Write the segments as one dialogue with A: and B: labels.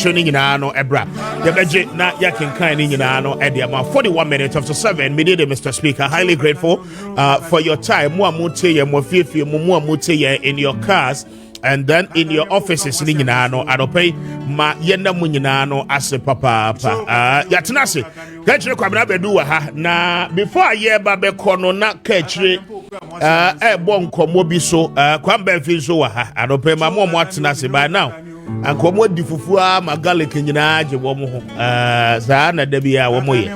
A: no ebra yebeje na yakenkan ni nyina no ediama 41 minutes after 7 midday Mr. Speaker, highly grateful for your time mo amote ye mo fiefie mo amote ye in your cars and then in your offices ni nyina no adopay ma yenda mo nyina no ase papa yatena se kachire kwabra bedu wa ha na before ye ba be kono na kachire bo nkomo bi so kwamba fi so wa ha adopay ma mo atena se by now ankomo di fufua magalek nyina je wo mo ho za na da bia wo mo ye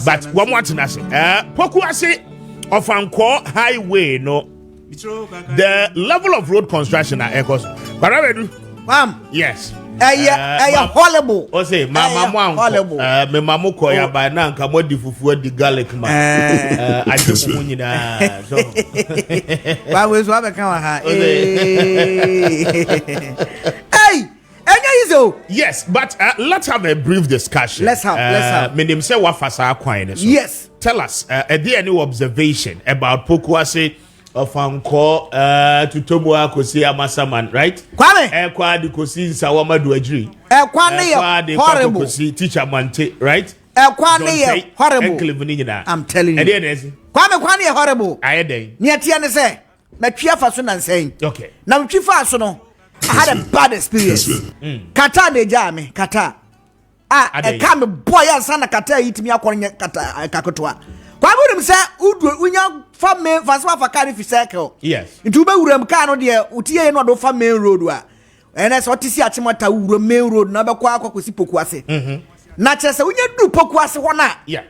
A: but wo mo atena se poku ase of Anko highway no the level of road construction at Ecos Parabedu yes
B: horrible
A: o say mama mo me mamu ko ya by now ankomo di fufua di garlic ma I just mo nyina so
B: why we so be kan ha
A: yes, but let's have a brief discussion.
B: Let's have.
A: Menim say wafasa akwan so.
B: Yes.
A: Tell us, there any observation about Pokuase of Anko to Tomo Akosi Amasaman, right?
B: Kwame.
A: Kwa di kosi Sawama do ajri.
B: Kwame horrible.
A: Kosi teacher Mante, right?
B: Kwame horrible. I'm telling you. Kwame horrible.
A: Ayede.
B: Niatia ne say, metwa fa so nan saying.
A: Okay.
B: Na metwa fa so no. I had a bad experience. Kata de jame, kata. I come boy and son kata eat me akwonya kata kakotwa. Kwa burim say unya fa main faswa fa carry fi circle.
A: Yes.
B: Nti ube wuram ka no de utie no do fa main road wa. Ene so tisi achimota wuram main road na be kwa akokosi Pokuase. Na chese unya du Pokuase ho na.
A: Yeah.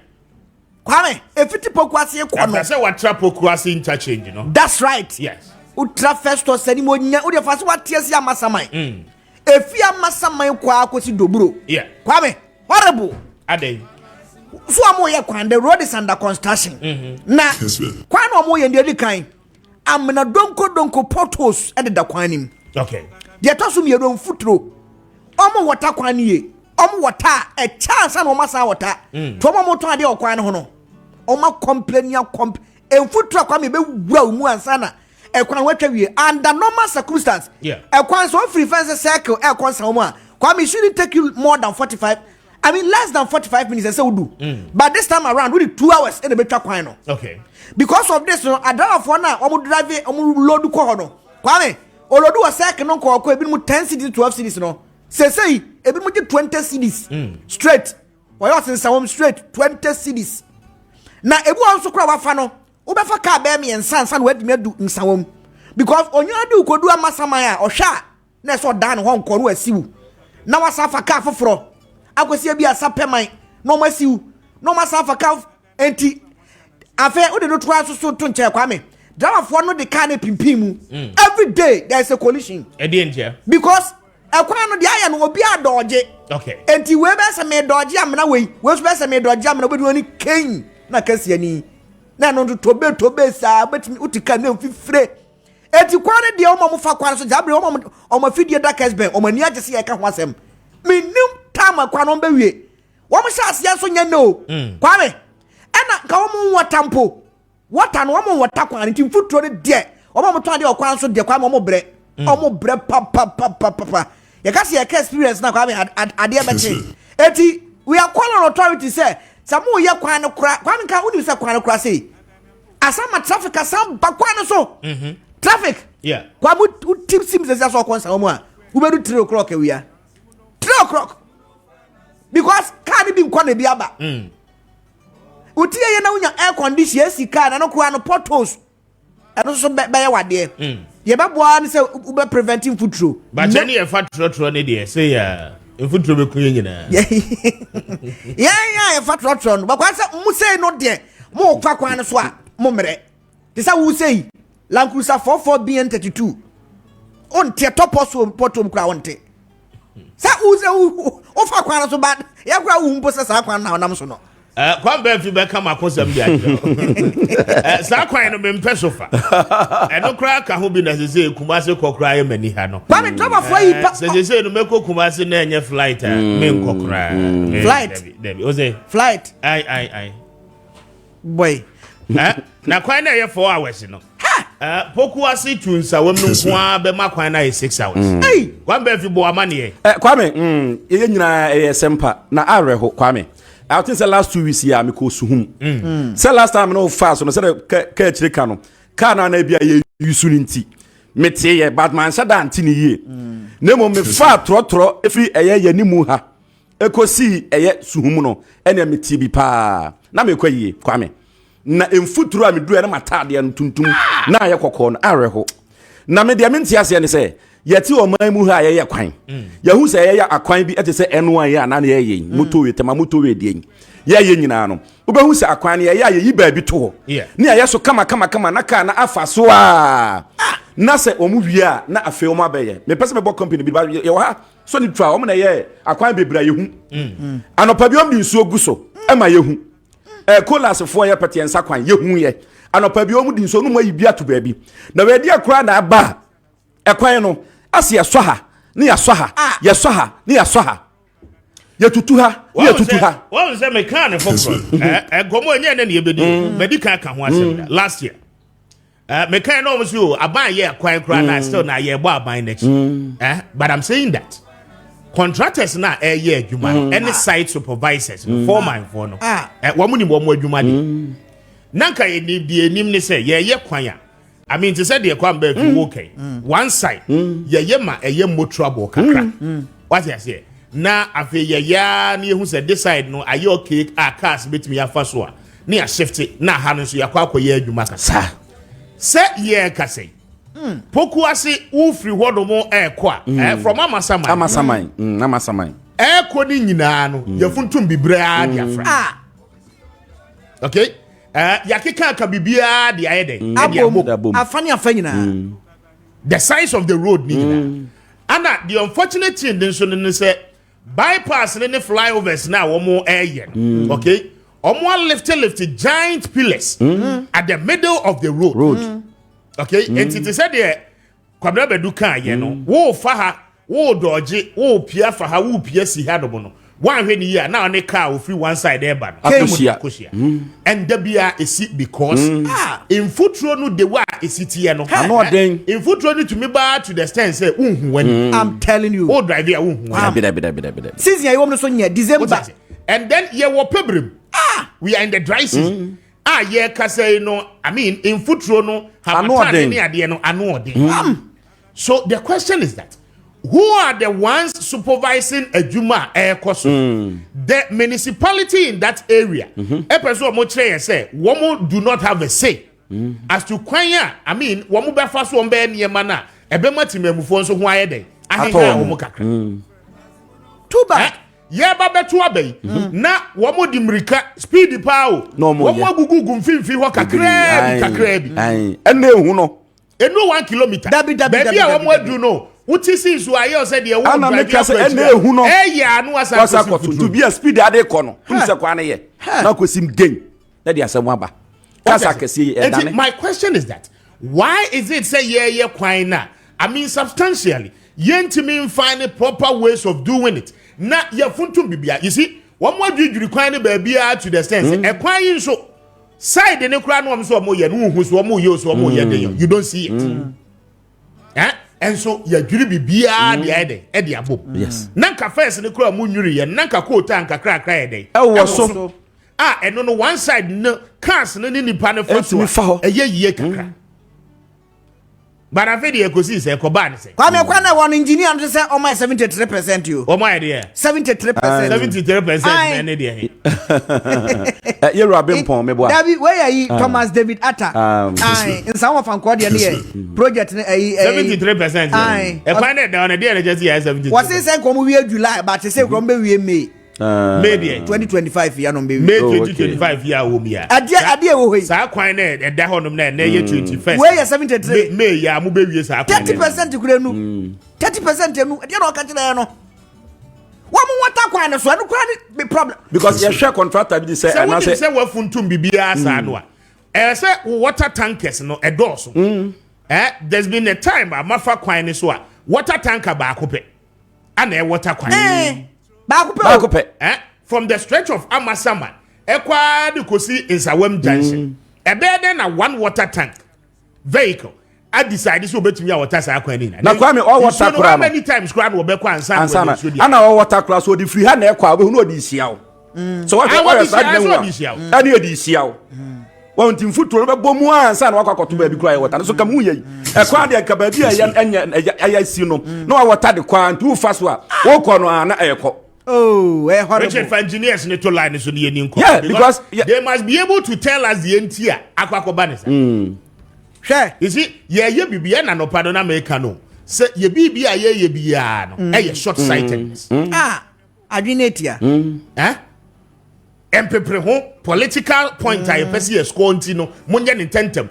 B: Kwame, efiti Pokuase ko no.
A: I say what trap Pokuase interchange, you know.
B: That's right.
A: Yes.
B: Utra festo seni mo nya u de fa so watiasi amasaman efi amasaman kwa akosi doburo
A: yeah
B: Kwame horrible
A: ade
B: so amoye kwan the road is under construction na kwan no amoye ndi kan amna donko potholes e de kwan nim
A: okay
B: de toso mi edo mfutro omo wota kwan ye omo wota e chance na omo sa wota to omo to ade okwan ho no omo complain emfutro kwa me be wura mu ansana ekwan watwa wie under normal circumstance ekwan so free fence circle ekwan sama Kwame shouldn't take you more than 45 I mean less than 45 minutes say we do but this time around we 2 hours in the betwa kwan no
A: okay
B: because of this no adafo na omo drive omo load ko ho no Kwame olodu wa circle no ko ebi mu 10 cities 12 cities no say ebi mu 20 cities straight why you say some straight 20 cities na ebu anso kra wa fa no ubefa ka be me ensansan wadimi adu nsawom because onyo adu kodu amasaman a ohwa na so dan ho nko no asiwu na wasafa ka foforo akosi bia sapeman no masiwu no masafa ka enti afa ode no to aso to nche Kwame drafo no de ka na pimpimu every day there is a collision because ekwan no de aya no obi adoje
A: okay
B: enti we be se me doje amna we so be se me doje amna be ni ken na kasiani na no tobe sa betimi utika na mfifre eti kware de omo fa kware so jabre omo fidie da Kessben omo ni agese ye ka ho asem minim tama kwa no bewie omo sha asia so nya no kware ena ka omo watampo wata no omo wata kware ti mfuturo de de omo to ade okwan so de kwa omo bre pa ye ka se ye ka experience na kware ade beche eti we are calling authority say samu ye kwan no kra kwan ka uni se kwan no kra say asama traffic asam bakwan so traffic
A: yeah
B: kwa mu tip sims as so kon samu a we bedu 3 o'clock we are 3 o'clock because car ni bi nkwa na bi aba utie ye na unya air condition AC car na no kra no potholes eno so be ye wade ye be boa ni say we be preventing food through
A: but any e fa trotro ne de say ya efutro be kunye nyina
B: yeah fa trotro no bakwa say mu say no de mo kwa kwan so a mo mere de say wu say Land Cruiser 44 BN32 on te toposo potom kra wonte sa wu say o fa kwan so bad ya kra wu mpo sa kwan na onam so no
A: kwan be fi be kama kosam dia sa kwan no me mpe sofa eno kra ka ho bi na se Kumase kokra ye mani ha no
B: kwa me drama for yi pa
A: se no meko Kumase na enye flight me nkokra
B: flight
A: Debbie oze
B: flight
A: ai
B: boy
A: na kwan na ye 4 hours no
B: ha
A: Pokuasi tunsa wemnu kwa be makwan na 6 hours. Hey, kwambe fi bo amane.
C: Kwame, ye nyina sempa na areho Kwame. I think the last 2 weeks here me ko suhum. Say last time no fast no say ka chire ka no. Ka na na bia ye yusu nti. Mete ye Batman sada anti ni ye. Nemo me fa trotro efri eye nimu ha. Ekosi eye suhum no ene meti bi pa. Na me kwa ye Kwame. Na emfuturu a meduru na matade an tuntum na aye kokko no areho. Na me dia menti ase ne say yeti o man mu ha ye kwan. Yahu say ye akwan bi ete say eno an ye na na ye moto we tema moto we die. Ye nyina no. Obehu say akwan ye yi ba bi to ho. Ne aye so kama na ka na afa so a. Na say omu wi a na afa omu abaye. Me pese me bo company bi ba ye wo ha so ni twa omu na ye akwan bebra ye hu. Anopa bi om di nsuo gu so e ma ye hu. Colas for your petty and sakwan, you ye. Anopa bi omu di nsuo no mo yibia to baabi. Na we dia kra na aba. Ekwan no asi ya swaha, ni ya swaha, ya swaha, ni ya swaha. Ya tutu ha, ni ya tutu ha.
A: What was that mechanic for? Gomo enye na ye bedi. Medical ka ho asem last year. Mechanic no was you aban ye akwan kra na still na ye bo aban next. But I'm saying that contractors na ye adwuma any site supervisors foreman for no wo mu ni wo mu adwuma de nanka ye nim ne say ye kwan a I mean to say the kwan ba fi okay one side ye ma mo trouble kakra what you say na afi ye ya na hu say this side no aye okay cars betimi afa so a na ya shift na ha no so ya kwa ye adwuma kasa say ye kase Pokuasi ufri hodomo kwa from amasamai eko ni nyina no yafuntum bibra dia fra okay yakeka ka bibia dia yede
B: afani afanyina
A: the size of the road ni nyina and the unfortunate thing then so ne say bypass ne flyovers na wo mo okay omo lift giant pillars at the middle of the road. Okay, and it said there, Kwame Beduka, you know, wo faha, wo dodge, wo pia faha, wo pia si hadobono. One when year now, ne car will free one side there, but and Debia is it because in footro no de wa is it here no. In footro no to me bar to the stand say, when
B: I'm telling you,
A: oh, drive here,
B: since you want to December,
A: and then you were pebrim. We are in the dry season. Yeah, kase no. I mean, in footro no, so the question is that who are the ones supervising a Juma the municipality in that area? A person mo say, woman do not have a say as to kwanya. I mean, woman be fast one be near mana. Ebe mati me mufo so ho aye den. Ahe woman kakra.
B: Too bad.
A: Yeah, baba to abey. Na womo di mrika speed pa o. Womo gugu mfimfi ho kakra bi.
C: Ene hu no.
A: Eno 1 kilometer. Baby a womo adu no. Uti si so aye o se de wo drive.
C: Ana make say ene hu no.
A: Ya no asa
C: ko to be a speed ade ko no. Tum se kwa na ye. Na ko sim gain. Na dia asem aba. Kasa kesi e dane.
A: My question is that why is it say ye kwan na? I mean substantially. Yentimi find proper ways of doing it. Na ya funtum bibia. You see, one more dwudwuri kwan ne baabia to the sense. E kwan yin so side ne kura no am so mo ye no hu so mo ye so mo ye den. You don't see it. And so ya dwuri bibia de eden e de abom.
C: Yes.
A: Nanka first ne kura mo nwuri ye nanka quota anka kra eden.
C: E wo so.
A: Eno no one side no cars no ni nipa ne fa so. E ye kakra. But I feel the ecosis say Koban say.
B: Kwame one engineer and say oh my 73% you.
A: Oh my dear.
B: 73%.
A: 73% any there.
C: You Robin Pon me boy.
B: David where are you Thomas David Atta? In some of Ankodia near project
A: 73%. I find it down a day just here 70.
B: Was it say come we July but say come we May.
A: May
B: 2025 year no be
A: May 2025 year wo bia
B: ade wo he
A: sa kwan na e da honom na na ye 21st
B: we 73
A: May ya mo be wie sa kwan
B: 30% kure nu 30% nu e no ka kire no wo mo wata kwan no so no kura ni problem
C: because your share contractor be say and
A: say we funtum bibia sa no a say water tankers no e do so there's been a time amafa kwan ni so a water tanker ba akopɛ ana e water kwan from the stretch of Amasaman, Ekwa de Kosi in Sawem Junction. A better than a one water tank. vehicle. I decided to bet me our task. I can't.
C: Now, Kwame, all water
A: how many times Kwame will be and
C: Sana. And our water class, so the free hand air, we know this year. So what I was this year? I knew this year. One team foot to remember Bomua and San Waka to baby cry water. So come here. A quad and Cababia and I see no water the quan too fast. Walk on an airco.
B: Oh,
A: Richard engineers need to line is on the Indian.
C: Yeah, because
A: they must be able to tell us the NTR. Aquacobanis.
B: Sure.
A: You see, yeah, you be an opadona mekano. Say, ye be a ye be a short sightedness.
B: Ah, I didn't here.
A: Eh? Empepre home political point I pesi escontino munyan intentem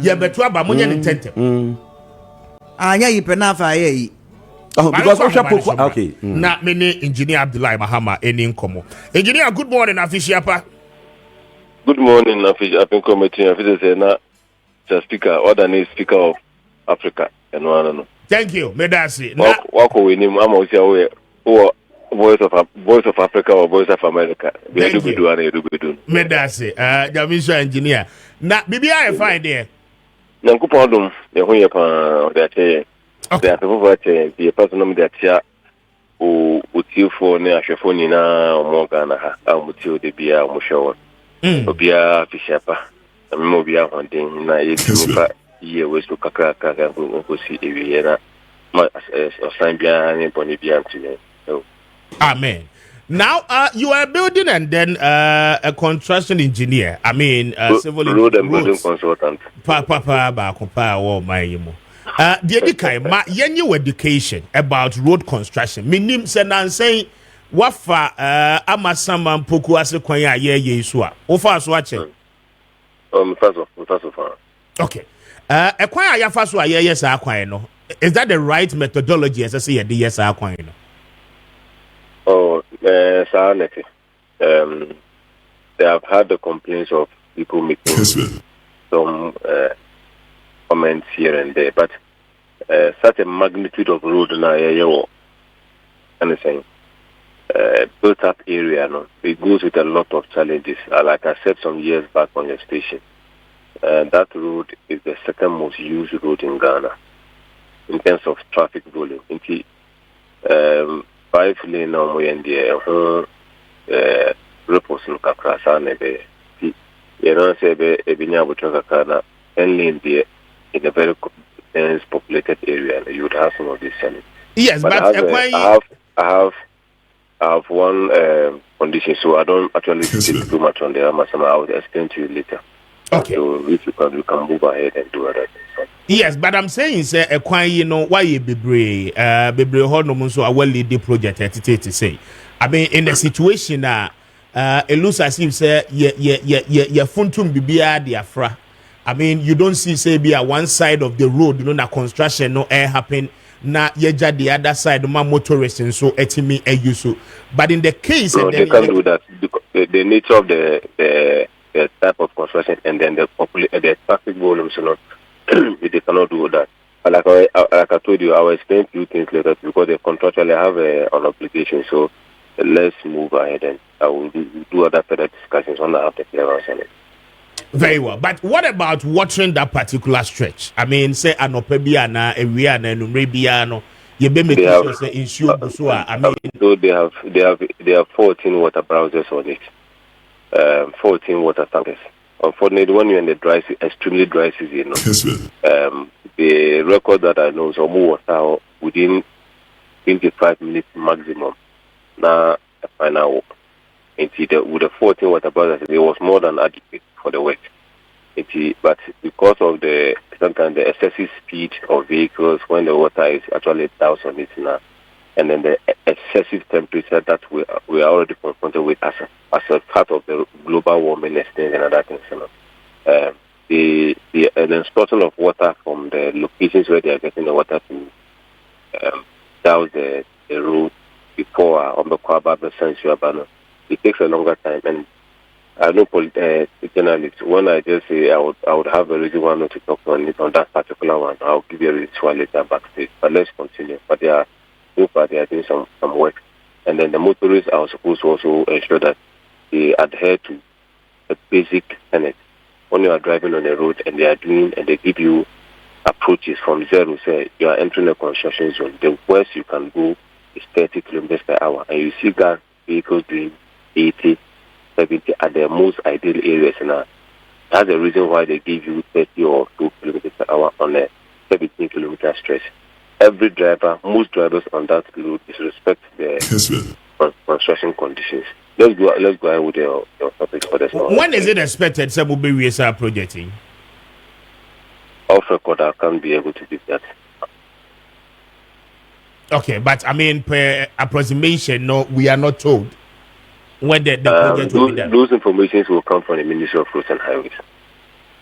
A: ye betua ba munyan intentem
B: anya yipenafa ye
C: because okay
A: na many engineer Abdullahi Mahama eni nkomo engineer good morning afishiapa
D: good morning afishiapa committee afishiapa na speaker order ni speaker of Africa no
A: thank you medasi
D: wako we nim ama usia we Voice of Africa or Voice of America.
A: Medasi, Jamisha engineer. Na BBI find there.
D: Nanku pardon, ya huye pa de okay. Ya pevo the person de atia o utifo ne ahwefo nyina omoga na ha amutio de bia omushowo. Obia fishapa. Amemo bia honden na yetifa ye wesu kakra ko si ewie na ma osan bia ne boni bia ntine.
A: Amen. Now, you are building and then a construction engineer. I mean, civil
D: road and building consultant.
A: The education about road construction. Minim senan say wafa amasama mpoku ase kwanya ye isua. Ofa so ache.
D: First of.
A: Okay. E kwanya ya fa so ye sa kwan no. Is that the right methodology as I say ye sa kwan no?
D: Oh, Sanity. They have had the complaints of people making some comments here and there, but such a magnitude of road now, anything built up area, no, it goes with a lot of challenges. Like I said some years back on your station, that road is the second most used road in Ghana in terms of traffic volume. 5 lane no more in the reports in Kakrasa nebe. You know, say Ebinia Butrakana, 10 lane there in a very dense populated area, and you would have some of these selling.
A: Yes, but
D: I have one condition, so I don't actually speak too much on the Amasama. I will explain to you later.
A: Okay.
D: So if you can move ahead and do other things.
A: Yes, but I'm saying, say, a quite, you know, why you be brave, hold no so a well lead the project to say. I mean, in the situation it looks as if say yeah funtum bibia diafra. I mean, you don't see say be at one side of the road, you know, na construction no air happen. Na yeja the other side, my motorists and so etimi use. But in the case,
D: no, they can't do that because the nature of the type of construction and then the traffic volumes, you know, they cannot do that. Like I told you, I will explain a few things later because they contractually have an obligation. So let's move ahead and I will do other further discussions on that after clearance on it.
A: Very well. But what about watering that particular stretch? I mean, say an opebiana, a riana, and Rabiano. You be making sure say ensure I mean,
D: so they have 14 water browsers on it. 14 water tankers. Unfortunately, when you're in the extremely dry season, the record that I know is almost water within 25 minutes maximum. Now, final work. With the 14 water browsers, it was more than adequate for the work. But because of sometimes the excessive speed of vehicles when the water is actually down on it now, and then the excessive temperature that we are already confronted with as a part of the global warming and other things. You know. The instruction of water from the locations where they are getting the water to down the road before on the Kwaba, the Sensual Banner, it takes a longer time. And I know journalists, when I just say I would have a reason one to talk on it on that particular one, I'll give you a reason later backstage. But let's continue. But they are doing some work. And then the motorists are supposed to also ensure that they adhere to the basic tenet when you are driving on the road and they give you approaches from zero, say you are entering a construction zone, the worst you can go is 30 kilometers per hour, and you see gas vehicles doing 80, 70 at the most ideal areas now. That's the reason why they give you 30 or 2 kilometers per hour on a 17 kilometer stretch. Every driver, most drivers on that road respect the construction conditions. Let's go ahead with your topic for this one.
A: When is it expected some will be projecting?
D: Off record, I can't be able to do that.
A: Okay, but I mean, per approximation, no, we are not told when the project will be done.
D: Those informations will come from the Ministry of Roads and Highways.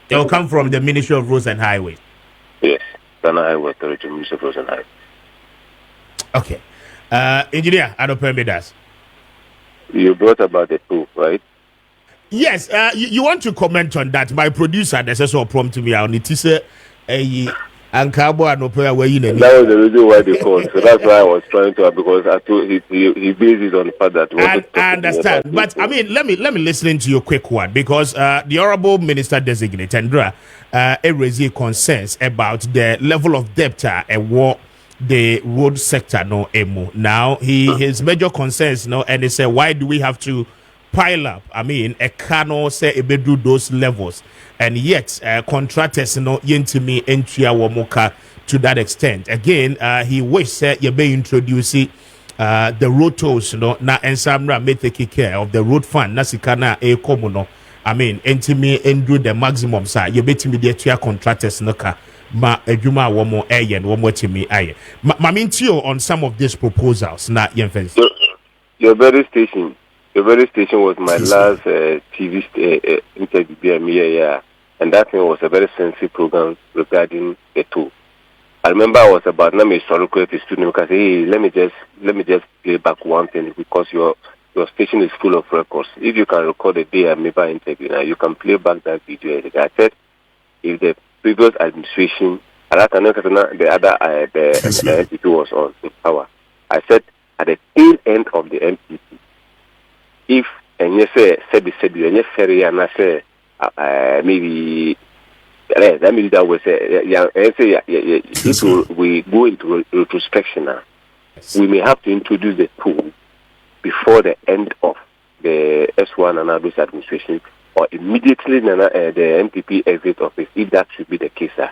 A: They will come from the Ministry of Roads and Highways.
D: Yes, Ghana Highway Authority, Ministry of Roads and Highways.
A: Okay, engineer, I don't permit us.
B: You brought about the tool, right?
A: Yes, you want to comment on that? My producer, there's also prompt me on it. He said, and Cabo and Opera were in. That
B: was the reason why they called. So that's why I was trying to, because I told he bases on the fact that.
A: I understand, but I mean, let me listen to your quick one, because the Honorable Minister Designate Andra raised concerns about the level of debt and what the road sector no emo. Now his major concerns and he said, why do we have to pile up? I mean, a cannot say a do those levels, and yet contractors yentimi entry our moka to that extent. Again, he wish you be introducing the road tolls na ensamra may take care of the road fund nasikana e komuno. I mean, entimi endro the maximum sa you bet me the contractors noka ma ejuma womo and one more timi aye. Mamintio on some of these proposals na yenfensi.
D: Your very station was my last TV interview, and that thing was a very sensitive program regarding the tool. I remember I was about historical student because hey, let me just play back one thing, because your station is full of records. If you can record a day I never interview now, you can play back that video. I said if the previous administration, the MPP was on in power, I said at the tail end of the MPP, if and you say and you ferry and I say maybe let me that was if we go into retrospection now, we may have to introduce the tool before the end of the S1 and Abis administration, or immediately the MPP exit office. If that should be the case, the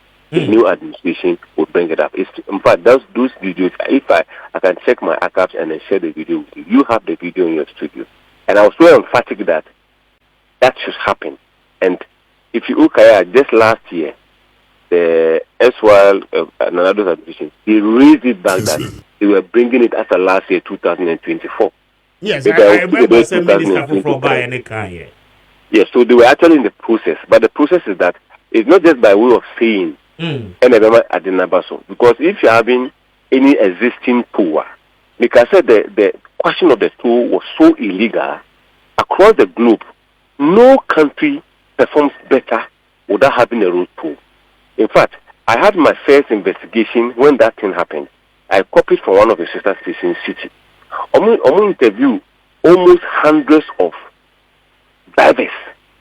D: new administration would bring it up. In fact, those videos, if I can check my archives and then share the video with you, you have the video in your studio. And I was very emphatic that should happen. And if you look at just last year, the SWAL and another administration, they raised it back that they were bringing it as a last year, 2024.
A: Yes, I remember some minister from by any kind.
D: Yes, so they were actually in the process. But the process is that it's not just by way of saying, and at the Nabaso. Because if you're having any existing pool, like I said, the question of the tool was so illegal across the globe. No country performs better without having a road tool. In fact, I had my first investigation when that thing happened. I copied from one of the sister stations, City. I'm interview almost hundreds of drivers,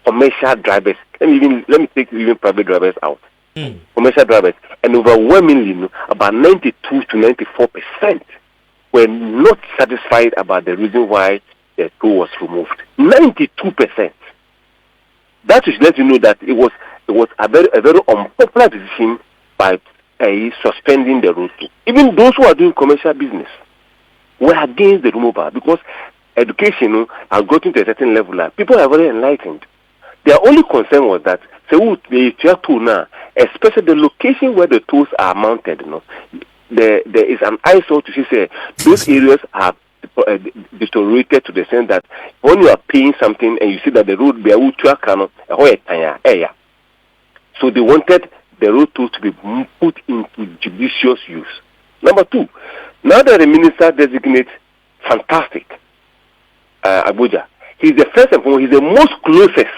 D: commercial drivers. Let me take even private drivers out. Commercial drivers, and overwhelmingly, about 92 to 94% were not satisfied about the reason why the tool was removed. 92%. That should let you know that it was a very unpopular decision by suspending the road tool. Even those who are doing commercial business were against the removal, because education has gotten to a certain level now. People are very enlightened. Their only concern was that the tool now, especially the location where the tools are mounted, there is an eyesore to see those areas are deteriorated to the sense that when you are paying something and you see that the road be so they wanted the road tool to be put into judicious use. Number two, now that the minister designates fantastic Abuja, he's the first and foremost, he's the most closest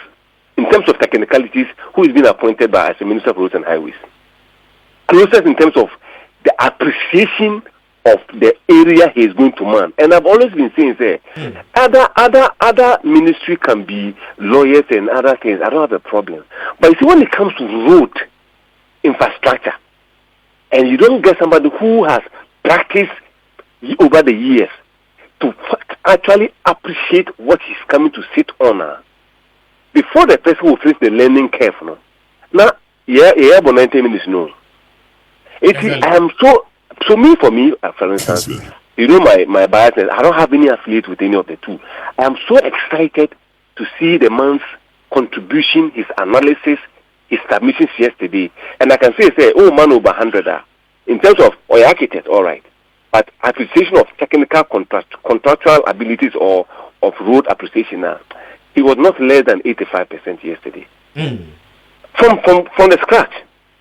D: in terms of technicalities who is being appointed by as a Minister of Roads and Highways. Closest in terms of the appreciation of the area he is going to man. And I've always been saying, say, other ministry can be lawyers and other things. I don't have a problem. But you see, when it comes to road infrastructure, and you don't get somebody who has practiced over the years to actually appreciate what he's coming to sit on, before the person will finish the learning curve, no. Now, about 90 minutes, no. I am so for me, for instance, you know my biasness, I don't have any affiliate with any of the two. I am so excited to see the man's contribution, his analysis, his submissions yesterday. And I can say, oh man, over 100. In terms of architect, all right. But appreciation of technical contractual abilities or of road appreciation, he was not less than 85% yesterday. From the scratch.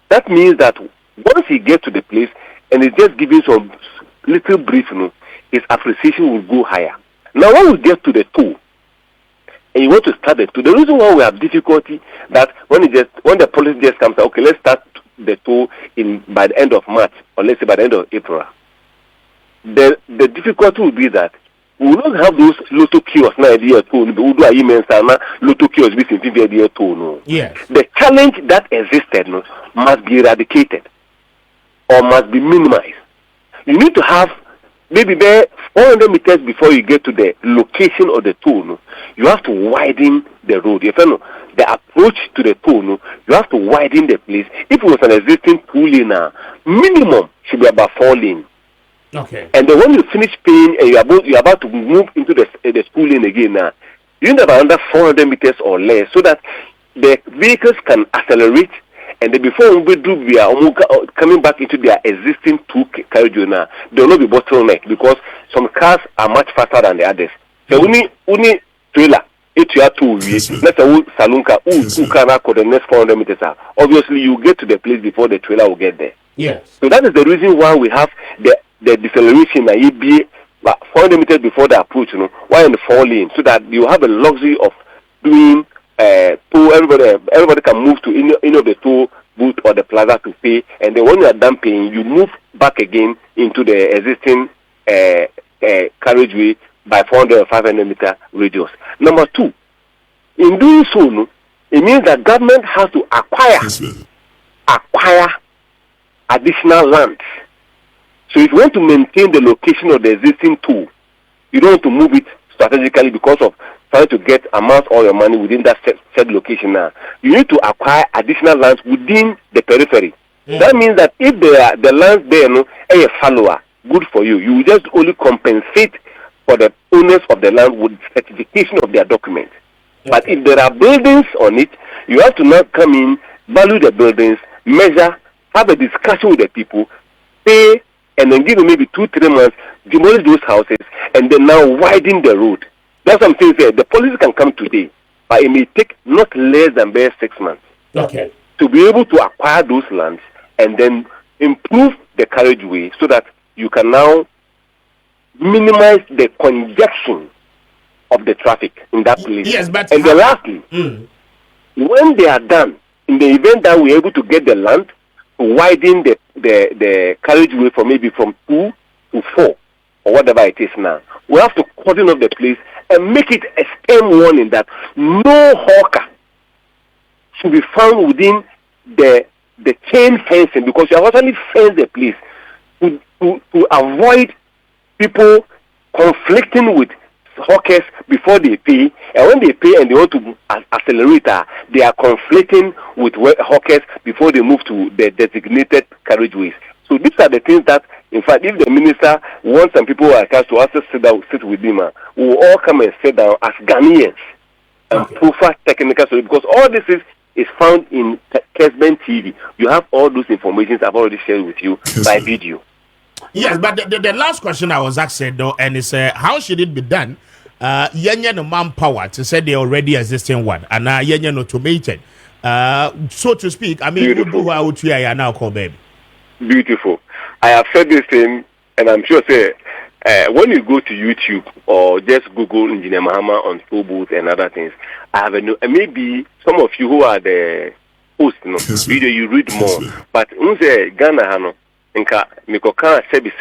D: That means that once he gets to the place and he's just giving some little brief, his appreciation will go higher. Now, when we get to the toll, and you want to start the toll, the reason why we have difficulty that when the policy just comes out, okay, let's start the toll by the end of March, or let's say by the end of April. The difficulty will be that we will not have those lotto kiosks now idea toll. We do a email lotto kiosks be simply idea toll. No.
A: Yes.
D: The challenge that existed must be eradicated or must be minimized. You need to have maybe there 400 meters before you get to the location of the toll. You have to widen the road. If you know the approach to the toll, you have to widen the place. If it was an existing 2-lane, minimum should be about 4 lanes.
A: Okay.
D: And then when you finish paying and you're about to move into the school lane again, you need about under 400 meters or less so that the vehicles can accelerate. And then before we are coming back into their existing 2 carriageway now, there will not be bottleneck because some cars are much faster than the others. So only trailer, if you have 2 let's say Salunka, who can for the next 400 meters. Obviously, you get to the place before the trailer will get there.
A: Yes.
D: So that is the reason why we have the deceleration that be 400 meters before the approach, why in the 4 lane, so that you have a luxury of doing toll. Everybody can move to any of the toll booth or the plaza to pay, and then when you are done paying, you move back again into the existing carriageway by 400 or 500 meter radius. Number 2, in doing so, it means that government has to acquire additional land. So if you want to maintain the location of the existing tool, you don't want to move it strategically because of trying to get amass all your money within that set location now. You need to acquire additional lands within the periphery. That means that if the land there a follower, good for you. You will just only compensate for the owners of the land with certification of their documents. But if there are buildings on it, you have to now come in, value the buildings, measure, have a discussion with the people, pay, and then give them maybe 2-3 months, demolish those houses, and then now widen the road. That's what I'm saying. The policy can come today, but it may take not less than 6 months.
A: Okay.
D: To be able to acquire those lands and then improve the carriageway so that you can now minimize the congestion of the traffic in that place.
A: Yes, but
D: and then lastly, when they are done, in the event that we're able to get the land, widen the carriageway from maybe from 2 to 4 or whatever it is now, we have to cordon off the place and make it a stern warning that no hawker should be found within the chain fencing, because you have actually fenced the place to avoid people conflicting with hawkers before they pay, and when they pay and they want to accelerate, they are conflicting with hawkers before they move to the designated carriageways. So these are the things that, in fact, if the minister wants some people who are attached to us to sit with him, we will all come and sit down as Ghanaians and profile technical solutions, because all this is found in Kessben TV. You have all those information I've already shared with you by video.
A: Yes, but the last question I was asked though, and it's how should it be done? Yenye no manpower to say the already existing one, and yenye no automated. So to speak, I mean, who are out here now call baby.
D: Beautiful. I have said this thing, and I'm sure when you go to YouTube or just Google Engineer Mahama on toll booth and other things, I have maybe some of you who are the hosts, video you read more, but Ghana Inka Mikoka sebi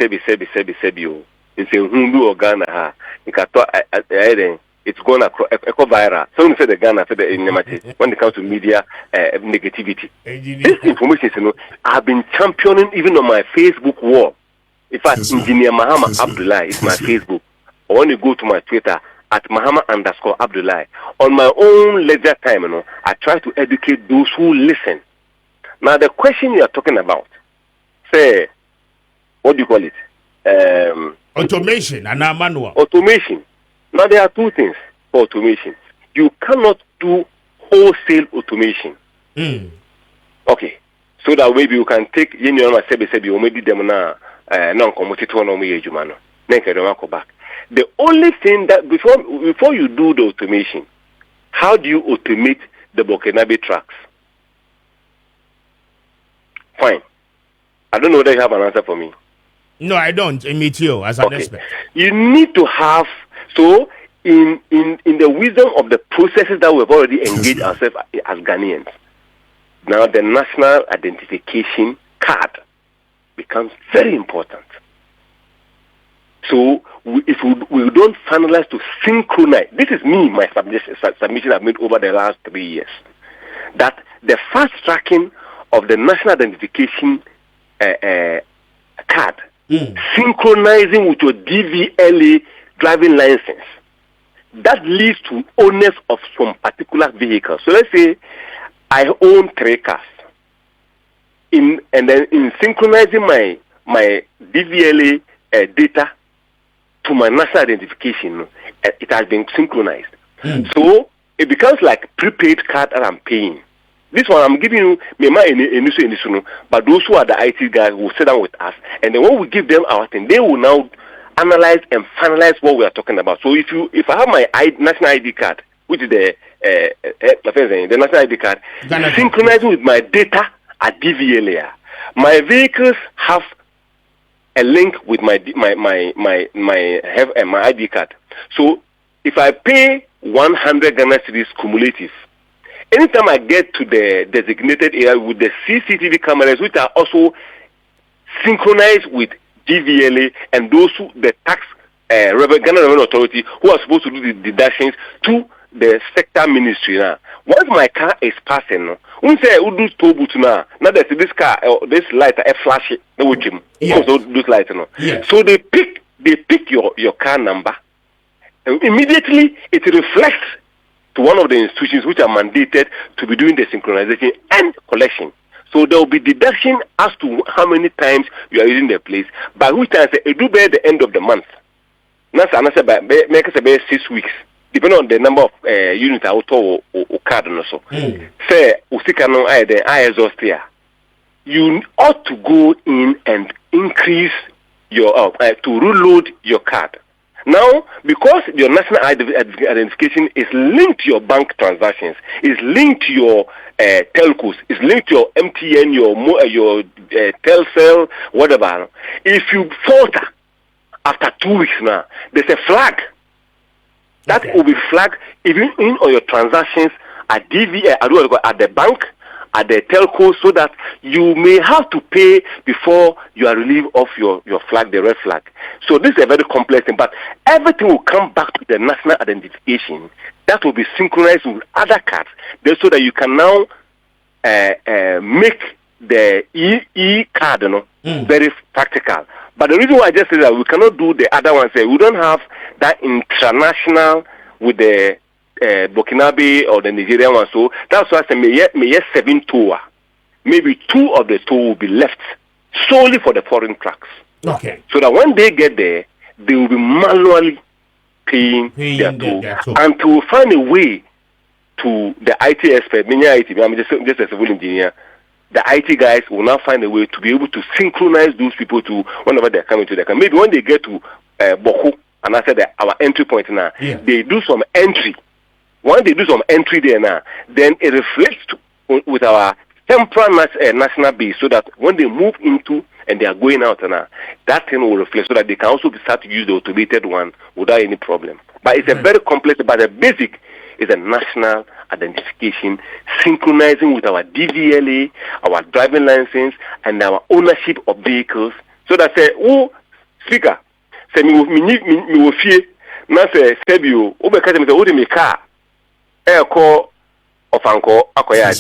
D: you. It's a Hundu or Ghana ha. Inka to it's going to echo viral. Some say the Ghana said the enmity when it comes to media negativity. This information, I've been championing even on my Facebook wall. In fact, Engineer Mahama Abdullah is my Facebook. Or when you go to my Twitter at Mahama_Abdullah. On my own leisure time, I try to educate those who listen. Now the question you are talking about, say, what do you call it?
A: Automation and manual.
D: Automation. Now, there are two things for automation. You cannot do wholesale automation. Okay. So that maybe you can take, maybe them now, back. The only thing that, before you do the automation, how do you automate the Burkinabe tracks? Fine. I don't know whether you have an answer for me.
A: No, I don't. I meet you as an expert.
D: You need to have. So, in the wisdom of the processes that we've already engaged ourselves as Ghanaians, now the national identification card becomes very important. So, if we don't finalize to synchronize, this is my submission I've made over the last 3 years, that the fast tracking of the national identification card, synchronizing with your DVLA driving license, that leads to owners of some particular vehicles. So let's say I own 3 cars. And then in synchronizing my DVLA data to my national identification, it has been synchronized. So it becomes like prepaid card that I'm paying. This one I'm giving you, but those who are the IT guys will sit down with us, and then when we give them our thing, they will now analyze and finalize what we are talking about. So if I have my national ID card, which is the national ID card, synchronizing with my data at DVLA, my vehicles have a link with my ID card. So if I pay 100 Ghana cedis cumulative, anytime I get to the designated area with the CCTV cameras, which are also synchronized with DVLA and those who, the tax Ghana Revenue Authority, who are supposed to do the deductions to the sector ministry now. Once my car is passing, when say I do toll booth now that this car this light flash it, no gym. Those lights no. So they pick your car number, and immediately it reflects to one of the institutions which are mandated to be doing the synchronization and collection. So there will be deduction as to how many times you are using the place, by which time it do by the end of the month. That's another make us 6 weeks, depending on the number of units auto or card and so. Say usikano I exhaust here. You ought to go in and increase your to reload your card. Now, because your national identification is linked to your bank transactions, is linked to your telcos, is linked to your MTN, your Telcel, whatever. If you falter after 2 weeks now, there's a flag that will be flagged even in on your transactions at at the bank, at the telco, so that you may have to pay before you are relieved of your flag, the red flag. So this is a very complex thing, but everything will come back to the national identification that will be synchronized with other cards, so that you can now make the e-card very practical. But the reason why I just said that we cannot do the other ones, we don't have that international with the Burkinabe or the Nigerian one. So that's why I say may 7 tour. Maybe 2 of the tour will be left solely for the foreign tracks.
A: Okay.
D: So that when they get there, they will be manually paying their toll until we find a way to the IT expert. I'm just a civil engineer. The IT guys will now find a way to be able to synchronize those people to whenever they're coming to the camp. Maybe when they get to Boko, and I said our entry point now, they do some entry. When they do some entry there now, then it reflects with our temporal national base, so that when they move into and they are going out now, that thing will reflect, so that they can also start to use the automated one without any problem. But it's a very complex, but the basic is a national identification, synchronizing with our DVLA, our driving license, and our ownership of vehicles. So that say, oh, speaker, say me will fear. Now say, Sebio, Obeka me the car, air call of Uncle Akoya.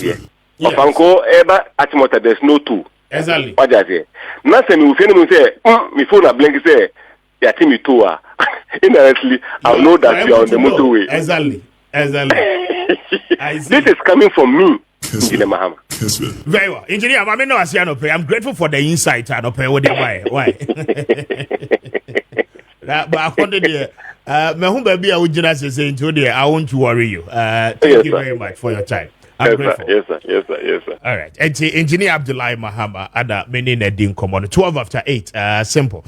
D: Of Uncle Eba Atmota, there's no two.
A: Exactly.
D: What does it? Now say me will say, me phone a blank say, yeah, Timmy tour. Indirectly, I'll know that you are on the motorway.
A: Exactly.
D: This is coming from me. In the Mahama.
A: Very well. Engineer, I'm grateful for the insight. I don't pay what they why. But I wanted to baby, I would just say to the I won't worry you. Thank you very much for your time. I'm grateful.
D: Yes, sir.
A: All right. Engineer Abdullahi Mahama, Ada Menina Din Common, 12 after 8. Simple.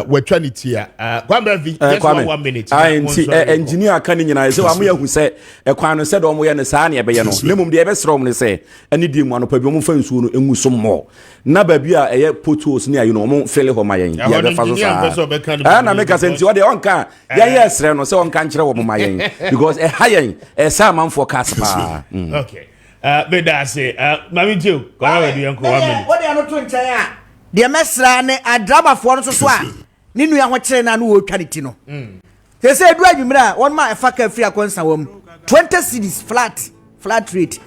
A: We're trying to hear. Kwame, 1 minute.
C: Engineer Canning and I say, I'm here who said, a Kwame said, on we and the Sani, Limum, the best room, they say, and need one of your friends who know some more. Nababia, a put to us near, you know, won't fail for my end. And I make us into what they on car. Yes, Reno, so on can't over my end. Because a high a salmon for Caspar.
A: Okay. But I say, Mammy Joe, go ahead, Uncle.
B: What they are not doing, the Messra, a drama for us as well. Ninu ya watching and who canitino. They say, drive him there, 1 month, a fucker free accounts, 20 cities flat rate.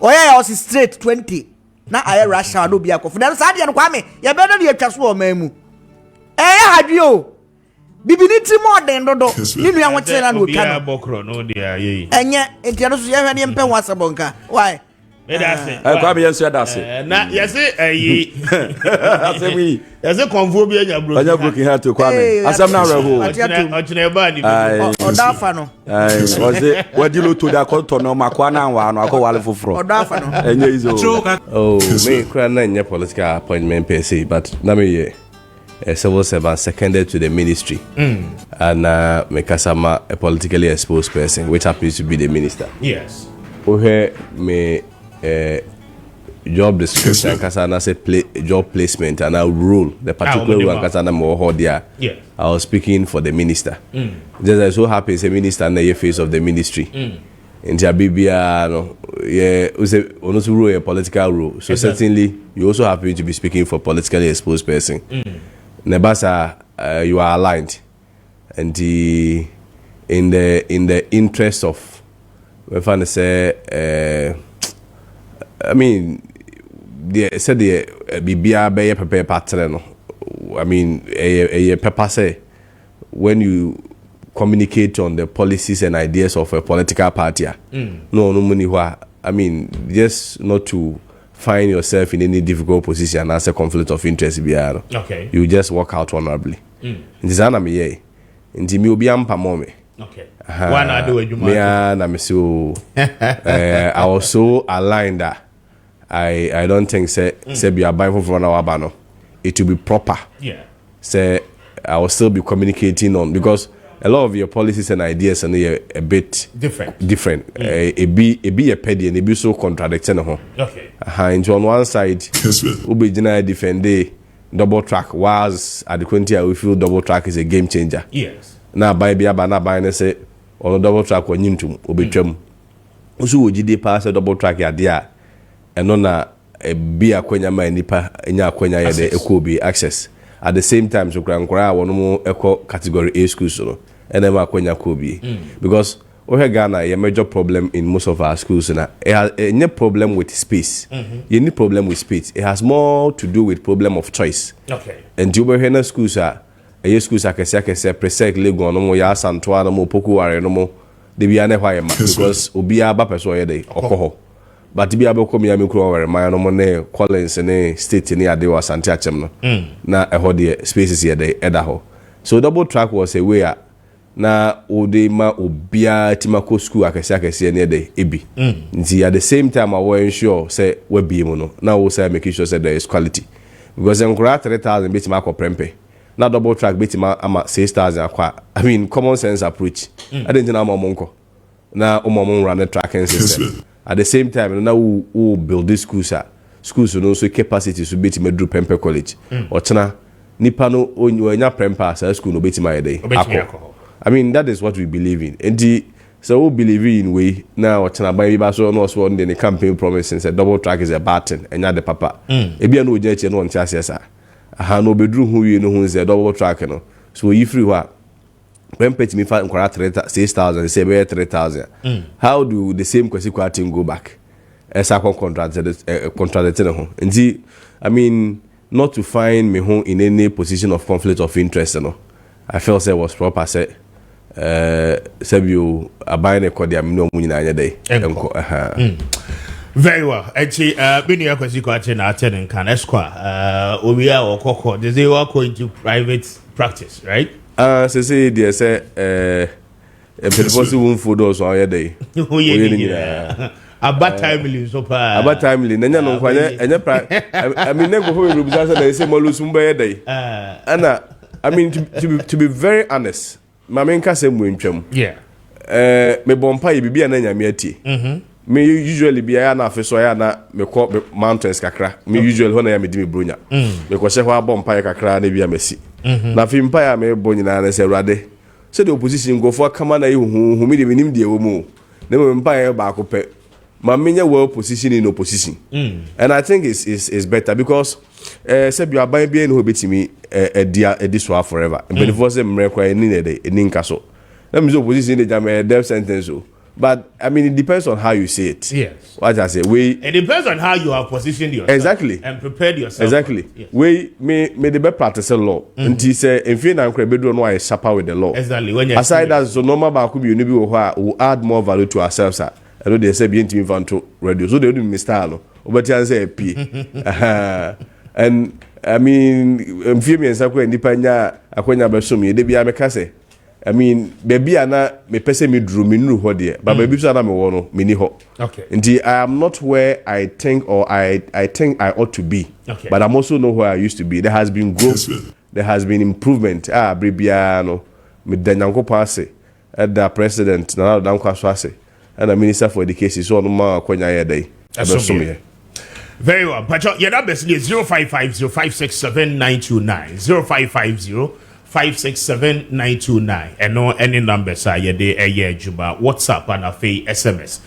B: Oh, yeah, I was straight 20. Now I rush out, do be a coffee. That's Sadi and Kwame, you better be a Caswell memu. Had you? Bibiniti more than Dodo. Ninu ya watching and who can bokro, no dear. And yet, it was any pen was a bunker. Why?
C: Kwame answer that.
A: Na yesi Yes, a convobia ya bro.
C: Anya broken heart to Kwame. Asam na reho.
A: Ochineba ni.
B: Odafa no.
C: Was it what you to da konto no makwa na anwa no akọ foforo.
B: Odafa no.
C: Enye izo.
E: Oh, me kra na nya political appointment per se, but na me ye civil servant seconded to the ministry. And me kasama a politically exposed person, which happens to be the minister.
A: Yes.
E: Ohe me job description kasana say job placement and our role the particular one kasana mo ho there.
A: Yeah.
E: I was speaking for the minister. Just I so happy as a minister and the face of the ministry. In Jabibia no yeah was a political role. So certainly you also happen to be speaking for politically exposed person. Nebasa you are aligned. And in the interest of if I say I mean, they said the Bibia Bay prepare pattern. I mean, a paper say when you communicate on the policies and ideas of a political party. No money. I mean, just not to find yourself in any difficult position as a conflict of interest.
A: Okay.
E: You just walk out honorably. Ndizana mi ye. Ndi mi obi ampa mommy.
A: Okay. One I do
E: I was so aligned that I don't think say be a buy from our banner. It will be proper.
A: Yeah.
E: Say I will still be communicating on because a lot of your policies and ideas are a bit different. A be a petty and a be so contradicting.
A: Okay.
E: And on one side, Ubi Jena defend double track was at the 20 we feel double track is a game changer.
A: Yes.
E: Now buy be na buy and say on double track when you to obetwam. Usu ojide pass a double track ya there. And on a be a kwenya ma nipa enya kwenya ya de ekobi access. At the same time so krankra one mo eco category A schools so and then kwenya kobi. Because Ghana a major problem in most of our schools na it has a problem with space. You need problem with space. It has more to do with problem of choice.
A: Okay.
E: And you Ghana schools are a schools akese presec lego no mo ya santoa no mo poku ware no mo de bia na hwa yema because obi aba person ye dey okoho but bia be kom ya me kuro ware man no mo ne Collins ne state ne ade wa sante achem no na eho de spaces ye dey eda ho so double track was a way na ode ma obia timako school akese ne dey ebi nti at the same time I will ensure say we bi mu no na we say make sure say there is quality because enkura 3000 bit ma ko prempe na double track bit ma ama 6000 akwa I mean common sense approach I didn't know monko na umomon run the tracking system at the same time na we build this schools no so capacity so bit me do Pempe college ochna nipa no onya prempa sa school no bit ma yede akọ I mean that is what we believe in and So we believe in way now China by so no so on the campaign promising say double track is a bad thing and the papa. Ebia no je no ntia sesa. Aha no bedru hu wi no hu say double track no. So you free wa when pay me 6,000 say be 3,000. How do the same question team go back? Esa contract ho. Nti I mean not to find me home in any position of conflict of interest no. I felt say was proper say Sebio abayne kodi am no mu nyina anya day enko
A: very well echi bini akwasi ko ache na attend kan esqua obiya okoko they say we go into private practice right
E: say there say people won food so anya day
A: about timely so pa
E: about timely nanya no kwanya enya I mean nego for we say they say molus mbe day ana I mean to be very honest Mama nka se mu ntwam.
A: Yeah.
E: Me bompa ye bibia na nyame ati. Me usually bia ya na afeso ya na me ko mountains kakra. Me usually ho na ya me di me bronya. Me ko se ho abompa ye kakra na bia mesi. Na fi mpa ya me bo nyina na se Awurade. Se the opposition go for kama na ye hu me de nim de wo mu. Na me mpa ye ba ko pe. Ma menya well position in opposition. And I think it's better because say you aban bia no betimi ediswa forever. And before say mrekwa ni ne de ni nka so. Let me say opposition dey jam death sentence so. But I mean it depends on how you say it.
A: Yes.
E: What I say
A: it depends on how you have positioned yourself.
E: Exactly.
A: And prepared yourself.
E: Exactly. Yes. We the be practice law. Until say if na nkra bedro no I sharper with the law.
A: Exactly. When
E: aside that so normal ba ko bi oni bi wo ho will add more value to ourselves. I know they say be intimi vanto radio so they do me style obeti an say p and I mean mfie me nsa ko nipa nya akonya be so me de bia me ka say I mean baby ana me pese me dru me nuru ho de but baby so na me wo no me ni ho
A: okay
E: nti I am not where I think or I think I ought to be
A: okay. But
E: I'm also not where I used to be. There has been growth, there has been improvement bribia no me danyanko passe at the president na dan kwaso ase and the Minister for Education, so no more kwanya day.
A: Very well. But your number is 0550-567-929. 0550-567-929. And no any numbers are your day a year juba. WhatsApp and a fee SMS.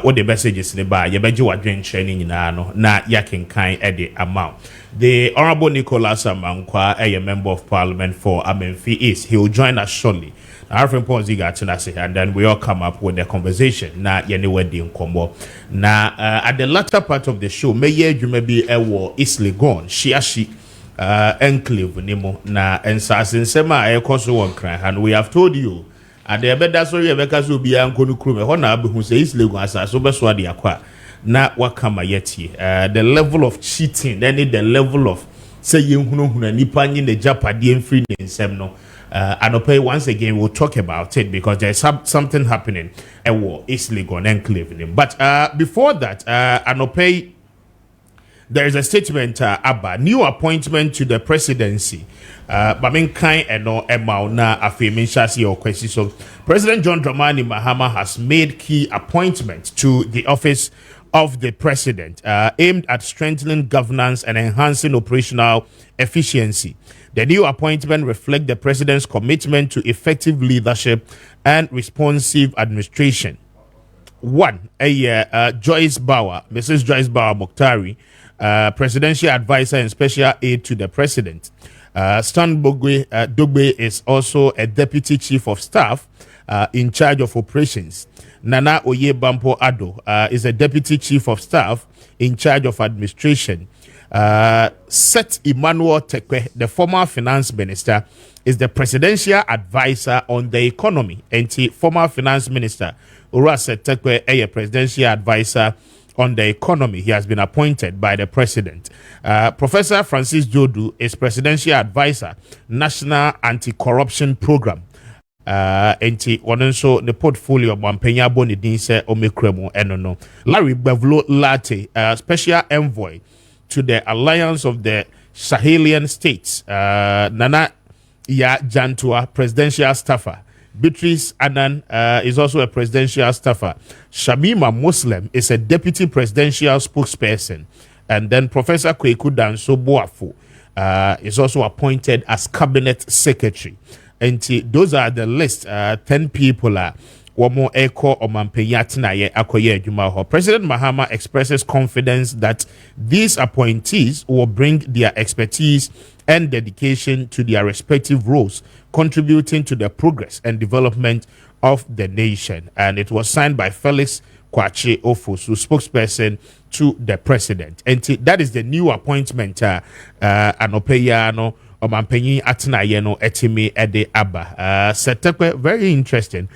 A: What the messages in the bar, you bet you are doing training in ano, na yakin kind at the amount. The Honorable Nicholas Amankwa, a member of Parliament for Amenfi East, he will join us shortly. And then we all come up with a conversation. Na anywhere combo. Na at the latter part of the show, you may be a war easily gone. She enclave nimo na ensasin sema e koso won kran and we have told you and the better so you make us be ankonu krume ho na abehu say easily gone asaso be so ade akwa na wakama yeti the level of cheating then the level of say yenhunu nipa nyi the japade free nsem no. And once again, we'll talk about it because there's something happening. A war is legal and enclave. But before that, there is a statement, Abba, new appointment to the presidency. Bamenkai and no Emauna Afeminshasi or Kwesi. So President John Dramani Mahama has made key appointments to the office of the president, aimed at strengthening governance and enhancing operational efficiency. The new appointment reflects the president's commitment to effective leadership and responsive administration. One, Joyce Bauer, Mrs. Joyce Bauer Mokhtari, presidential advisor and special aide to the president. Stan Dogbe is also a deputy chief of staff in charge of operations. Nana Oyebampo Ado is a deputy chief of staff in charge of administration. Seth Emmanuel Tekwe, the former finance minister, is the presidential advisor on the economy. And the former finance minister, Urase Tekwe, a presidential advisor on the economy. He has been appointed by the president. Professor Francis Jodu is presidential advisor, National Anti-Corruption Program. Enti so the portfolio of Wampenya Boni Dinse Omekremo Enono. Larry Bevlo Latte, special envoy to the Alliance of the Sahelian States. Nana Ya Jantua, presidential staffer. Beatrice Anan is also a presidential staffer. Shamima Muslim is a deputy presidential spokesperson. And then Professor Kweku Danso Boafo is also appointed as cabinet secretary. And those are the list. 10 people Wamo Eko Omampeyatinaye Akoye Jumaho. President Mahama expresses confidence that these appointees will bring their expertise and dedication to their respective roles, contributing to the progress and development of the nation. And it was signed by Felix Kwache Ofosu, spokesperson to the president. And that is the new appointment. Anopeyano Omampenyi Atinayeno Etimi Ede Abba. Setekwe, very interesting,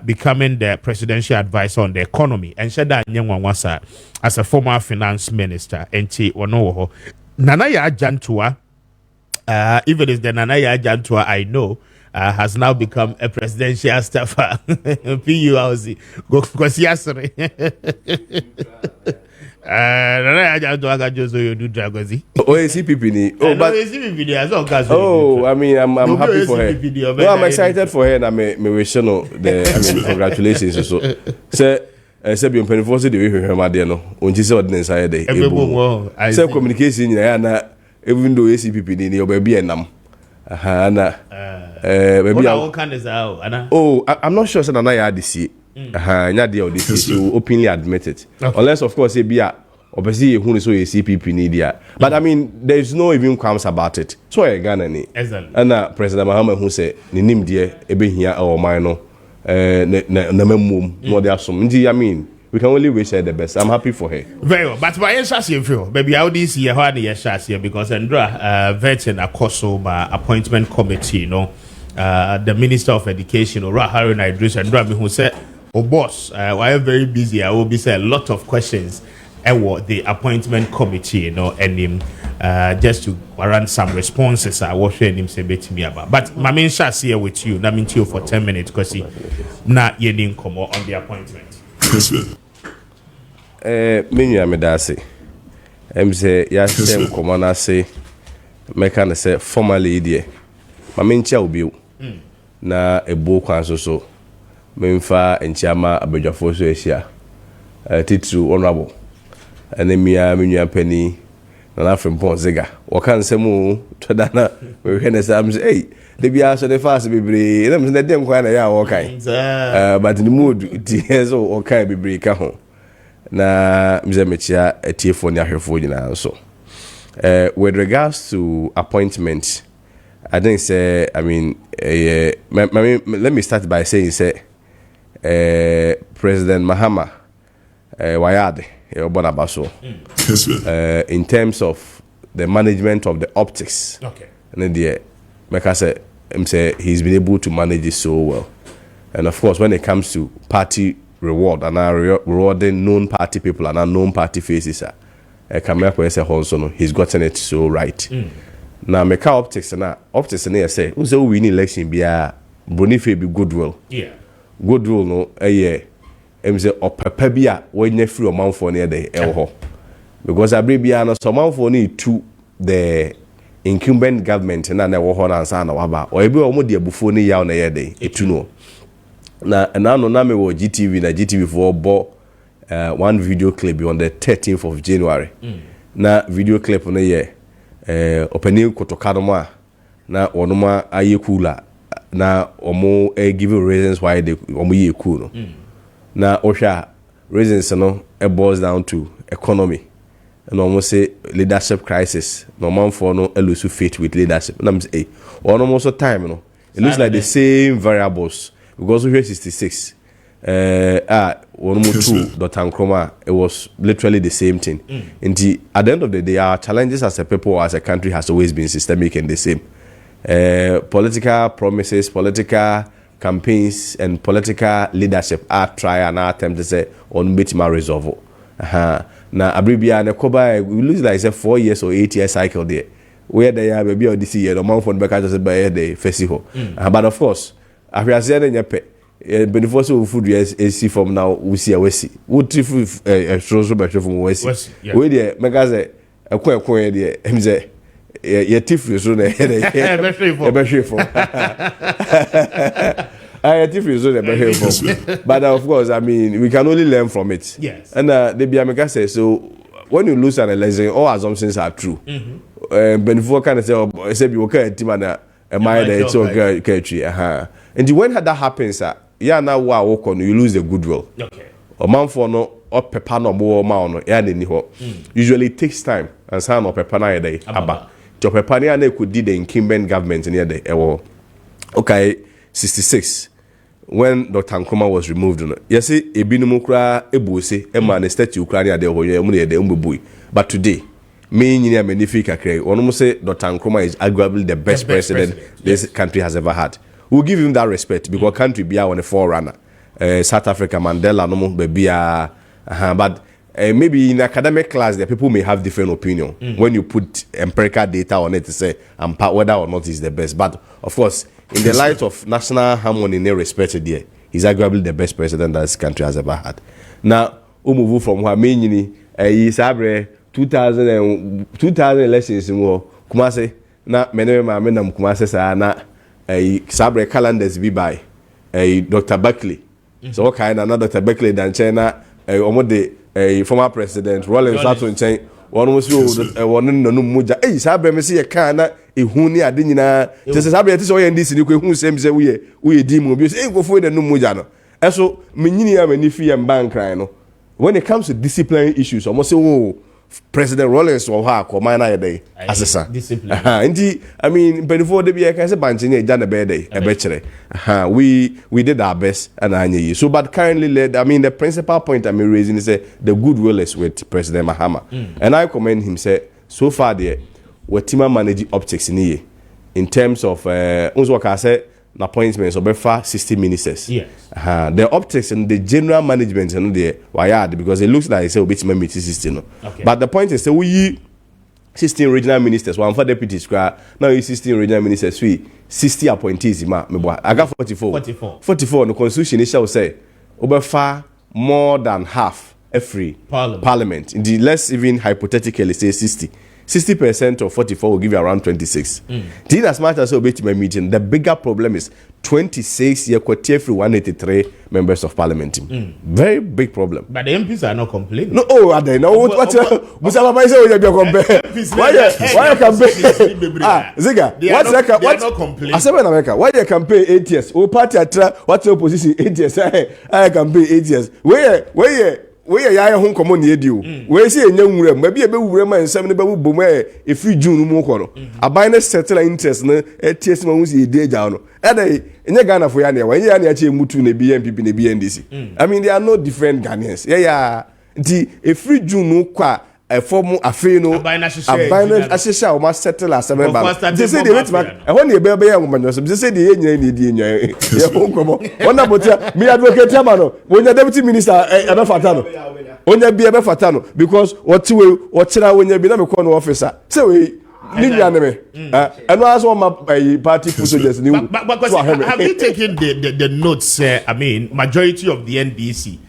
A: becoming the presidential advisor on the economy. And Shada Nyangwangwasa as a former finance minister. Enti Wanoho. Nanaya Jantua, if it is the Nanaya Jantua I know, has now become a presidential staffer. PULC. Go Kosiasre.
E: Oh, I mean, I'm happy for her. No, I'm excited for her, and I'm wishing congratulations. So, say, be on 24 the way her my dear no. On this ordinance, I day. Say communication, even though ACPP in your baby and maybe oh, I'm not sure. That I had this year. This you openly admit it. Okay. Unless, of course, be obviously who is so a CPP media. But I mean, there is no even qualms about it. So I Ghana ni. And President Mahama who say ni nim dear ebe here or minor na memum no there some. I mean, we can only wish her the best. I'm happy for her. Very well. But my shasi feel baby how this year how the shasi because Andra veteran akoso by appointment committee, you know, the Minister of Education or Harun Idris and Drami who said, oh boss, I am very busy. I will be saying a lot of questions about the appointment committee, you know, and him just to run some responses. I was sharing him say to me about. But my main shas here with you. That means you for 10 minutes because he not yelling come on the appointment. Menu amedasi. Say yes, come on. I say, make an say formally there. My main child will be na a book and so. Memfa enchama abedwafo so ehia titru honorable anemia menua pani na afrem ponzega wokan semu todana we hwene sam say hey de bia so the fast bebre na me dem kwa na ya wokan but the mood ti so wokan bebre ka ho na mze mechia etiefo ni ahwefo nyina so with regards to appointment I think say I mean let me start by saying say President Mahama Wayade Obonabaso in terms of the management of the optics.
A: Okay.
E: And then like I said, he's been able to manage it so well. And of course, when it comes to party reward and rewarding known party people and unknown party faces, he's gotten it so right. Now, make optics and I say, who's the winning election be a Boniface be goodwill.
A: Yeah.
E: Goodwill no say opepa bia when free amanfo near the elho because abrebia no so amanfo ni to the incumbent government na na wo ho na ansa na waba o ebi o mo de abufo ni yaw na ye dey etu no na no na me wo GTV for bo one video clip on the 13th of January na video clip no ye opening kotoka no ma na onoma ayekula na omo give reasons why they omo ye cool no na osha reasons no it boils down to economy and almost say leadership crisis no man for no lose faith with leadership and I'm say almost time no it looks like the same variables because we 66 one more two Dr. Nkrumah it was literally the same thing and at the end of the day our challenges as a people as a country has always been systemic and the same political promises, political campaigns, and political leadership are try and attempt to say on which my resolve. Now, Abribia and Koba, we lose like say 4 years or 8 year cycle there. Where they are, maybe this year, the month from back just by the festival. But of course, after I said in your pet, beneficial food is see from now, we see a Wessie. Would you show better from Wessie? Where the Magaze, a queer there, him say. Your teeth is on the head. But of course, I mean, we can only learn from it.
A: Yes.
E: And the Biameka says so. When you lose an election, all assumptions are true. But before kind of say, you okay, team and a mind it's okay. And when that happens, yeah na wa wo no you lose the goodwill.
A: Okay.
E: Omanfo no opepa no mo ma no ya na ni ho. Usually it takes time and some opepa na yede aba. To opepa na na could the incumbent government near the ewo. Okay, 66 when Dr. Nkrumah was removed. Yes, ebinumu kra ebuose e ma na statue kra na de hoye mu de mbebui. But today me nyina magnifica cray. One say Dr. Nkrumah is arguably the best president this country has ever had. We'll give him that respect because country be on a forerunner. South Africa, Mandela, no bebia. But maybe in academic class, the people may have different opinion when you put empirical data on it to say whether or not is the best. But of course, in the light of national harmony, no respect there, he's arguably the best president that this country has ever had. Now, we move from Wamenyini, Sabre 2000 elections in Kumase. Na mene ma menam Kumase sa na Sabre calendars be by Dr. Buckley. So what kind of Dr. Buckley than China the former president Rollins Sato nchen one was you one no muja Sabre me see a kana hu ni ade nyina te Sabre te so ye ndisi ni ko hu sem se we di mu bi say go for the no muja no eso menyini ya mani fi ya bank cry no when it comes to disciplinary issues almost say President Rollins or her command day assessor. Indeed, I mean, before the year, can say Banchini done a bad day, a better. We did our best, and I knew you. So, but currently, the principal point I'm raising is the goodwill is with President Mahama, and I commend him. Say so far, there, what team managing optics in terms of what I say. Appointments of 60 ministers.
A: Yes.
E: The optics and the general management and the wired because it looks like it's a bit meeting system. Okay. But the point is that we 16 regional ministers, one for deputies, now you 16 regional ministers, 60 appointees. I got 44. 44 the constitution shall say over far more than half every parliament. Indeed, let's even hypothetically say 60. 60% of 44 will give you around 26. Did as much as obey my meeting, the bigger problem is 26 year every 183 members of parliament. Very big problem.
A: But the MPs are not complaining.
E: No, oh, are they? No, what's Musaba say when you compare? Why you campaign? Ziga, what's that? What's not complaining? I said in America, why you campaign 8 years? Oh, party what's your position 8 years? I campaign 8 years. Where we are home common you. We see a young room, maybe a baby woman and 7 baby boom if you June more. A binary settle interest, a test mouse a day down. And in the Ghana for Yania, when you are actually Mutu in the BNP in the BNDC. I mean, they are no different Ghanaians. Yeah. A free June no qua. A form a fino, a binary assessor must settle as 7 balls. They say the rich man, I want your baby woman. They say the one about me advocate Yamano, when the deputy minister, Fatano, when you be a Fatano, because what you watch when you become a corner officer. So we need enemy. And was one my party procedures. But
A: have you taken the notes? I mean, majority of the NDC.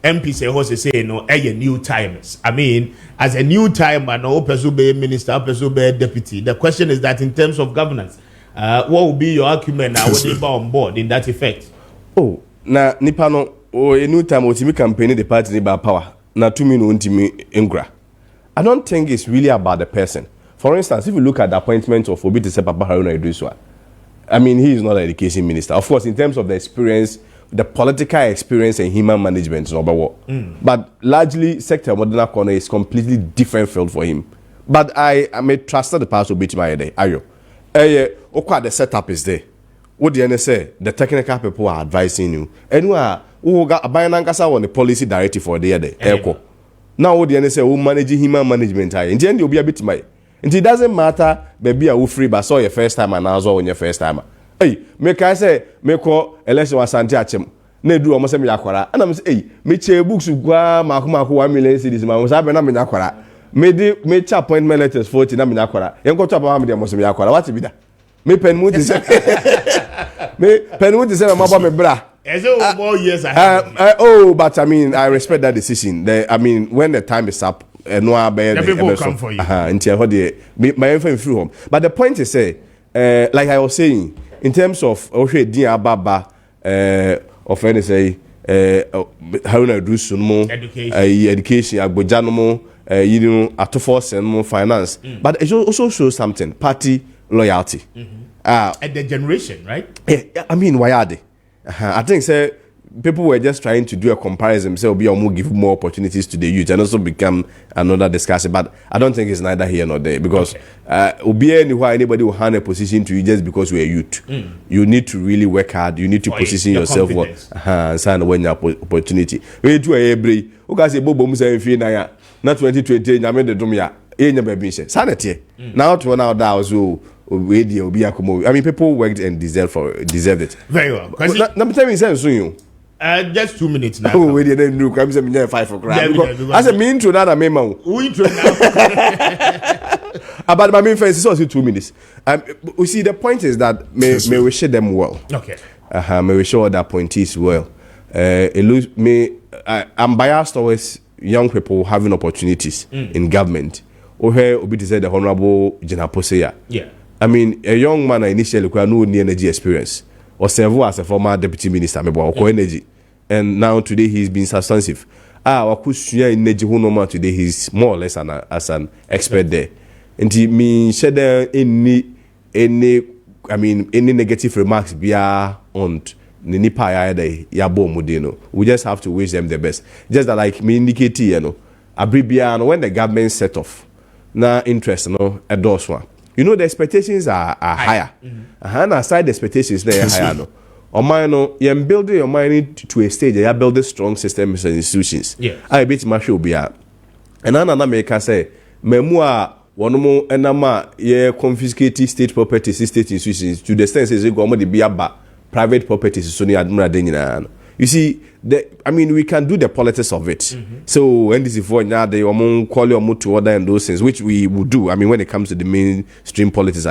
A: MP say no, a new timers. I mean, as a new timer, no person be minister, person be deputy. The question is that in terms of governance, what will be your argument now? What they on board in that effect?
E: Oh, na nipa no a new time ultimate campaign the party about power. Na 2 minutes ingra. I don't think it's really about the person. For instance, if you look at the appointment of Obi to Papa Haruna Idriswa, I mean, he is not an education minister. Of course, in terms of the experience. The political experience and human management is number one. But largely, sector modern corner is completely different field for him. But I may trust the past will beat my day. Ayo. The setup is there. What the NSA, the technical people are advising you. And who got a binankasa on the policy directive for the day. Now what the NSA will manage human management. In the end, you'll be a bit my. And it doesn't matter, baby, I will free, but saw your first time and also on your first time. Hey, make I say, make call election was Santiachem. Ne do almost a yakwara. And I'm saying, hey, me che books to go, Makuma 1 million cities, my was happening in Yakwara. Me appointment letters 40 Naminakwara. You go to Abahamia Mosamiakwara. What's it be that? Me penwood is me penwood is a mobile me bra.
A: As more years
E: but I mean, I respect that decision. I mean, when the time is up, no
A: the people come for you.
E: Until my info through home. But the point is, like I was saying, in terms of Dia Baba, of any say, Haruna Drusumo, education, Agbojanomo, Atofos and more finance. But it also shows something party loyalty.
A: And the generation, right?
E: I mean, why are they? I think say people were just trying to do a comparison, say we will give more opportunities to the youth and also become another discussion. But I don't think it's neither here nor there because anywhere anybody will hand a position to you just because we're youth. You need to really work hard. You need to position yourself well and sign when your opportunity. We do every okay say bobo musa mfi na ya na 2020 nyame de dum ya enya ba bi she sanity now to now that also we dey obi akomo. I mean people worked and deserved it
A: very well.
E: Let me tell you something you.
A: Just 2 minutes now.
E: Oh, we didn't know. I'm saying 5 for crap. As a mean to that, I mean,
A: we intro now.
E: About my main friends, it's also 2 minutes. We see the point is that may we share them well.
A: Okay.
E: May we show that point is well. I'm biased towards young people having opportunities in government. Or here, Obi to say the Honorable Jena Posea.
A: Yeah.
E: I mean, a young man initially who had no energy experience or serve as a former deputy minister, or energy. And now today he's been substantive. Wakusuya energy who today he's more or less as an expert there. And he mean share any negative remarks be on nipa yabo mudino. We just have to wish them the best. Just that like me indicate abribia when the government set off na interest endorse one. You know the expectations are higher. And aside the expectations they are higher no. Or mine you're building your mind to a stage you're building strong systems and institutions.
A: Yeah.
E: I bet my show be and another maker say memua one more enama ye confiscate state properties, state institutions to the extent says you go the be about private properties so near admiral. You see, we can do the politics of it. So when this is for now, they call you to order and those things, which we will do. I mean, when it comes to the mainstream politics,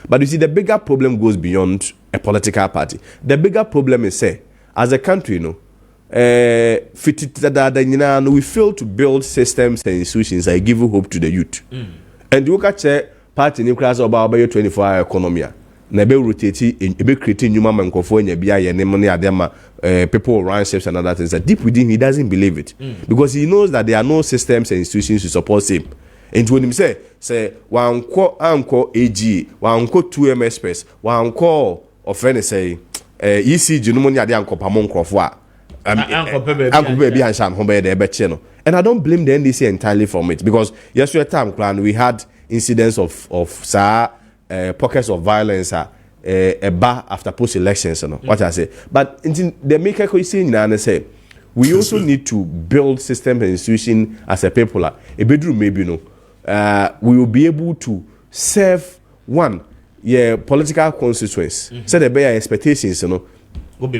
E: but you see, the bigger problem goes beyond a political party. The bigger problem is, say, as a country, we fail to build systems and institutions that give hope to the youth. And you look at the party in class about 24-hour economy. Na be rotate be creating human man kofo nya bia ye ne money adema people run ships and other things that deep within he doesn't believe it because he knows that there are no systems and institutions to support him. And when him say one call anko AG one call 2M Express one call of any say ECG no money ade anko pamon krofo a anko baby and shan home be be no. And I don't blame the NDC entirely from it because yesterday time plan we had incidents of pockets of violence a bar after post-elections, what I say. But the maker could say, we also need to build systems and institutions as a people. A bedroom maybe we will be able to serve one political constituents. So the bare expectations,
A: will be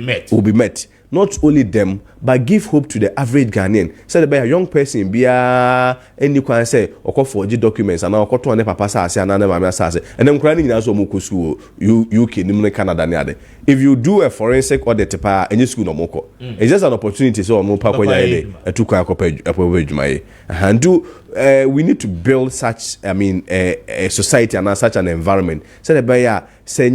E: met. Not only them, but give hope to the average Ghanaian. So the young person be any can say or forge documents and now to papa say and and then crying as mukusu UK Canada. If you do a forensic audit and you school no moko, it's just an opportunity so no pa and we need to build such a society and such an environment. So the say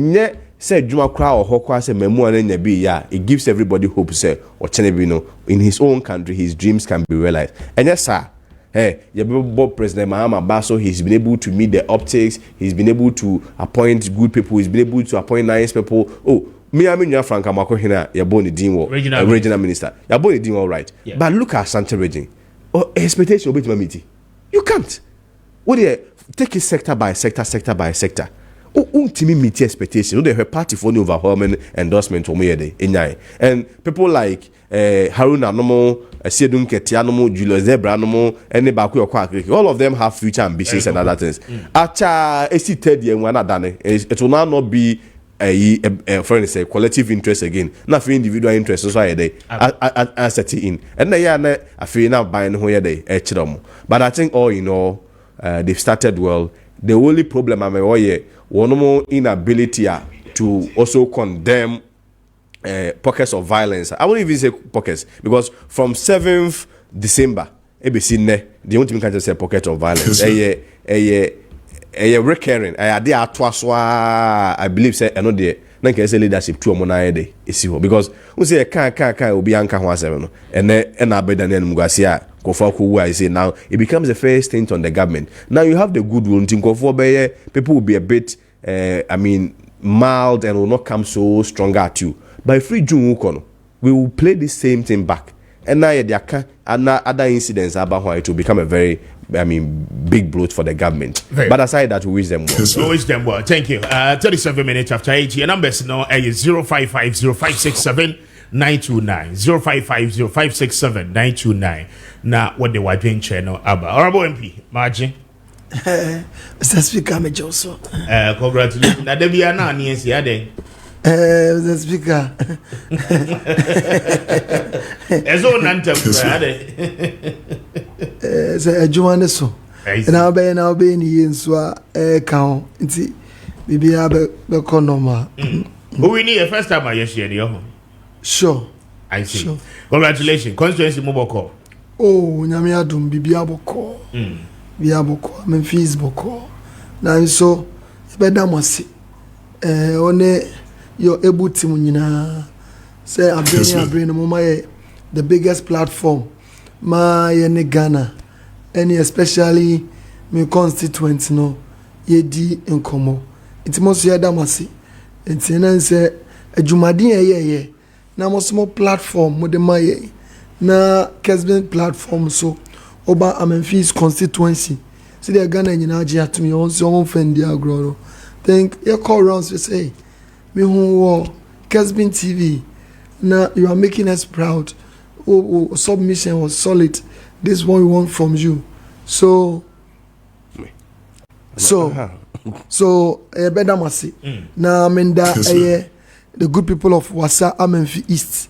E: say Juma Kra or Hokwa say Memua Nya be it gives everybody hope say or Chenebino in his own country his dreams can be realized. And yes sir, Bob President Mahama Basso, he's been able to meet the optics, he's been able to appoint good people, he's been able to appoint nice people. Oh, me I mean Frank Amako Hina, Yaboni Dinwo, regional minister. Yaboni Dinwo right. Yeah. But look at Santa Region. Oh, expectation of it. You can't. What do you take it sector by sector? Ultimate meet expectation. They have party for new overhaulment endorsement for me and people like Haruna Nomo, Sedun Ketianomo, Julius Zebra Nomo, and all of them have future ambitions and other things. Acha AC third year when done it will now not be a friend say collective interest again. Not for individual interest society as set in. And they are I feel now buying where they but I think all in all they've started well. The only problem I'm one more inability to also condemn pockets of violence. I won't even say pockets because from 7th December, the only thing I can say pocket of violence. A recurring. I believe say I know the leadership to monade is because we say can will be anchor and Mugasia. I say now it becomes the first thing on the government. Now you have the good one. People will be a bit, mild and will not come so strong at you. by free June Wukono, we will play the same thing back. And now and other incidents about why it will become a very, big blow for the government. But aside that, we wish them well.
A: We wish them well. Thank you. 37 minutes after 8. Your numbers now is 0550567 0550567 Now, what they were doing channel about. Honorable MP, Maakye.
B: Mr. Speaker, me Johnson.
A: Congratulations. Now, there be an answer, yeah,
B: Mr. Speaker.
A: As old Nanta,
B: a Joanna so. And I'll be in here so count. It's maybe I'll be normal.
A: Who we need a first time I share your home.
B: Sure.
A: I see.
B: Sure.
A: Congratulations. Constituency Moboko.
B: Oh, Nyamiadum, Bibiaboko. Biaboko, Memphis Boko. Now, so, better must see. One. You're able to say I'm bringing the biggest platform my Ghana and especially my constituents no yedi nkomo it must hear damasi it say a jumadin na mo small platform mo de maye na Kessben platform so oba Memphis constituency see the Ghana nyina agi atumi on so on fendi agro think you call rounds to say me who Kessben TV. Now you are making us proud. Submission was solid. This is what we want from you. So better must now I mean that the good people of Wasa Amenfi East.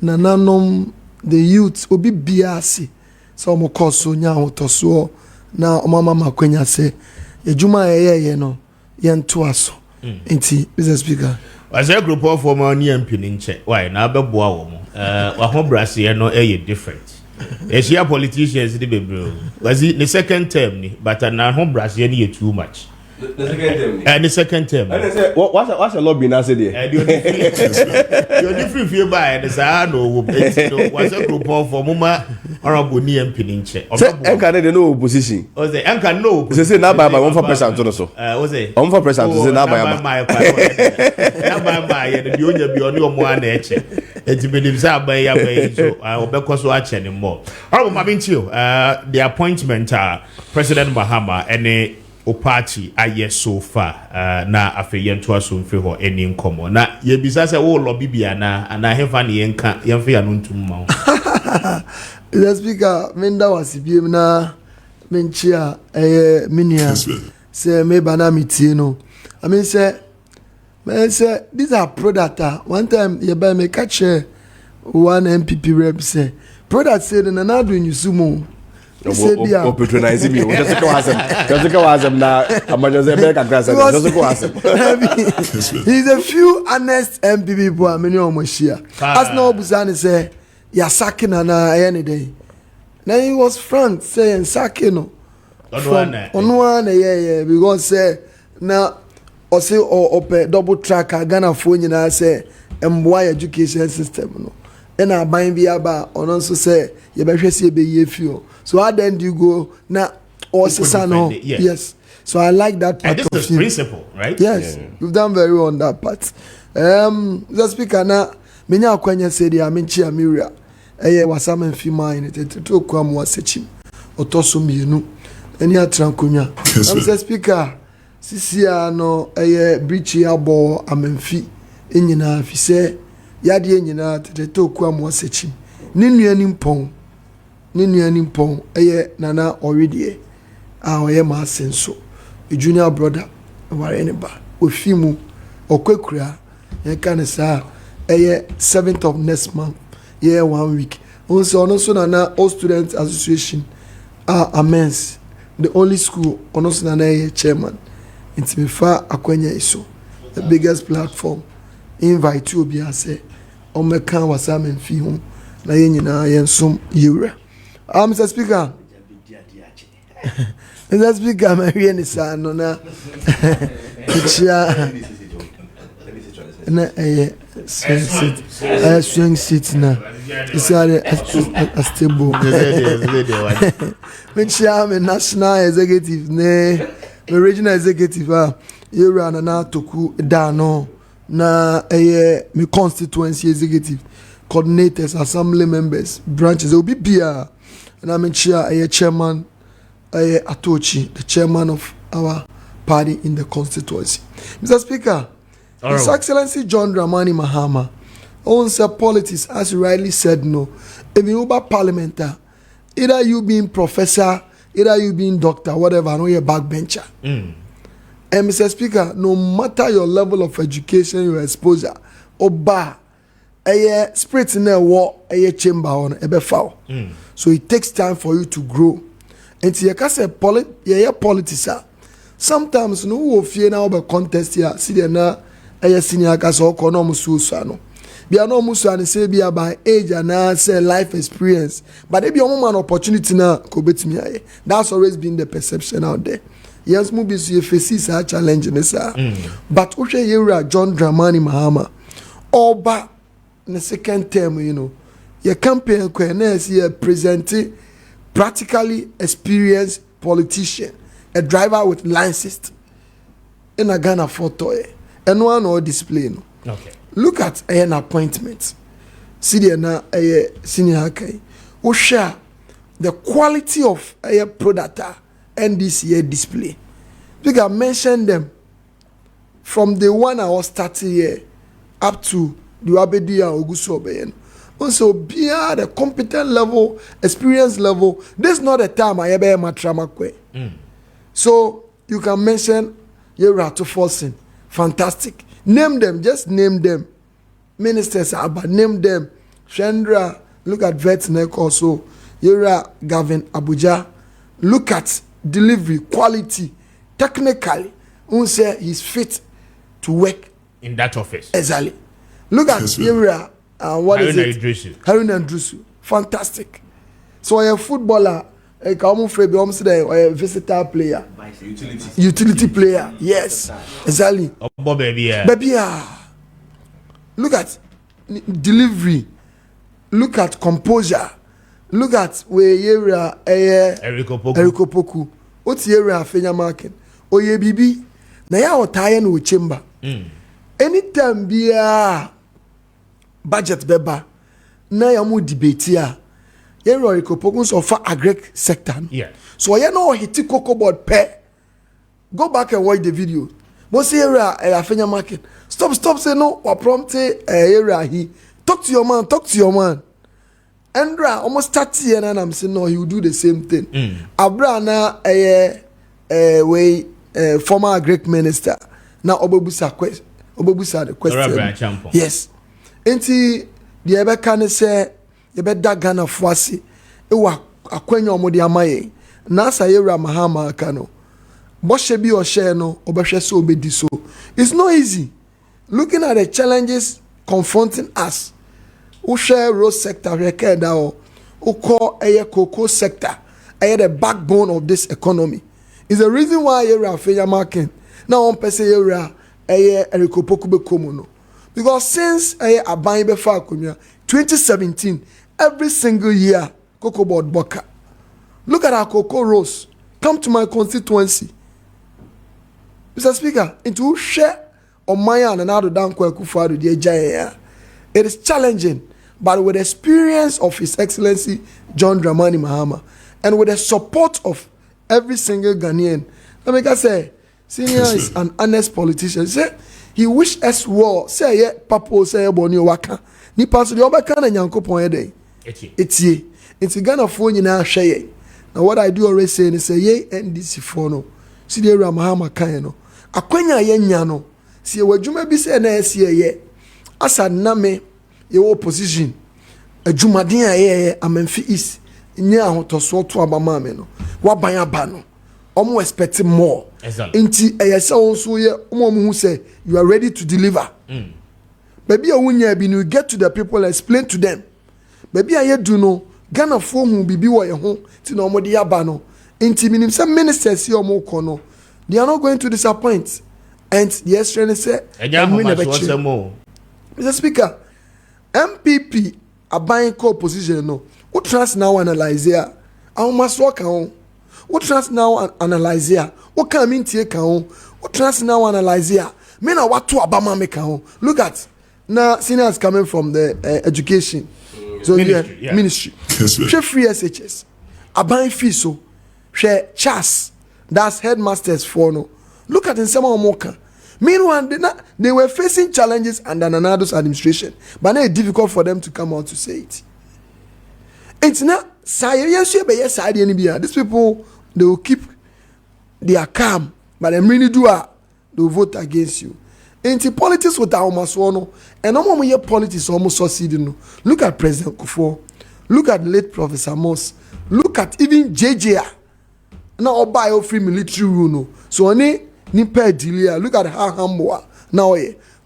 B: Na the youth will be BRC. So mo koso nya otoso na mama makwenya say ejuma no yento aso. Inti, Mr. Speaker.
A: As a group of women and Pininche, why now be boa home brassy no different. As your politicians the baby was it the second term, but now home brassy any too much. The second term. And the second term.
E: What's a lobby now say there?
A: You're different feel by the Sahano was a group of Muma Honorable Niam Pininche.
E: And can no opposition.
A: Was the and can no.
E: Say now by 1% also.
A: Was it?
E: 1% now by
A: my the Junior beyond your one nature. It's been observed by so I will because watch anymore. Honorable Mabinchio, the appointment President Mahama and o party aye so far na afeyen to aso mfiri ho eni nkomo na ye bisa se wo lobby bia na ana hefa ne yenka yemfe ya no ntum ma
B: the speaker minda wasibiem na menchia minia say me bana mitie no I mean say these are product one time you buy me catch one MPP rep say product say na na do nyusumo
E: patronizing me. Just go ask him now. I'm just a better class. Just go ask him.
B: He's a few honest MPP people. I mean, almost here. As no Busani say, you're sacking on any day. Now he was frank saying sacking on one, yeah, because say now or say or double track Ghana phone, you know, say why education system, no. And I bind be about on also say you better see be few. So how then do you go now? Also, no, yes. So I like that part.
A: And this is the principle, right?
B: Yes, you've done very well on that part. The speaker now, many Kwame said, "I mean, Chia Miria, was some female in it to Kwame was a chim or Tosum, you know, and here Trancunya." The speaker, Sisia no a breachy abo, Amenfi, Inina, if he say. Yadi nyina teteto kwa mwasechi ninu nimpon nana already oye ma senso a junior brother ware ne ba ofimu okwekura kan sa 7th of next month 1 week also nana all students association amens the only school also nana chairman intimifa akwanya iso the biggest platform invite you be say on me can was am fi ho na ye nyina ye nsom yewra Mr. Speaker Mr. Speaker ma hwie ni sa no na chia na swing seat na is a stable me chia me national executive ne me regional executive yewra na toku da no
F: na me constituency executive coordinators, assembly members, branches. There will be Bia, and I'm chairman Atochi, the chairman of our party in the constituency. Mr. Speaker, His Excellency John Dramani Mahama owns politics, as you rightly said, no. If you are parliamentar, either you being professor, either you being doctor, whatever, I know you're a backbencher. And Mr. Speaker, no matter your level of education, your exposure, or bar, a spirit in a war, a chamber on a foul. So it takes time for you to grow. And you can say politics. Sometimes no fear now about contest here. See there now a senior case or economic suicide. Be no musu and say be by age and say life experience. But there be a moment opportunity now go bet me. That's always been the perception out there. Yes, movies you face a challenge in this. But Ushe Yera John Dramani Mahama Oba in the second term, you know, your campaign is here presenting practically experienced politician, a driver with license in a Ghana photo, and one or display. No.
A: Okay.
F: Look at an appointment. See there now a senior hake. Who share the quality of a product and this year display. You can mention them from the one I was starting here up to the Abedi and Ogusu Obeyen. Also, beyond the competent level, experience level, this is not the time I ever matramakwe. So you can mention Yerato Forsen. Fantastic. Name them, just name them. Ministers Abba, name them. Shendra, look at Vetnek also. Yera Gavin Abuja. Look at delivery, quality, technically. Unse he's fit to work
A: in that office.
F: Exactly. Look at Yera. What is it? Haruna Drusu. Fantastic. So a footballer, a common friend, a visitor player. Utility player. Yes. Exactly. Baby. Look at delivery. Look at composure. Look at where Yera Eriko Poku. What's Yera Fenya Market? Oye Bibi. Na ya otaye no chamber. Anytime be budget beba na ya mu debate ya Yera Eriko Poku so for agri sector.
A: Yeah.
F: So you know hiti cocoa board pair. Go back and watch the video. Most area Afenya Market. Stop say no or prompt area he. Talk to your man. Andra almost 30 and I'm saying no, he will do the same thing. Abra na way former Greek minister. Now Obebusa the question. Yes. Enti the ebe can say ebe da Ghana fuasi ewa akwenye omodi amaye. Na sa Yera Mahama kano. Boshe bi or share no obehwe so obedi so. It's not easy. Looking at the challenges confronting us. Who share road sector record now? Who call a cocoa sector? The backbone of this economy. Is the reason why you're a fair market. Now on per se you're a recopoku komono. Because since a buying before 2017, every single year cocoa board boka. Look at our cocoa rows. Come to my constituency. Mr. Speaker, into share on my and another down Kwekufadu the Jaya. It is challenging, but with the experience of His Excellency John Dramani Mahama and with the support of every single Ghanaian, let me say, Senior is an honest politician. Say he wish us well. Say yeah, Papa say boni waka. Ni paso the obaka na nyankopon ede. Etie. It's Ghana phone na share. Now what I do always say is say ye NDC for no. See the Yera Mahama kan no. Akwanya ye nya no. See wadwuma bi say na ese ye. Asa na me ye opposition. Adwumaden a ye Amemfi East. Nya ahotoso to abama me no. Wa ban aba no. Omo expecting more.
A: Exactly.
F: Inti eyesa onso ye omo hu say you are ready to deliver. Baby a wunya bi no get to the people and explain to them. Baby a ye do no Ghana fo hu bibi wo ye ho ti na omo de aba no. Inti minim some ministers here omo ko no. They are not going to disappoint. And the extraordinary say Mr. Speaker, MPP a buying co-opposition no. What trans now analyze here? I must work on. What trans now analyze here? What can mean take on? What trans now analyze here? Me na what to Obama make home. Look at now seniors coming from the education. So ministry. Share free SHS. Aban fee so. Share chas. That's headmasters for no. Look at in some Moka. Meanwhile, they were facing challenges under Nanado's administration, but now it's difficult for them to come out to say it. It's not these people, they will keep their calm, but they really do they will vote against you. Into politics with our Maswono, and no more politics almost succeeding. Look at President Kufuor, look at late Professor Moss, look at even JJR. Now buy free military rule. So look at how humble now.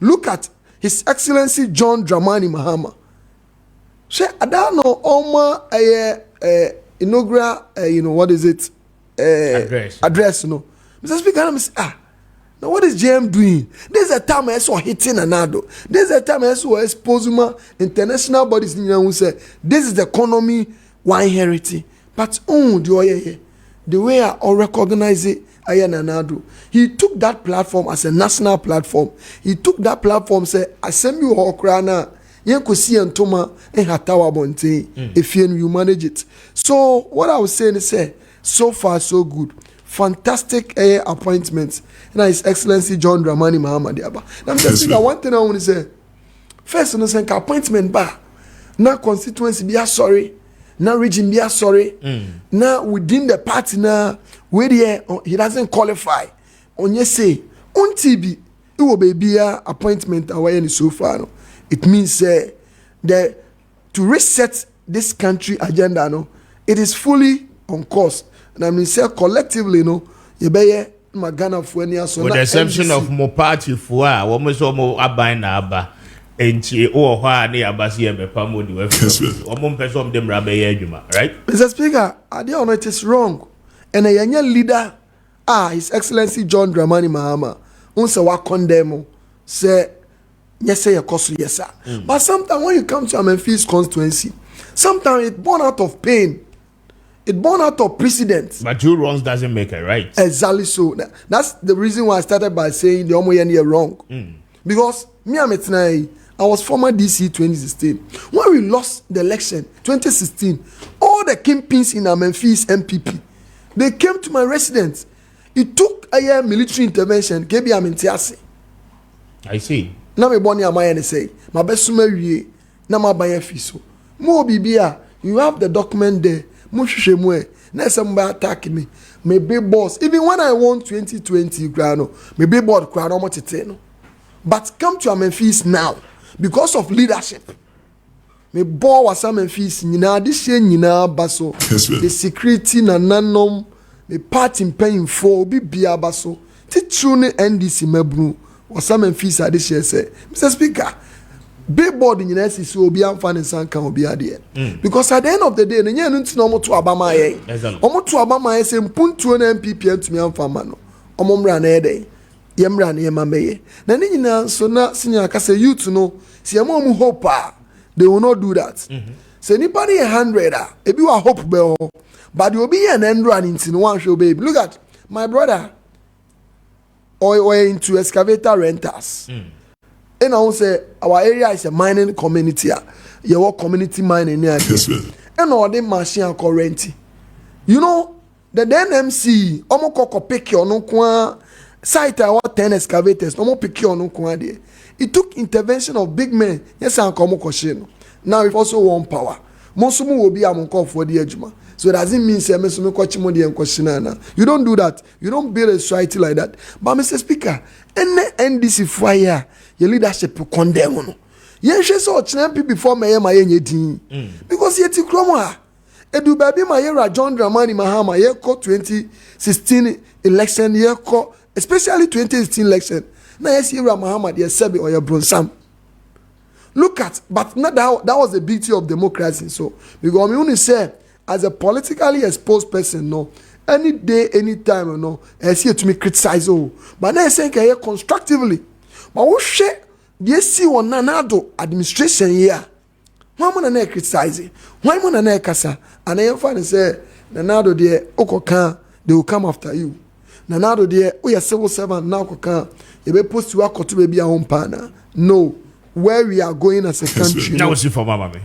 F: Look at His Excellency John Dramani Mahama. I don't know inaugural what is it? Address. Mr. Speaker, I'm saying, now what is JM doing? This is a time I saw hitting another. This is a time I saw exposing international bodies who say this is the economy one heritage. But the way I recognize it, he took that platform as a national platform. He took that platform, say, "Assembly Hokrana, Yankosi and Toma and Hatawa Bonte, if you manage it." So, what I was saying is, so far, so good. Fantastic appointments. And His Excellency John Dramani Mahama Diaba. Now, I'm just saying, one thing I want to say. First, I say, appointment bar. Now, constituency, be sorry. Now, region, be sorry. Now, within the party, now, where he doesn't qualify. On you say, on TB, it will be a appointment away so far. No? It means that to reset this country agenda, no, it is fully on course. And I mean, say collectively, no, you be Magana for any so.
A: With the exception of more party for almost almost abine aba. Enti o hwa na yabasi e mepa mo di wa fi omo person dem rabe ye adwuma, right?
F: Mr. Speaker, I don't know it is wrong. And a young leader, His Excellency John Dramani Mahama, unse wa condemn, say, yes, say, yes, sir. But sometimes when you come to a Memphis constituency, sometimes it's born out of pain, it's born out of precedent.
A: But two wrongs doesn't make it right.
F: Exactly so. That's the reason why I started by saying the Omoyeni are wrong. Because me, I was former DC 2016. When we lost the election, 2016, all the kingpins in our Memphis MPP, they came to my residence. It took a military intervention.
A: I see.
F: Now me born my say my best marry. Now my buy fiso. Mo bibia, you have the document there. Mo shemwe. Now somebody attack me. My big boss. Even when I won 2020 grano, my big boss grano mo tete. But come to Memphis now because of leadership. Me boy was some Memphis. Nina this year nina baso. The security na nanom. Me party paying for be bia baso. Ti true NDC mebru. Was some Memphis at this year say. Mr. Speaker, billboard in United States will be unfun and can be there. Because at the end of the day, the year no to Obama ye. Omo to Obama ye say puntu na MPP to me unfamano. Omo mra na ede. Yemra na yemame. Na ni nyina so na senior ka say youth no. Si amo mu hope they will not do that. Say anybody 100 ebi wa hope be ho. But you will be an end run into one show baby. Look at my brother. Or into excavator renters. And I will say our area is a mining community. You work community mining near and all the machine currency. You know, the NMC almost koko pick your no kwa site our 10 excavators, almost pick your no kwa there. It took intervention of big men. Yes, I'm come question. Now we've also won power. Most of them will be among call for the ejuma. So it doesn't mean say you don't do that. You don't build a society like that. But Mr. Speaker, any NDC fire, your leadership condemn no. You should so champion before my team. Because yet you croma. Edu baby my era John Dramani Mahama ye 2016 election ye especially 2016 election. Now yes era Mahama ye sebi or your bronsam. Look at, but not that was the beauty of democracy. So because we only say as a politically exposed person, no, any day, any time, no, I see it to me criticize, but then I say constructively. But we share the see one nanado administration here. Why am I criticizing? Why am I kasa? And I find say nanado there, okokan, they will come after you. na now there we are civil servant now koka you be post you akoto baby a home pana. No, where we are going as a country.
A: Now see for mama me.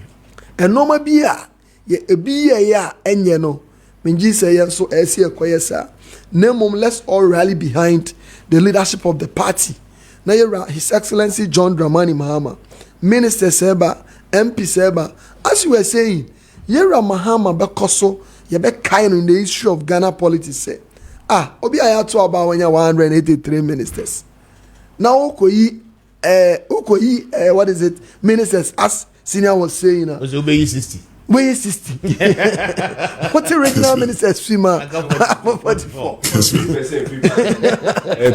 F: And normal be ya enye no. Minji say so esi ekoyesa. Nemom, let's all rally behind the leadership of the party. Now you're His Excellency John Dramani Mahama, Minister Seba, MP Seba. As you were saying, you're Mahama Bekoso, you be kind in the issue of Ghana politics. Say, obi ayato about when you 183 ministers. Now what is it? Ministers, as senior was saying,
A: was obey 60.
F: Where is 60? What's the regular minister's swimmer? 44.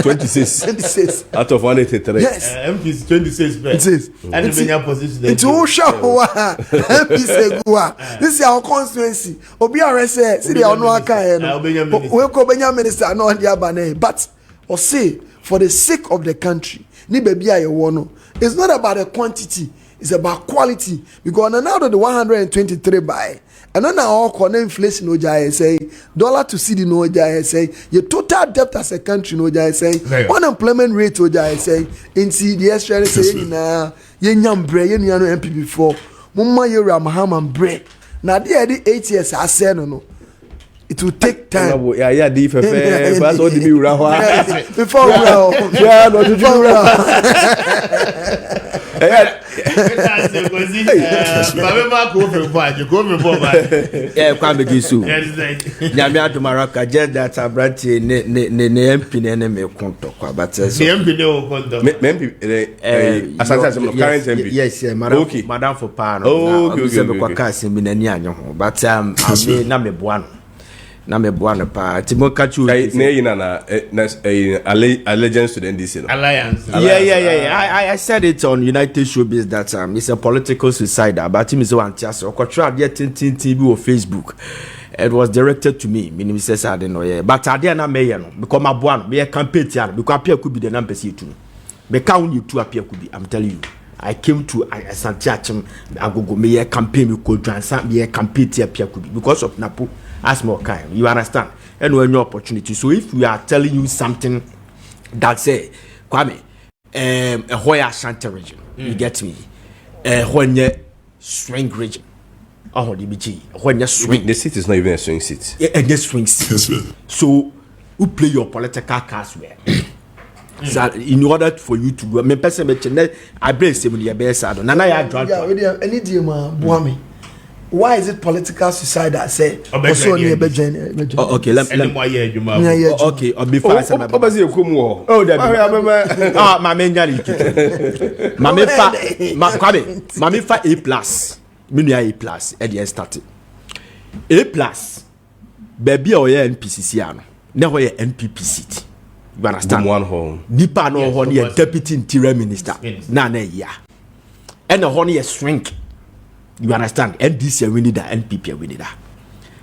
E: 26 out of 183.
F: Yes.
A: MPs 26.
F: It is.
A: And the main position.
F: It's all show. MPs go. This is our constituency. Obiara say, see the Onoaka. We go Benjamin minister no on the abane. But or say for the sake of the country, ni baby I want. It's not about the quantity. It's about quality because now the 123 buy and then now corner inflation oja say dollar to CD no oja say your total debt as a country no oja say unemployment rate oja say in the extra say na ye nyambre ye nua no MP before mumma yera mahama bre na dey 8 years asay no it will take time.
E: Yeah, deep affair. But all the be
F: before
E: yeah, no,
G: Kwame Gisu. Nyame adumaraka just that abranti ne MP ne me konto kwa but so
A: MP ne o konto
E: MP asante current MP.
G: Yes, madam for pan. Okay, kwa kasi mi nani anyo ho but ame na me boa na me boa no pa timo kachu
E: ne yina na allegiance to the NDC no
A: alliance.
G: I said it on United Showbiz that it's a political suicide but him is one tias okotra de tintin bi on Facebook. It was directed to me meaning says I don't know yeah but I dey na me no because my boa no me campaign tian because Appiah Kubi the number see too me count you to Appiah Kubi. I'm telling you I came to Asante Achim agogo me campaign me ko dwansa me campaign to Appiah Kubi because of Napo as more kind. You understand? And when your opportunity. So if we are telling you something that say Kwame a Hoya Ashanti region, you get me? When you swing region. Oh, the BG. When you swing,
E: the seat is not even a swing seat.
G: Yeah, a swing seat. So you play your political cards well. So in order for you to do, me person mention I blame somebody best side. Nana ya drag.
F: Yeah, any dear Buami. Why is it political suicide? I say also near Bejen.
G: Okay, let me okay, or before I say my my main jali. Mami fa A+. Minu A+ at the start. A+. Baby or NPCC ano. Never ye NPP seat. You understand?
E: One home.
G: Nipa no honey a deputy interior minister. Na ya. And the honey a shrink. You understand? NDC we need that, NPP we need that.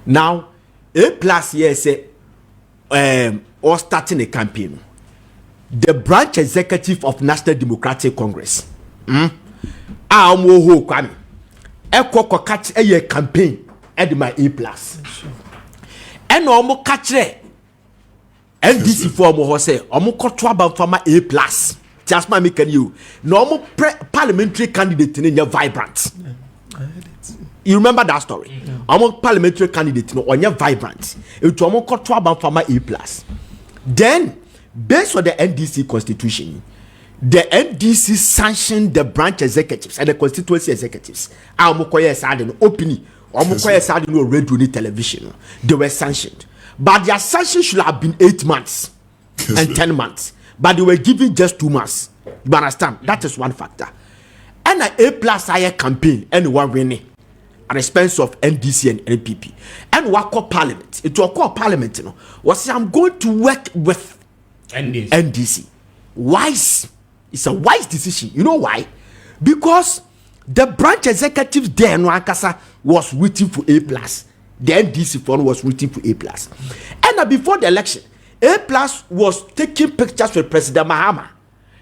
G: Now, A+ here say or starting a campaign. The branch executive of National Democratic Congress. Amoho Kwame. Eko catch a campaign at my A+. And omo catch NDC for mo say omo kotwa ban fama A+. Just my make you. No parliamentary candidate in your vibrant. You remember that story? Among parliamentary candidates, no, on your vibrant. It was more to about farmer A+. Then, based on the NDC constitution, the NDC sanctioned the branch executives and the constituency executives. Amokoye side no opening, Amokoye side no radio ni television. They were sanctioned, but their sanction should have been 8 months and 10 months. But they were given just 2 months. You understand? That is one factor. And an A+ higher campaign and one winning at the expense of NDC and NPP. And what called parliament? It was called parliament, you know. Was I'm going to work with NDC. Wise. It's a wise decision. You know why? Because the branch executive there, Nwakasa, was waiting for A+. The NDC fund was waiting for A+. And before the election, A+ was taking pictures with President Mahama.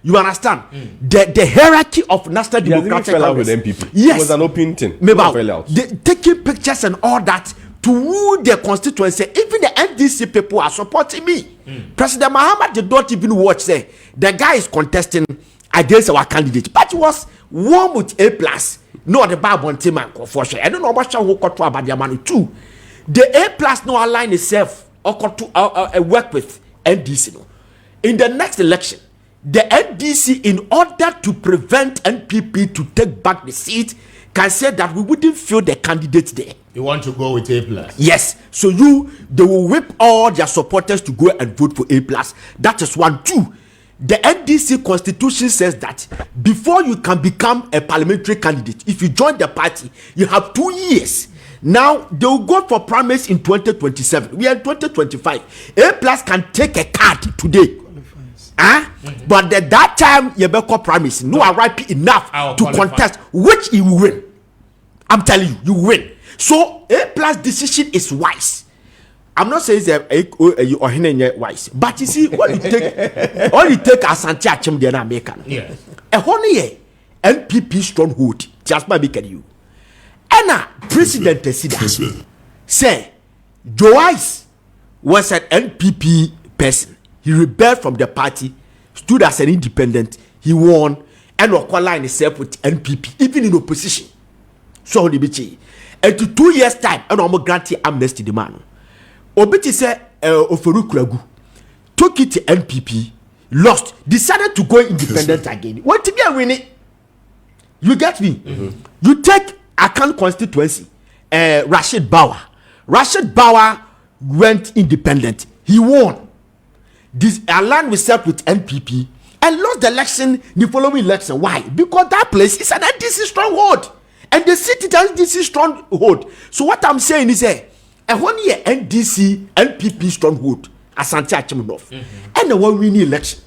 G: You understand? The hierarchy of National Democratic Congress.
E: With MPP.
G: Yes.
E: It was an open thing.
G: They taking pictures and all that to rule their constituency. Even the NDC people are supporting me. President Mahama did not even watch. Say the guy is contesting against our candidate, but he was warm with A+. No, the Bible team and for sure. I don't know what who got to about the man too. The A+ no align itself or to work with NDC. No. In the next election, the NDC, in order to prevent NPP to take back the seat, can say that we wouldn't feel the candidate there.
A: You want to go with A+?
G: Yes. So they will whip all their supporters to go and vote for A+. That is 1. 2. The NDC constitution says that before you can become a parliamentary candidate, if you join the party, you have 2 years. Now they will go for primaries in 2027. We are in 2025. A+ can take a card today. But at that time, you better primaries. No, are ripe enough to contest, which you will win. I'm telling you, you win. So A+ decision is wise. I'm not saying that wise, but you see, what you take Asante Achim the American.
A: Yes.
G: A honey NPP stronghold, just by making you. And President Tesida say Joyce was an NPP person. He rebelled from the party, stood as an independent. He won, and aligned himself with NPP, even in opposition. So the bitchy. And to 2 years' time, and I'm granting amnesty the man. Obiti said, Oferu Kragu took it to NPP, lost, decided to go independent again. What to be a winning? You get me? You take Akan constituency, Rashid Bawa. Rashid Bawa went independent. He won. This aligned himself with NPP and lost the election, the following election. Why? Because that place is an NDC stronghold. And the city is an NDC stronghold. So what I'm saying is a 1 year NDC, NPP stronghold, Asante Achimov. And the one winning election.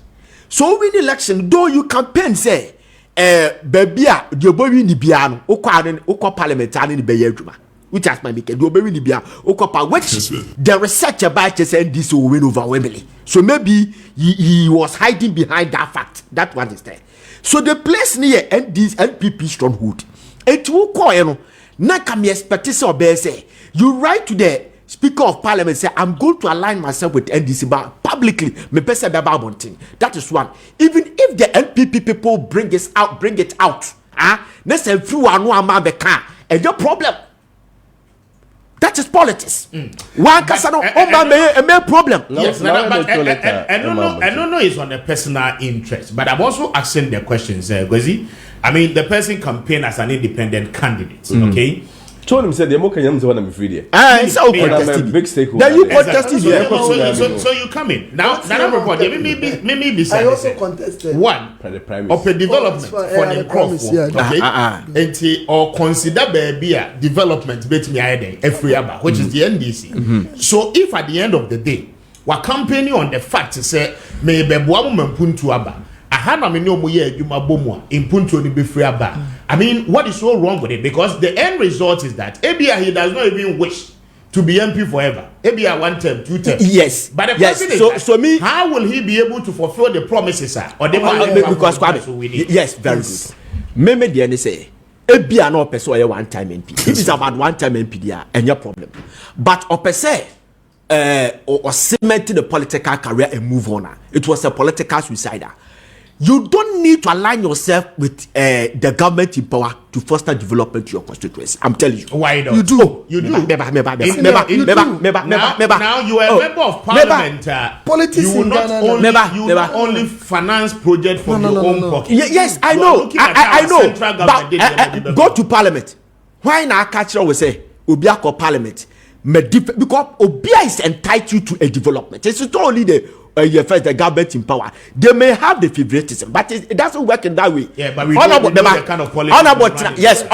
G: So winning election, though you campaign say, Babia, the boy in the piano, Oko parliamentary in the Bayajuma, which has my make a do baby in the piano, Oko, which the researcher by NDC will win overwhelmingly. So maybe he was hiding behind that fact. That one is there. So the place near NPP stronghold, it will call you. Now can be expected to say you write to the Speaker of Parliament, say I'm going to align myself with NDC but publicly. Me person be about one thing. That is one. Even if the NPP people bring it out, let's say few no amount and no problem. That is politics. One casano a problem.
A: Yes, but I don't know it's on a personal interest, but I'm also asking the questions, Gozi. I mean, the person campaign as an independent candidate, okay?
E: Told him said the more can when I'm free there.
G: It's all
E: contested. Big stakeholder.
G: Then you contested.
A: So you come in now. Report. Maybe
F: I also contested
A: one of a development for the crop. Okay, or consider baby development bet me every year, which is the NDC. So if at the end of the day, we're campaigning on the fact to say maybe buamu mpuntu aba. I mean, what is so wrong with it? Because the end result is that ABI he does not even wish to be MP forever. ABI 1 term, 2 terms.
G: Yes.
A: But the question is that, how will he be able to fulfill the promises? Or they
G: because yes, very good. Maybe the end say ABI no person or 1 time MP. It is about 1 time MP there, and your problem. But or say or cement the political career and move on. It was a political suicide. You don't need to align yourself with the government in power to foster development to your constituency. I'm telling you.
A: Why not?
G: You do.
A: You do.
G: Now
A: you are a member of parliament.
F: Politics
A: you will not only finance project from your own pocket.
G: Yes, I know. I know. But go to parliament. Why not catch will say Obiako parliament? Because Obia is entitled to a development. It's not only the government in power. They may have the favoritism, but it doesn't work in that way.
A: Yeah, but we know the kind of politics.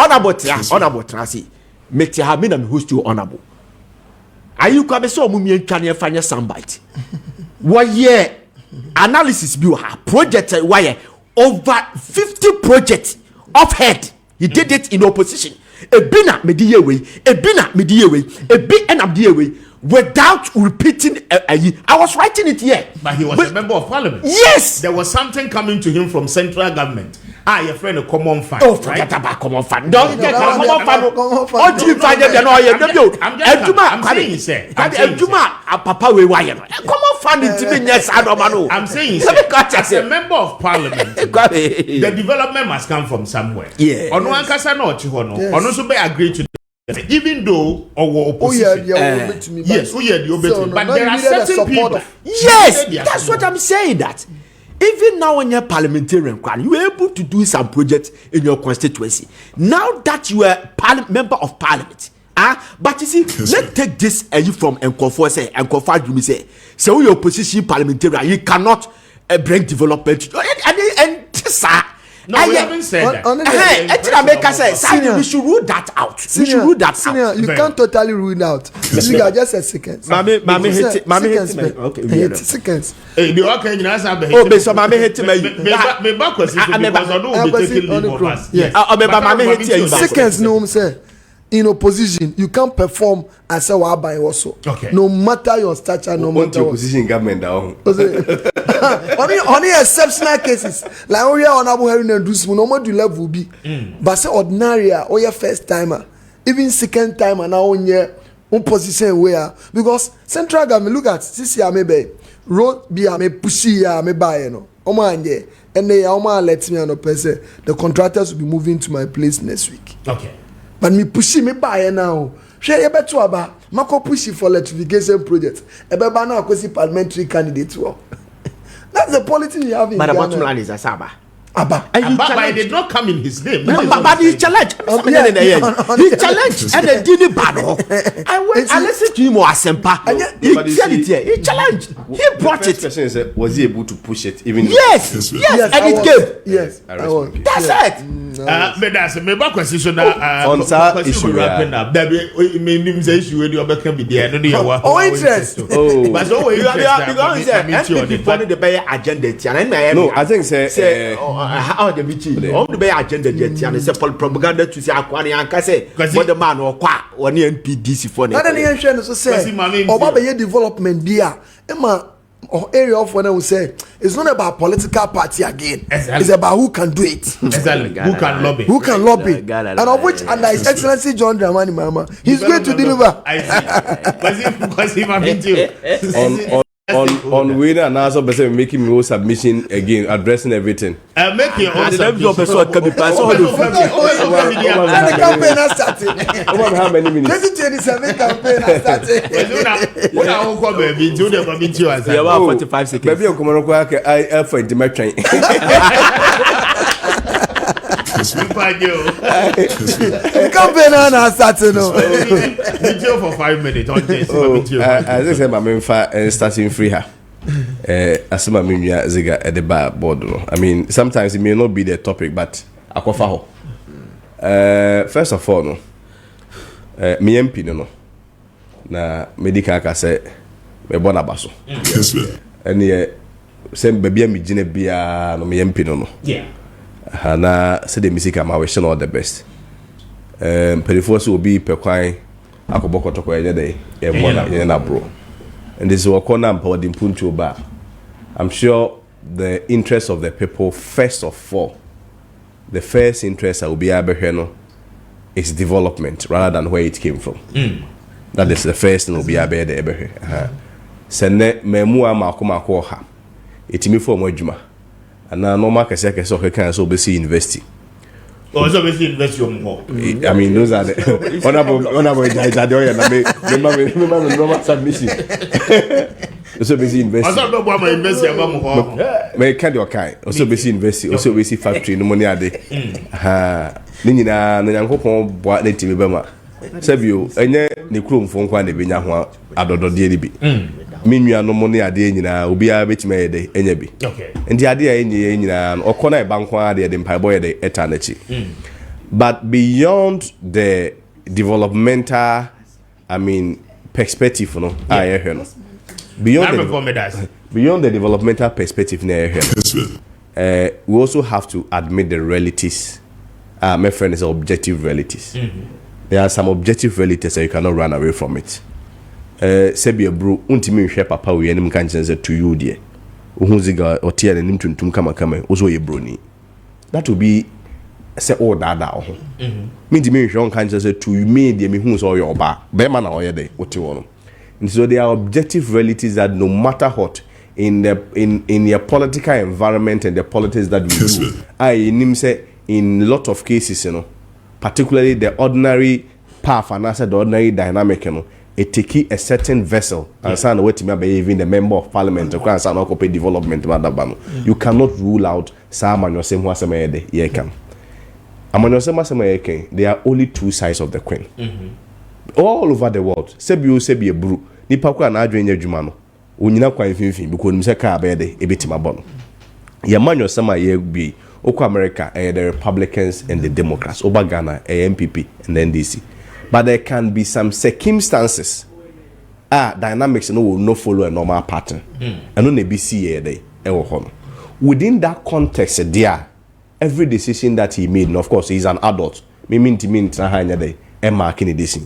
G: Honorable Trasi. Make you have been and who's too honorable. Are you coming so many can find your soundbite? 1 year analysis view project why over 50 projects off head. He did it in opposition. A bina mediawe, a bina mediawe, a big and abdiawe. Without repeating, I was writing it here.
A: But he was a member of parliament.
G: Yes,
A: there was something coming to him from central government your friend a common fund.
G: Oh, forget about common fund. Don't get common fund. What do you find them? No,
A: I'm saying, sir.
G: Papa, we wire. Common fund in TV. Yes, I don't know.
A: I'm saying, as a member of parliament, the development must come from somewhere.
G: Yeah.
A: Or no one can say no to Hono. Or no so be agree to. Even though our opposition, yes, but there are certain people.
G: Yes, that's what I'm saying. That even now when you're parliamentarian, you are able to do some projects in your constituency. Now that you are member of parliament, but you see, let's take this from Nkofor say, Nkofor you say, so your opposition parliamentarian, you cannot bring development and
A: no, we haven't said that.
G: We should rule that out.
F: Senior, you can't totally rule it out. You got just a second.
G: Mami hit.
F: Okay, seconds.
A: Hey, the okay, you know,
G: oh, but so mami hit
A: me back because I know we taking leave of us.
F: Yes. Seconds, no, say. In opposition, you can't perform as a wabai also.
A: Okay.
F: No matter your stature, no matter
E: your position government down.
F: Only exceptional cases. Like we are on Abu Harin and Dusmu, no more do level be. But say ordinary or your first timer, even second timer now on your own position where because central government look at Sisi Amebe road be ame pushy ame buy no. Omanje and they let me on person the contractors will be moving to my place next week.
A: Okay.
F: But me pushing me buy now. Share you better about Mako pushing for electrification project. Ebe ba na akwesi parliamentary candidate. That's the politics you have in
G: Ghana.
F: But
G: the bottom line is Asaba.
F: Abba.
A: But it did not come in his name.
G: But he challenged. He challenged and they didn't battle. I listened to him or Asempa. He said it here. He challenged. He brought it.
E: Question is, was he able to push it? Even
G: yes, and it came.
F: Yes,
G: that's it.
A: But that's a member question
E: on that issue.
A: Wrapping up. That means the issue when you can be there.
F: Oh, interest.
E: Oh,
A: but so
G: the better agenda.
E: No, I think say.
G: How the meeting on the bay agenda jet and say propaganda to say Akwani and Kase what the man or qua or near NPDC for
F: not any ancient to say or Baba development beer Emma or area of when I would say it's not about political party again. It's about who can do it.
A: Exactly. Who can lobby?
F: Who can lobby? And of which under His Excellency John Dramani Mama, he's going to deliver.
A: Because he might be
E: on winner and also making me submission again, addressing everything.
A: Make your own
F: submission.
A: The
F: campaign has started.
E: How many minutes?
F: 2027 campaign has started.
A: What I will come baby, do the committee as
G: about 45 seconds.
E: Maybe I'm coming to I for the train.
F: Campaign has started.
A: Video for 5 minutes on this.
E: As I said, my main starting free her. As my minya ziga at the bar board. I mean, sometimes it may not be the topic, but akofa ho. First of all, no. Me MP no. Na medical ka say me bona baso.
A: Yes.
E: And say baby me gine bia no me MP no.
A: Yeah.
E: Na say the music am wish all the best. Perifo so obi pekwan akoboko toko ye dey e bona ye na bro. And this is what corner power impuntu ba. I'm sure the interest of the people first of all, the first interest I will be able no is development rather than where it came from. That is the first thing will be able to send memu amako ha. Itimi for mo adwuma. Ana normal kase can so be see university.
A: Also be see university more.
E: I mean those are the honorable remember normal submission. Also be see university.
A: Also no boy university aba mo.
E: Me kind your kind. Also be see university, also be see factory no money ade. Ni nyina na Nyankopon boa na timi bema. Sabio enye ne krom fo nkwa na benya ho adodode ni bi. Minua no money ade nyina obi a betima ye de enya bi.
A: Okay.
E: Ndi ade ya enye nyina okona e bankwa ade de mpaibo ye de etanachi. But beyond the developmental, I mean, perspective, no, no. Beyond the developmental perspective, we also have to admit the realities. My friend is objective realities. There are some objective realities that you cannot run away from it. Sebi bro, untimi nhwe papa we enim kan chense to you dear. Uhunziga otia enim tuntum kama ozo ye broni. that will be say oh dada ho mean me hwe on kan say to me dey me hu so your ba be ma na oye dey wote wono. And so there are objective realities that no matter what in your political environment and the politics that we do, I say in a lot of cases, you know, particularly the ordinary path and I said the ordinary dynamic, you know, it take a certain vessel and say no wait me even the member of parliament and say no pay development you cannot rule out some and same who say dey ye can. There are only two sides of the coin. All over the world. Sebi a bru. Nipa kwa na adwen adwuma no. Onyina kwa mfimfin because nimse ka abede ebetima bono. Ye manyo sama ye bi. Oko America the Republicans and the Democrats. Oba Ghana MPP and the NDC. But there can be some circumstances. Dynamics no will not follow a normal pattern. And no be see there. Within that context there, every decision that he made, and of course he's an adult. Me mean na hanya day and marking this.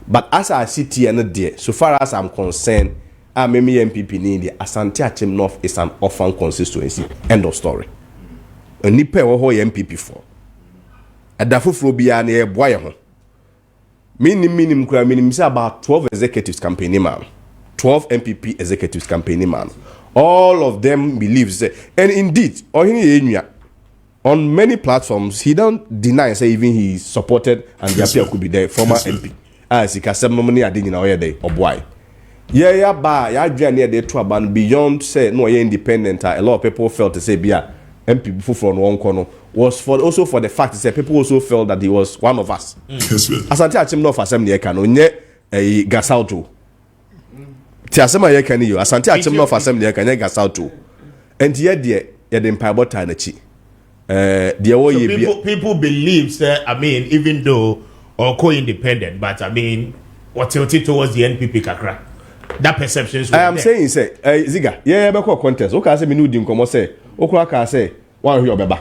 E: But as I sit here and there, so far as I'm concerned, Memi MPP need the Asante Achim North is an orphan constituency. End of story. A nipe wo MPP for. A dafufro biya ne boy ho. Minim kura minim say about 12 executives campaigning man. 12 MPP executives campaigning man. All of them believes and indeed, on many platforms, he don't deny say even he supported and Appiah Kubi the former MP. As he Kessben money I didn't know day or boy. Yeah, near the two ban beyond say no independent. A lot of people felt to say bia MP from one corner was also for the fact that people also felt that he was one of us. Asante Achim North Assembly can onye gasauto. Ti asema ye kan you Asante Achim North Assembly can gasauto. And yet the empire time chi.
A: People believe say even though or co-independent, but what's towards the NPP kakra. That perception is
E: I am saying say Ziga, be contest. Okay, say me no din komo say, okura say one your beba.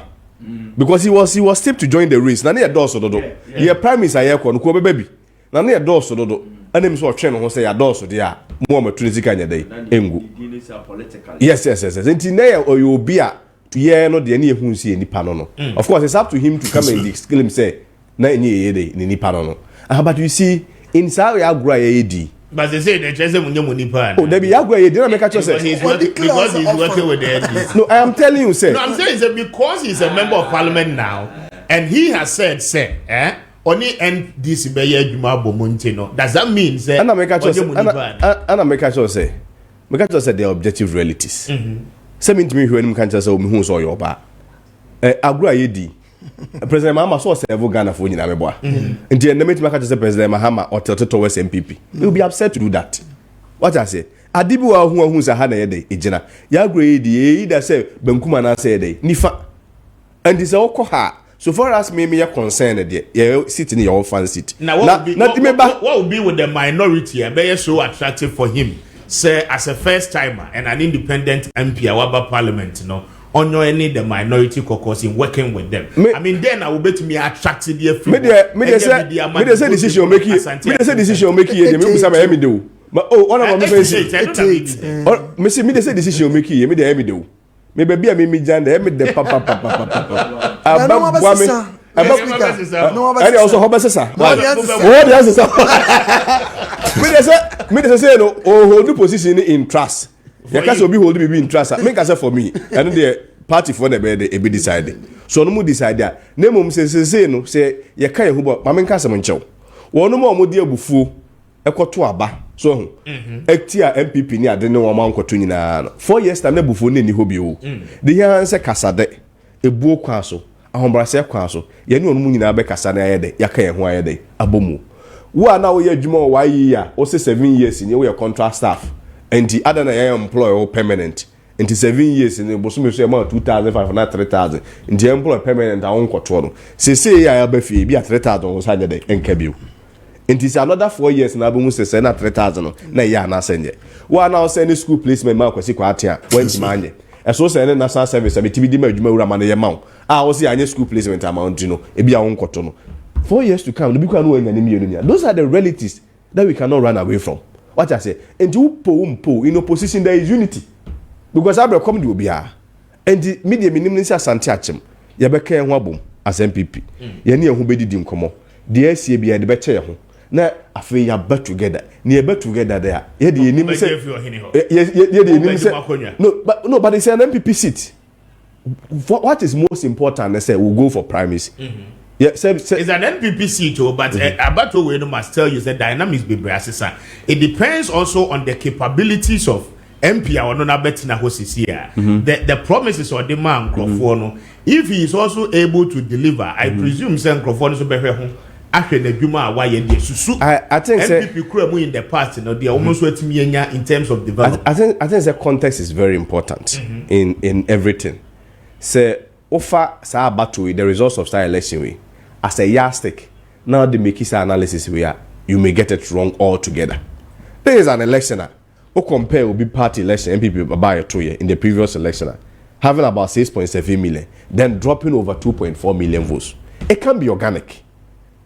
E: Because he was stepped to join the race. Na na door so dodo. Your prime minister here ko no ko baby. Na na door so dodo. Anem so twen ho say ya door so dia. Mo ma tuni sika nya dey. Engu. Yes. Enti na ya obi a to no de na ehun si nipa no. Of course it's up to him to come and exclaim say na enye ye dey ni nipa no. But you see in Saudi Arabia
A: but they say the treasure money pan.
E: Oh, there be Agua, didn't make a choice.
A: Because he's working with the NDC.
E: No, I am telling you, sir.
A: No, I'm saying that because he's a member of parliament now, and he has said, only NDC be Juma Bomuntino. Does that mean, sir?
E: And I make a choice. And I make a choice, say. Make a choice that the objective realities. Same to me when can't just say who's all your bar. Agua Yedi. President Mahama saw several Ghana for Nyina Meboa. And the enemy to make say President Mahama or towards MPP. He will be upset to do that. What I say? Adibu who's a hana day, Ejina. Ya grade, either say Benkuma na say day. Nifa. And this all koha. So far as me are concerned, you sit in your fan seat.
A: Now, what would be with the minority and be so attractive for him? Say as a first timer and an independent MP, our parliament, honor any the minority caucus in working with them. Then I will bet me attracted the
E: me say decision making. Me say decision making. Me say me do. One of my friends. Me say decision making. Me dey me do. Me baby me jan dey me the papa. And also how sir. What me say no. Hold position in trust. You can't be holding me in trust. Make us for me. And the party for the bed, be decided. So no more decide that. Name say no, say, you can't who but Mamma Cassaman Chow. One more modia bufu, a quatuaba. So, Ectia MPP near the no amount cotunina. 4 years time before any hobby. The answer Cassade, a bull castle, a hombrasser castle. You know, Munina Becassana, Yakay, who I day, a bomu. Who are now your Jumo, why year, or say 7 years in your contract staff. And the other employer permanent. And 7 years in the Bosumi say about 2,500, 3,000. And the employer permanent I won't control. Say I be 3,000 on Saturday and Kebu. And it's another 4 years and Abu Musa say 3,000. Na ya na send. One now send school placement mark was equatia when man. As so say national service a TB Juma man amount. I was the school placement amount, it be our own cotton. 4 years to come, the big one in the those are the realities that we cannot run away from. What I say, and you po in opposition there is unity. Because I will come to Obia. And the media minimum Asante Achim. yɛbɛka ho abom as MPP yɛne ɛho bɛdidi nkɔmmɔ deɛ asie bia de bɛkyɛ yɛ ho na afei yɛaba together ne yɛba together there yɛde yɛnim sɛ yɛde yɛnim sɛ no but it's an MPP seat. What is most important is say we'll go for primaries. Yeah, it's an
A: NPP seat, but Abato we must tell you the dynamics be brasisa. It depends also on the capabilities of MP or no betina hosis here. The promises or demand Crawford. If he is also able to deliver, I presume Sen Crawford is better. I think MPP in the past, they almost went to me in terms of development.
E: I think the context is very important in everything. Say offer sa battle the results of that election way as a yardstick. Now the make his analysis where you may get it wrong altogether. There is an election who compare will be party election MPP by 2 years in the previous election having about 6.7 million, then dropping over 2.4 million votes. It can be organic.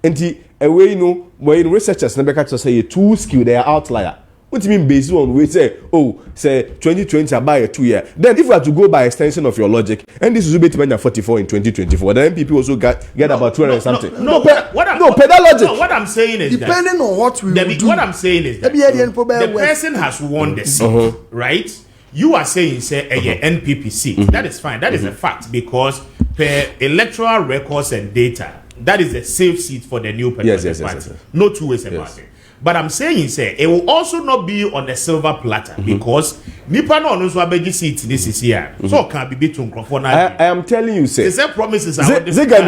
E: And the way you know when researchers never catch us say too skilled, they are outlier. What do you mean based on we say, oh, say 2020 I buy a 2 year. Then if we have to go by extension of your logic, and this is be 44 in 2024, the MPP also get about 200 something.
A: What I'm saying is
F: depending on what we do.
A: What I'm saying is that the person has won the seat, right? You are saying say a NPP seat. That is fine. That is a fact because per electoral records and data, that is a safe seat for the new party. Yes. No two ways about it. But I'm saying, say, it will also not be on a silver platter because Nipa no knows what big seat this is here. So can be between Crawford.
E: I am telling you, say,
A: the promises are
E: Ziga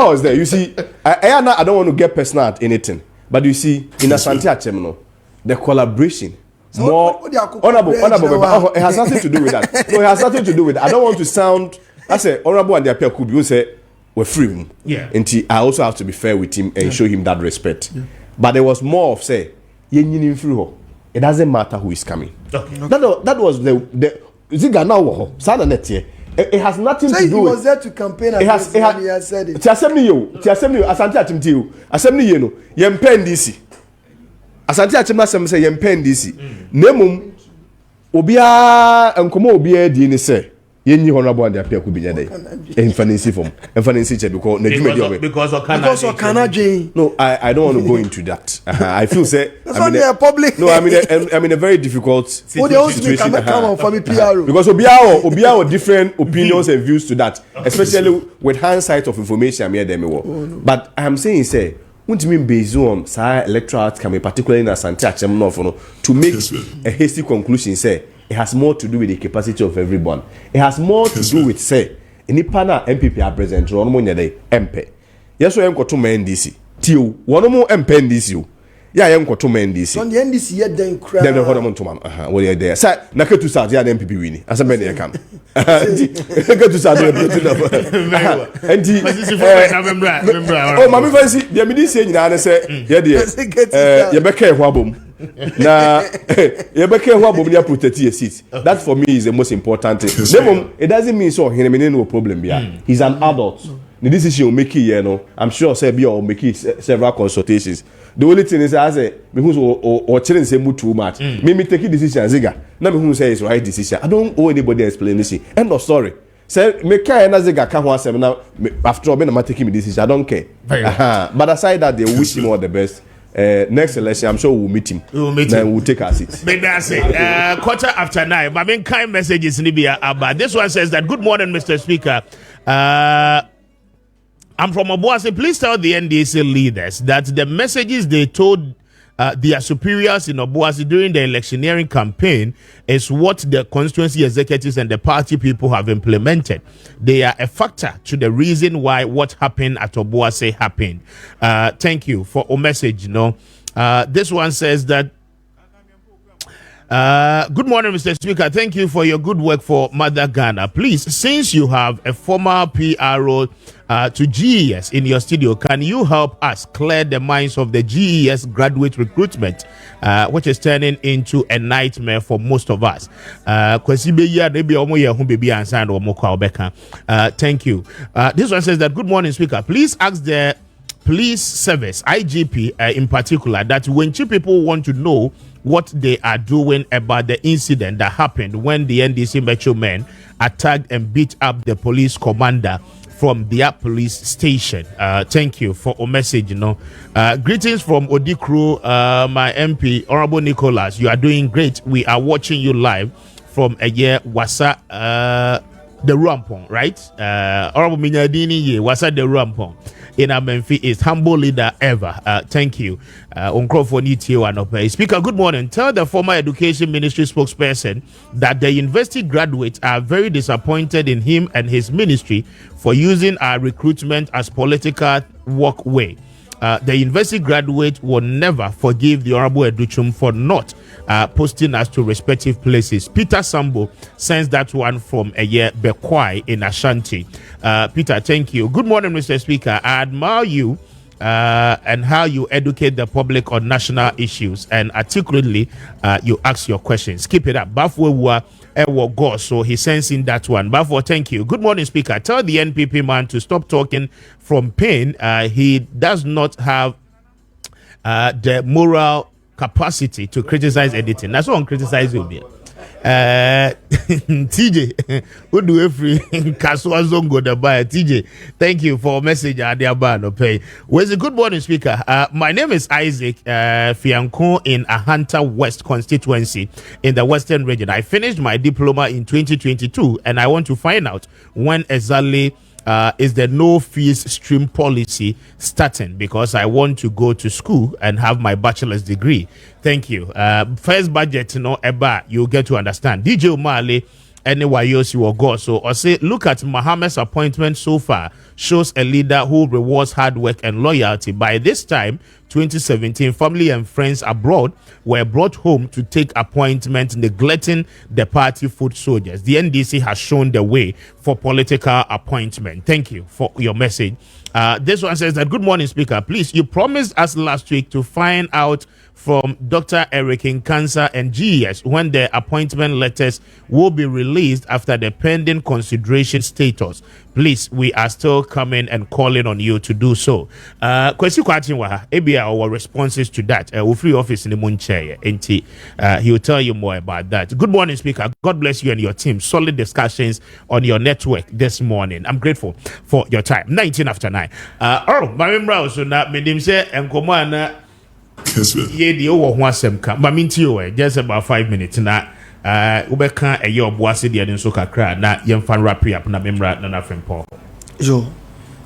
E: was there. You see, I don't want to get personal at anything, but you see, in Asante Achemno, the collaboration. So more honorable, it has nothing to do with that. No, it has nothing to do with that. I don't want to sound. I say honorable and the Appiah Kubi who say we're free.
A: Yeah.
E: And I also have to be fair with him and show him that respect. Yeah. But there was more of say, it doesn't matter who is coming.
A: Okay.
E: That was the Ziga now. It has nothing to do with.
F: He was there to campaign against when he has said it.
E: Asante Achimtiu. Assembly you know. Yempen DC. Asante Achimna say yempen DC. Nemum obia enkomo obia di ni say. Yenyi honorable and Appiah Kubi nyade. Enfanisi form. Enfanisi che
A: because of
F: Canada.
E: No, I don't want to go into that. I feel say
F: I'm in a public.
E: No, I'm in a very difficult situation. Because Obiao different opinions and views to that, especially with hindsight of information I'm here them. But I'm saying say what do you mean based on electoral outcome, particularly in Asante Achemno, to make a hasty conclusion say it has more to do with the capacity of everyone. It has more to do with say any panel MPP are present on one day MP. Yes, we am got to NDC. Tio, one more MP NDC. Yeah, I am got to NDC.
F: On the NDC yet then cry.
E: Then hold on to man. What are there? Say Naketu South ya MPP winning. As a man I can. Naketu South oh, mama fancy. The minister saying na say yeah dear. You be care wabom. Na yebeke ho abomnia protect your seat. That for me is the most important thing. It doesn't mean so he no problem bia. He's an adult. The decision will make it, I'm sure say be or make several consultations. The only thing is I say me who or children say too much. Me take decision ziga. Na me who say it's right decision. I don't owe anybody explanation. End of story. Say me care na ziga ka ho asem na after all be na taking me decision. I don't care. But aside that, they wish him all the best. Next election, I'm sure we'll meet him. Then we'll take our seats.
A: But that's it. 9:15. My main kind message is Libya. But this one says that good morning, Mr. Speaker. I'm from Obuasi. Please tell the NDC leaders that the messages they told their superiors in Obuasi during the electioneering campaign is what the constituency executives and the party people have implemented. They are a factor to the reason why what happened at Obuasi happened. Thank you for a message. This one says that good morning, Mr. Speaker. Thank you for your good work for Mother Ghana. Please, since you have a former PRO to GES in your studio, can you help us clear the minds of the GES graduate recruitment, which is turning into a nightmare for most of us? Thank you. This one says that good morning, Speaker. Please ask the police service, IGP in particular, that when two people want to know what they are doing about the incident that happened when the NDC Metro men attacked and beat up the police commander from their police station. Thank you for a message. Greetings from Odikru, my MP, Honorable Nicholas. You are doing great. We are watching you live from a year Wasa the Ruampong, right? Honorable Minyadini Wasa the Ruampong. In Amenfi is humble leader ever. Thank you. Speaker, good morning. Tell the former education ministry spokesperson that the university graduates are very disappointed in him and his ministry for using our recruitment as political walkway. The university graduate will never forgive the Honorable Educhum for not posting us to respective places. Peter Sambo sends that one from a year Bekwai in Ashanti. Peter, thank you. Good morning, Mr. Speaker. I admire you and how you educate the public on national issues and articulately you ask your questions. Keep it up. Bafwe Ewo God, so he sends in that one. Bafwe, thank you. Good morning, Speaker. Tell the NPP man to stop talking from pain. He does not have the moral capacity to criticize anything. That's what I'm criticizing here. TJ, who do every Kaswa Zongo the buyer? TJ, thank you for a message. Where's the good morning, Speaker? My name is Isaac Fianco in Ahanta West constituency in the Western region. I finished my diploma in 2022, and I want to find out when exactly is the no fees stream policy starting, because I want to go to school and have my bachelor's degree. Thank you. First budget, you'll get to understand. DJ Umale, anyway, you go. So I say, look at Mohammed's appointment so far shows a leader who rewards hard work and loyalty. By this time, 2017, family and friends abroad were brought home to take appointments, neglecting the party foot soldiers. The NDC has shown the way for political appointment. Thank you for your message. This one says that, good morning, Speaker. Please, you promised us last week to find out from Dr. Eric in Cancer and GES when the appointment letters will be released after the pending consideration status. Please, we are still coming and calling on you to do so. Kwesi Kwatinwa, our responses to that. We'll free office in the Munche, and he will tell you more about that. Good morning, Speaker. God bless you and your team. Solid discussions on your network this morning. I'm grateful for your time. 19 after 9. Marim Rouse, so now, Medim say, and Commander. Ye the over one semka, Maminti, just about 5 minutes now. Ubeka a year boise the Adin Soka cra, na young fan rapi up na memra na Paul.
F: Jo,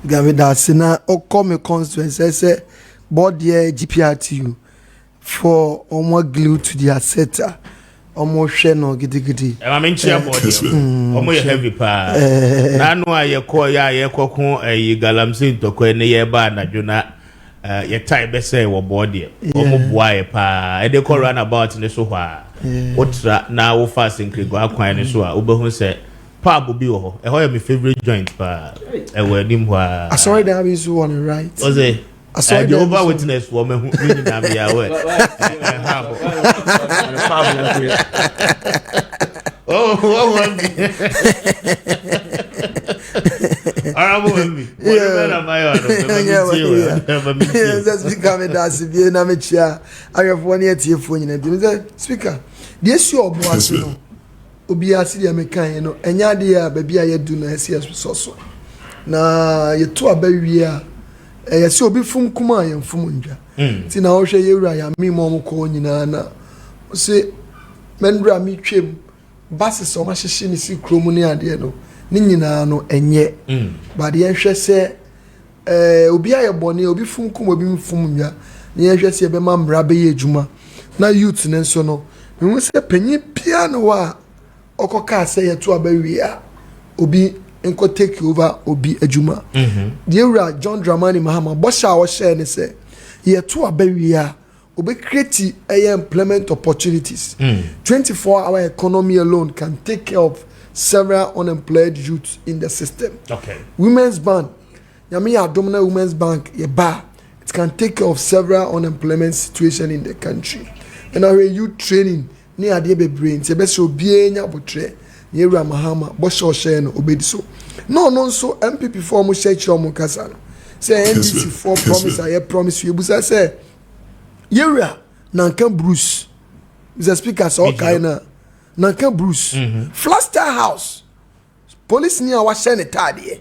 F: Gavida Sina, or come a constituency, say, board ye GPRTU for almost glued to the asset. Almost sheno giddy.
A: I mean, chair body, almost heavy pa. Nano, I call ya, ye coco, a galamsin to Quene Yeba, Najuna. Your type best say what body why pa and they call run about in the sofa what's now fast in Krigo Aquine so Uber say pa will be my favorite joint pa and where him I
F: saw that is one right
A: was it I saw the over witness woman who really not be aware.
F: That's becoming that severe. I have 1 year to phone in Speaker. Yes, your boss, Obia City American, and Yadia, baby, I do not see us so. Now, you two are very so be from Kumai and Fumunja. Tina Osha Yura, me, Momo Coinina. Say, Mendra me trim, Basses so much as she see Cromonia, dear no. Nina no enye but the enhwe se obi aye bone obi funkum obi mfumnya ne enhwe se be ma mra be ejuma na youth ne so no me se panyi pia no wa okoka se ye to abawia obi enko take over obi ejuma the era John Dramani Mahama bosha wo share ne se ye to abawia obi create employment opportunities 24-hour economy alone can take care of several unemployed youths in the system.
A: Okay.
F: Women's Bank. Yami dominant Women's Bank, it can take care of several unemployment situation in the country. And our youth training, near the brain, Sebeso Bienya Botre, Yera Mahama, Bosho Shen, Obediso. No, so MPP form Shechro Mukasano. say NDC for promise I promise you busa say yewra nanka Bruce Mr. Speaker so kind nanka Bruce Flaster House police near wa share tade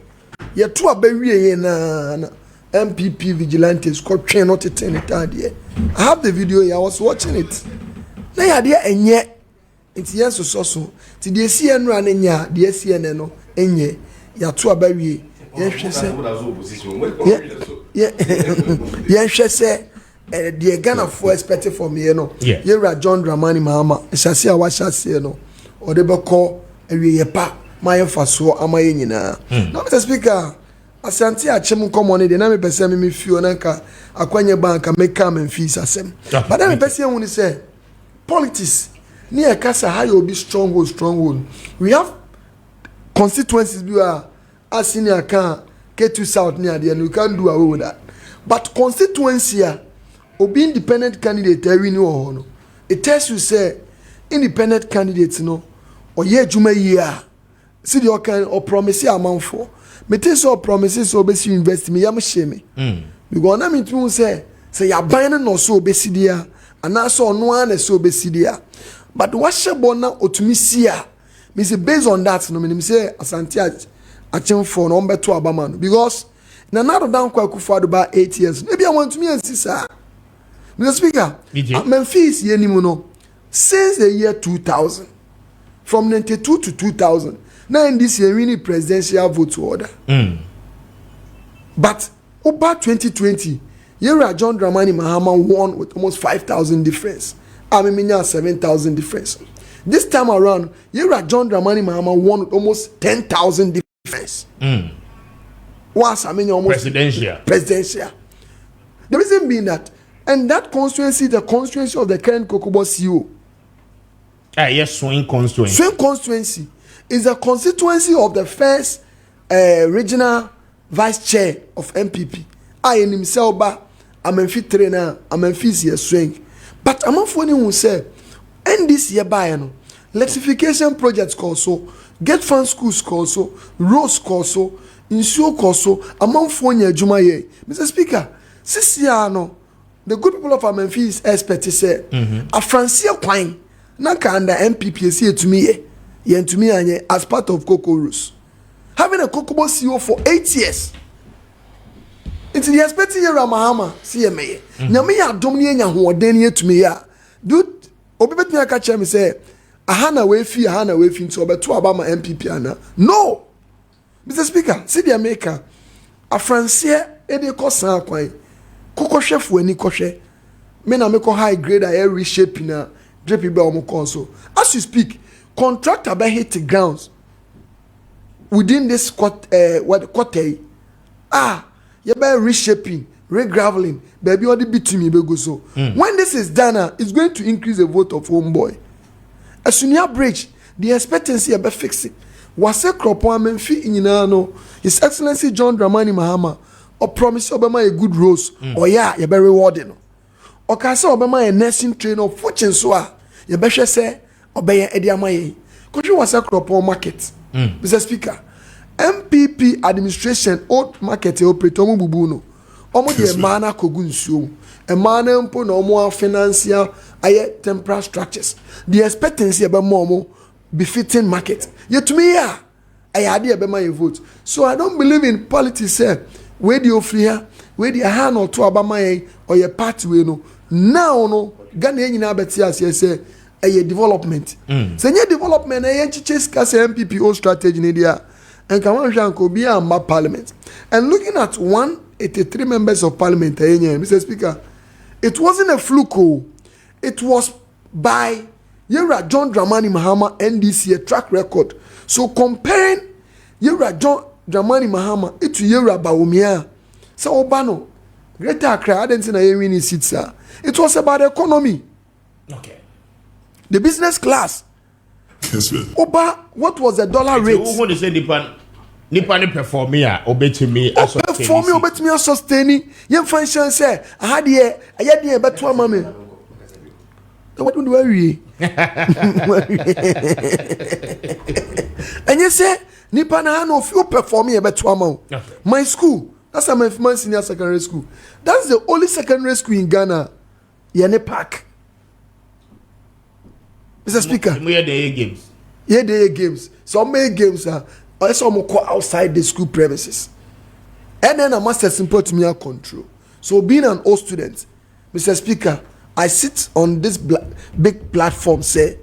F: ye to abawie na MPP vigilantes got train not to turn it tade I have the video here I was watching it na ya de enye nti yes so ti de CN ran enya de CN no enye ya to abawie ye hwe se ye hwe se the Ghana for expected from me no ye John Dramani Mahama shase a wa shase no o de be call awie pa my faso amaye nyina no Mr. Speaker asante achem common de na me pese me fio na nka akwanye bank make am fees asem but na me pese hu ni say politics ni e kasa how you be stronghold we have constituencies we are as senior can K2 South near there and we can't do away with that but constituency obi independent candidate every new no it tells you say independent candidates no or ye juma year see the kind or promise amount for me tell so promises so be invest me yam shame because na me tun say ya ban no so be sidia and na so no an so be sidia but what shebo na otumi sia me say based on that no me say asante achem for no beto abama no because na na down kwaku for about 8 years maybe I want to me and sir Mr. Speaker Memphis ye nimu no since the year 2000 from 92 to 2000 now in this year we need presidential vote order but about 2020 Yera John Dramani Mahama won with almost 5,000 difference Ameminya 7,000 difference this time around Yera John Dramani Mahama won with almost 10,000 difference once I mean almost presidential the reason being that and that constituency the constituency of the current Kokobo CEO
A: yes swing constituency
F: is a constituency of the first regional vice chair of MPP. I in himself ba amenfi trainer amenfi year swing. But amanfo ni who say NDC year by no electrification projects also get fund schools also roads also insuo also amanfo nya adwuma ye. Mr. Speaker, sisi no the good people of Amenfi is expect to say a Francia Quine na ka under MPP see to me yen to me anye as part of Coco Rus having a Kokobo CEO for 8 years into the expect here Mahama see me nyame ya dom ne nya hoden ye to me ya dude obi bet me aka che me say ahana we fi nti obeto abama MPP ana no Mr. Speaker see the America a Francia e de ko san kwan Koko chef weni koshe me na me ko high grade air reshaping na drip be omo console as you speak contractor be hit the grounds within this quarter you be reshaping regraveling baby all the bitumen be go so when this is done it's going to increase the vote of homeboy Asunia bridge the expectancy be fixing wase kropo amenfi nyina no his excellency John Dramani Mahama or promise Obama a good rose or you be rewarding or can say Obama a nursing train of fortune so you better say obey ediamaye country was a crop on market Mr. Speaker MPP administration old market operator omo bubu no omo de mana kogu nsuo e mana mpo na omo financial aye temporal structures the expectancy be more befitting market yet me ya ayade be my vote so I don't believe in politics where the ofria where the hand or to abama or your party we no now no Ghana nyina beti ase say a development say nye development e chase kase MPP strategy ne dia and come on janko be a parliament and looking at 183 members of parliament Mr. Speaker it wasn't a fluke it was by Yera John Dramani Mahama NDC a track record so comparing Yera John Dramani Mahama itu Yera Baumia so Obano Greater Accra didn't say win seats it was about the economy
A: okay
F: the business class
C: Kessben
F: Oba what was the dollar rate
A: who dey say nipa ne perform here obetimi
F: sustaining yen function say aha de aye de beto ama me what do we and you say nipa na no few perform here beto ama my school That's a Mefman Senior Secondary School. That's the only secondary school in Ghana. Yene Park. Mr. Speaker.
A: We had the games.
F: Yeah, they games. Some make games are also outside the school premises. And then a master simple to me control. So being an old student, Mr. Speaker, I sit on this big platform, say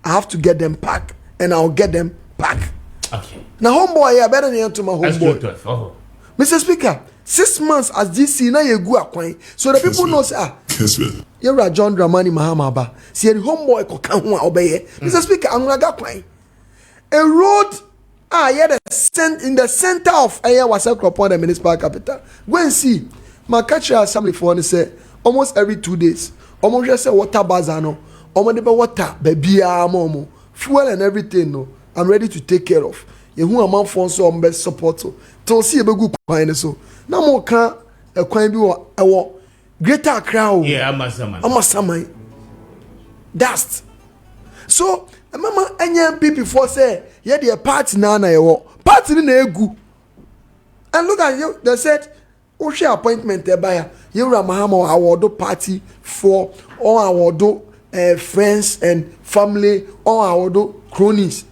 F: I have to get them back, and I'll get them back. Okay. Now, homeboy, I better than to my homeboy. Oh. Mr. Speaker, 6 months as DC now you go acquaint. So the people know say Kessben. You're John Dramani Mahamaba. See the homeboy ko kan ho obey. Mr. Speaker, I'm gonna go acquaint. A road in the center of Aya was upon the municipal capital. Go and see. My catcher assembly for say almost every 2 days. Almost just say water bazano. Almost the water, baby, momo, fuel and everything. No, I'm ready to take care of. You who amount for so best support. To see a good coin so. Now more can a coin be a greater crowd.
A: Yeah, I'm a
F: summon. Dust. So, mama, any people for say, yeah, the party nana, party in a good. And look at you, they said, oh, share appointment there by you, Ramahamo, our party for all our friends and family, all our cronies.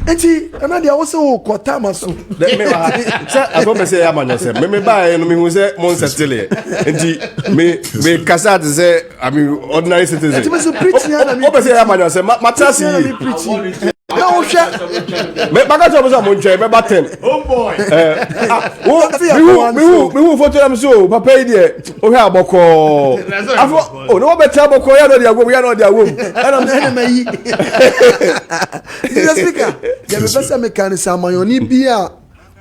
F: And she, another also quota maso.
E: Let me, I don't say I'm on yourself. Me buy and me who say Monster Tilly. And she, me Cassad say, I mean, ordinary citizen.
F: It was a preaching.
E: I say I'm on yourself. Matasi.
F: No, share.
E: Me bagaja was a monche, me batten.
A: Oh boy.
E: Me who photo them so, papa dear. Oh, how boko. Oh, no better boko, ya no dia go, ya no dia go. And I'm
F: enemy. Mr. Speaker, the best mechanism mayoni bia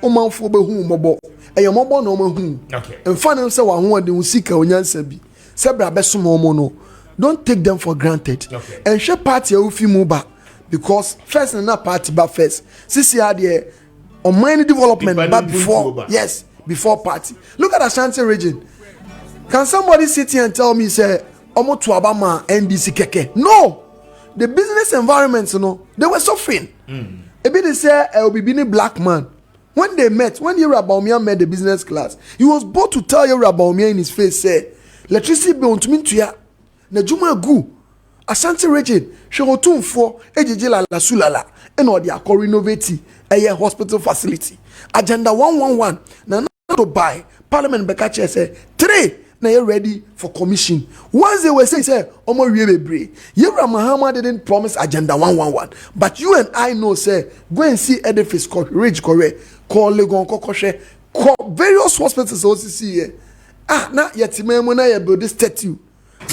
F: o manfo be hu mobo. E yo mobo no mahu. Okay. And fan say wa hu de usika onyansa bi. Se bra be so mo no. Don't take them for granted. Okay. And share party e fi mu ba. Because first and not party but first. Sisi had on many development but before yes, before party. Look at Ashanti region. Can somebody sit here and tell me say Omo to Abama NDC keke? No. The business environment, you know, they were suffering. A bit they say Obibini black man. When they met, when Yoruba met the business class, he was bold to tell Yoruba in his face, say, electricity be on to me to ya. Na juma gu. Ashanti region, Shorotun for Ejijila la Sulala, and or the Akko renovate a hospital facility. Agenda 111, na to buy. Parliament Bekache say 3. Now you're ready for commission. Once they were saying, say, Omo Riebe, Yura Mahama didn't promise agenda 111. But you and I know, say, go and see edifice called Ridge Corre, call Legon Kokoshe, call various hospitals also see here. Now yet Mona ya build this statue.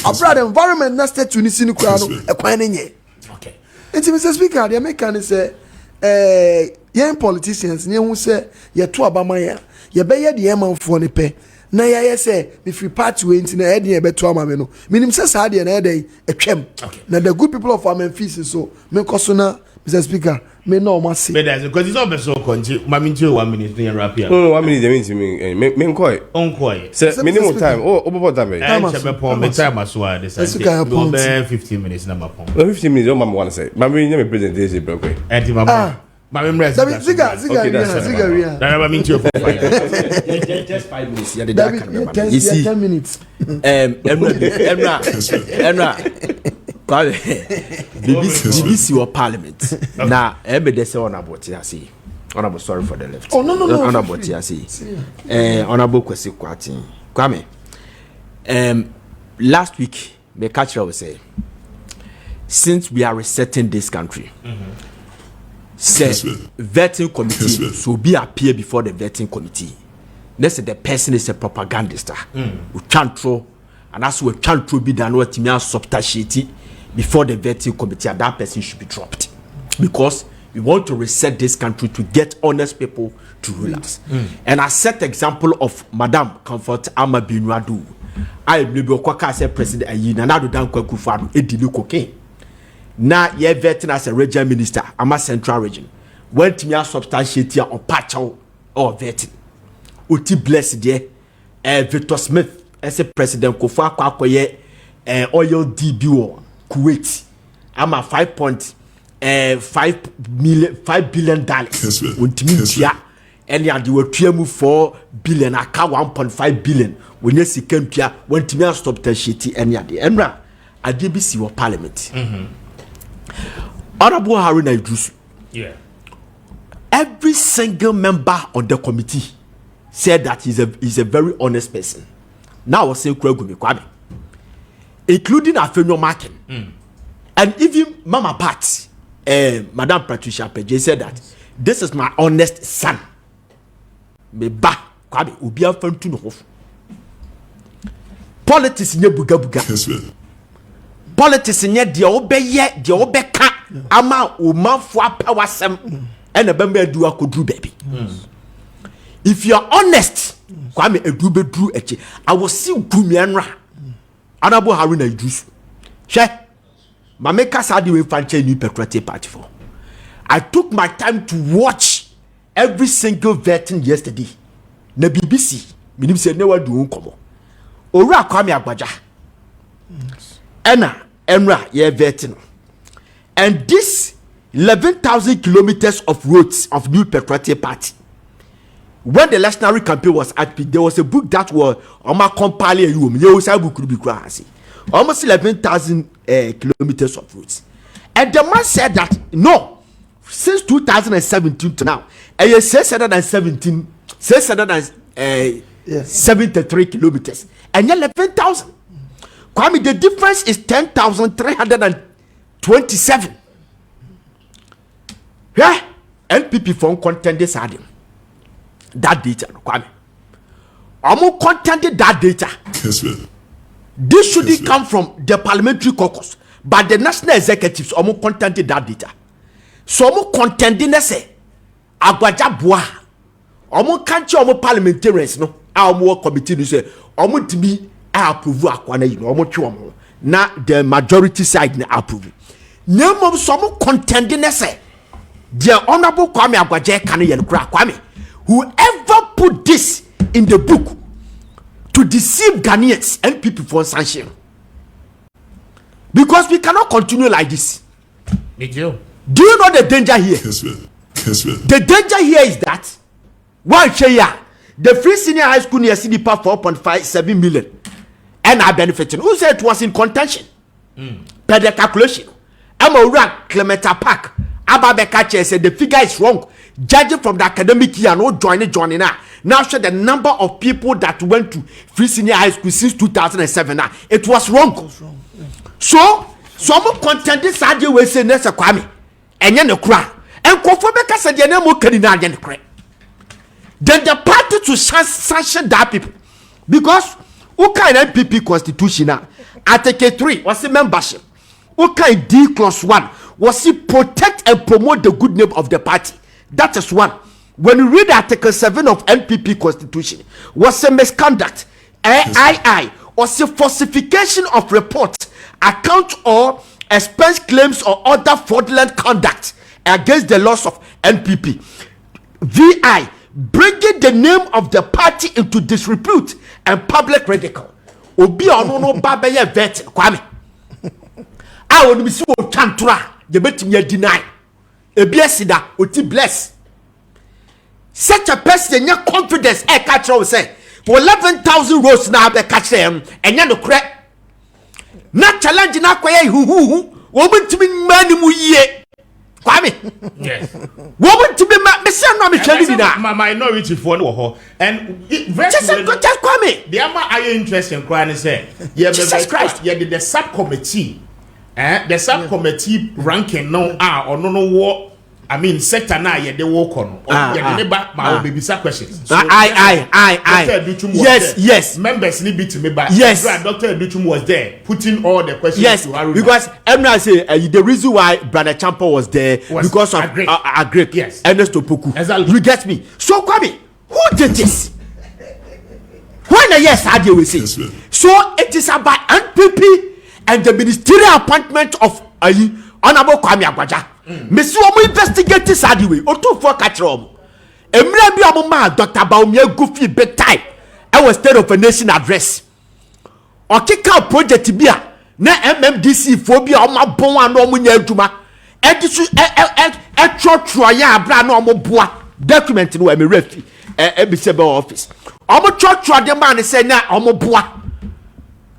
F: Abroad environment na statue ni sinu kwano ekwane nye. Okay. And Mr. Speaker, the American say young politicians nye hu say ye to abama ya. Ye be ye the man for ne pe. Na ya say if we party we nti na e de be to amame no. Minim say sa de na e de etwem. Na the good people of Memphis so me koso na Mr. Speaker, me no ma say.
A: But that's because it's all so conji. Mami nti 1 minute ni wrap here.
E: No, 1 minute means me nkoi.
A: Onkoi.
E: Say minimum time. Oh, obo time.
A: I chebe pon me time aswa this. Go be 15 minutes na ma pon.
E: 15 minutes mama want say. Mami nyame presentation break.
A: Enti mama. Mami mresi.
F: Ziga.
A: That mami nti for
G: just 5 minutes. Yeah,
F: you see 10 minutes.
G: Emra. BBC or Parliament. Now, everybody say honorable TRC. Honorable, sorry for the left.
F: Oh no.
G: Honorable TRC. Honorable Kwesi Kwati. Kwame. Last week, the catcher will say, since we are resetting this country, say vetting committee should be appear before the vetting committee. Let's say the person is a propagandist. We can't throw, and that's what can't throw be done what me substantiate before the vetting committee, and that person should be dropped because we want to reset this country to get honest people to rule us. And I set example of Madam Comfort Ama Binwadu. I believe Kwaka said President Ayi na do dan Kwaku Fadu edili cocaine. Na ye vetting as a regional minister, Ama Central Region. When to me substantiate here or patch or vetting. Uti blessed there, Victor Smith as a President Kofa Kwakoye oil DBO. Kuwait, I'm a $5 billion. and ya they were 4 billion aka 1.5 billion when you see Kempia when to stop the shitty and ya the Enra a DBC or parliament. Honorable Haruna Idris.
A: Yeah.
G: Every single member of the committee said that he's a very honest person. Now I say Kwame, including Afenyo Maakye, and even Mama Pat, Madame Patricia Peje said that this is my honest son. Me ba Kwame obi afantu no. Politics nye buga buga. Politics nye de obeye de obeka ama o manfo apawasem and a bembe do akodru baby. If you are honest, Kwame edube dru eche. I will see Gumianra. Honorable Haruna Idris. She Mameka Sadi we franchise new Patriotic Party for. I took my time to watch every single vetting yesterday. Na BBC, minim say never do unkomo. Ora Kwame Agbaja. Enra ye vetting. And this 11,000 kilometers of roads of new Patriotic Party. When the electionary campaign was at peak, there was a book that was compiling almost 11,000 kilometers of roads. And the man said that no, since 2017 to now, 673 kilometers and 11,000. Kwame, the difference is 10,327. Yeah, NPP from contenders adding that data. Kwame, I'm contended that data.
H: Kessben.
G: This shouldn't come from the parliamentary caucus, but the national executives are contended that data. So I'm contending to say, Agbaja Boa, I'm country of parliamentarians, no, our committee to say, I'm to be approve Akwana, you know, now the majority side approve. Name of some contending to say, dear Honorable Kwame Agbaja Kanye Kwame, whoever put this in the book to deceive Ghanaians and people for sanction, because we cannot continue like this.
A: Me too.
G: Do you know the danger here?
H: Kessben.
G: The danger here is that one share the free senior high school near CDP 4.57 million and are benefiting. Who said it was in contention? Per the calculation, I'm a rank Clementa Park. Ababekache said the figure is wrong. Judging from the academic year, no joining now show the number of people that went to free senior high school since 2007. Now it was wrong. So some contending Sadio will say Nessa Kwame and then the cry and Kofobeka said the name of Kadina and cry. Then the party to sanction that people because Uka NPP constitution Article 3 was the membership. Uka D clause 1 was to protect and promote the good name of the party. That is one. When you read Article 7 of NPP Constitution, was a misconduct, III, was a falsification of reports, account or expense claims or other fraudulent conduct against the laws of NPP. VI, bringing the name of the party into disrepute and public ridicule. Obi onono babeye vet Kwame. I would be so chantra. You bet me deny. A blessida, oti bless. Such a person, your confidence, I catch all say. For 11,000 roads now, they catch them, and you're no crack. Not challenging that way, who, woman to be man, ye. Kwame,
A: Yes.
G: woman to be my
A: minority for no and
G: just Kwame.
A: the ama interesting crying say yeah,
G: Jesus Christ.
A: Yeah, the subcommittee. The subcommittee ranking no or no what I mean sector na ye they work on yeah the neighbor my baby questions.
G: Yes.
A: Members need be to me back.
G: Yes.
A: Dr. Educhum was there putting all the questions
G: Yes,
A: to Haruna.
G: because Emra say the reason why Brother Champa was there
A: Was
G: because of
A: Agric. Yes.
G: Ernest Opoku.
A: Exactly.
G: You get me? So Kwame, who did this? When the yes, I will say.
H: Yes,
G: So it is about NPP and the ministerial appointment of Honorable Kwame Agbaja. Mesi omo investigate this adiwe. Otu for catch omo. Emre bi omo ma Dr. Baumia Goofy big time. I was State of a Nation address. Okika project bi a na MMDC phobia omo bon an omo nya adwuma. Edisu trotro ya abra na omo boa. document no me refi be se be office omo church de man say na omo boa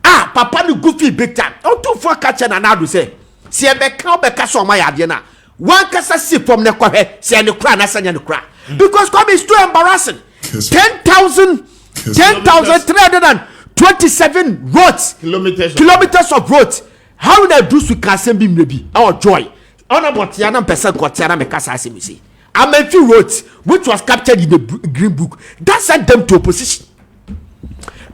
G: papa no goofy big time on to for catch na do say se e be ka so ma ya de na one kasa see from ne kwa he se ne kra na sanya ne kra because come is too embarrassing. 10,327 roads kilometers of roads. How would I do so can be maybe our joy on about Tiana person Kotiana Mekasa see. I'm a few roads which was captured in the green book that sent them to opposition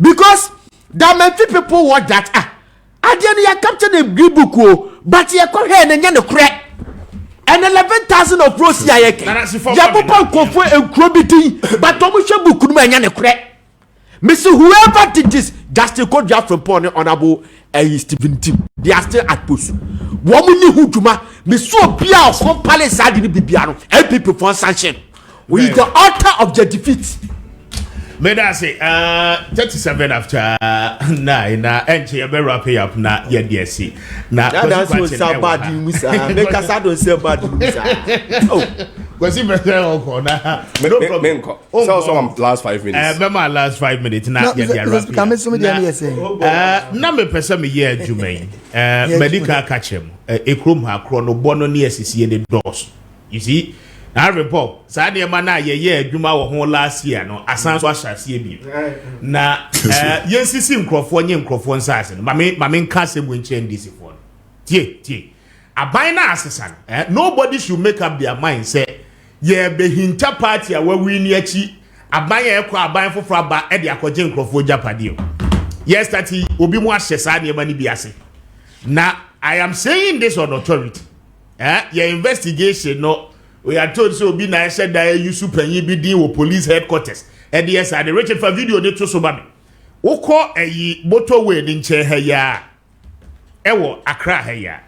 G: because there are many people watch that I didn't capture the green book but you come here and you crack and 11,000 of roads here Yapopa Kofo and Krobiti but Tomusha Bukuma and crack. Mr. Whoever did this, Justin Code from Pony Honorable Stephen Tim. They are still at post. Woman who Juma, Mr. Pia from Palace Sadi Bibiano, and people for sanction. We is the author of the defeat.
A: May I say, 37 after 9, and you better wrap it up now, yes, now
G: that's what somebody Musa make us I don't say bad Musa. Oh.
A: Because if no problem.
E: So last 5 minutes.
A: My last 5 minutes. Now, number person me here, Jumaine. Medical catch him. A chrome ha chrono bono near the doors. You see, I report. Sadia mana ye Juma whole last year. No, I sound what I see. Now, yes, you see, Crawford assassin. My main castle will change this phone. Tie. A bina assassin. Nobody should make up their mind. Say. Yeah, be hinta party where we near chi abaya ekwa aban foforo aba e de akoje nkrofo japadio. Yes, that he obi mu ahye sa ne mani biase. Na I am saying this on authority. Your investigation no we are told so obi na said that you supanyi bi din wo police headquarters. And yes, I the Richard for video ne to so ba me. Wokọ eyi motorway ni nche ha ya. Ewo Accra ha ya.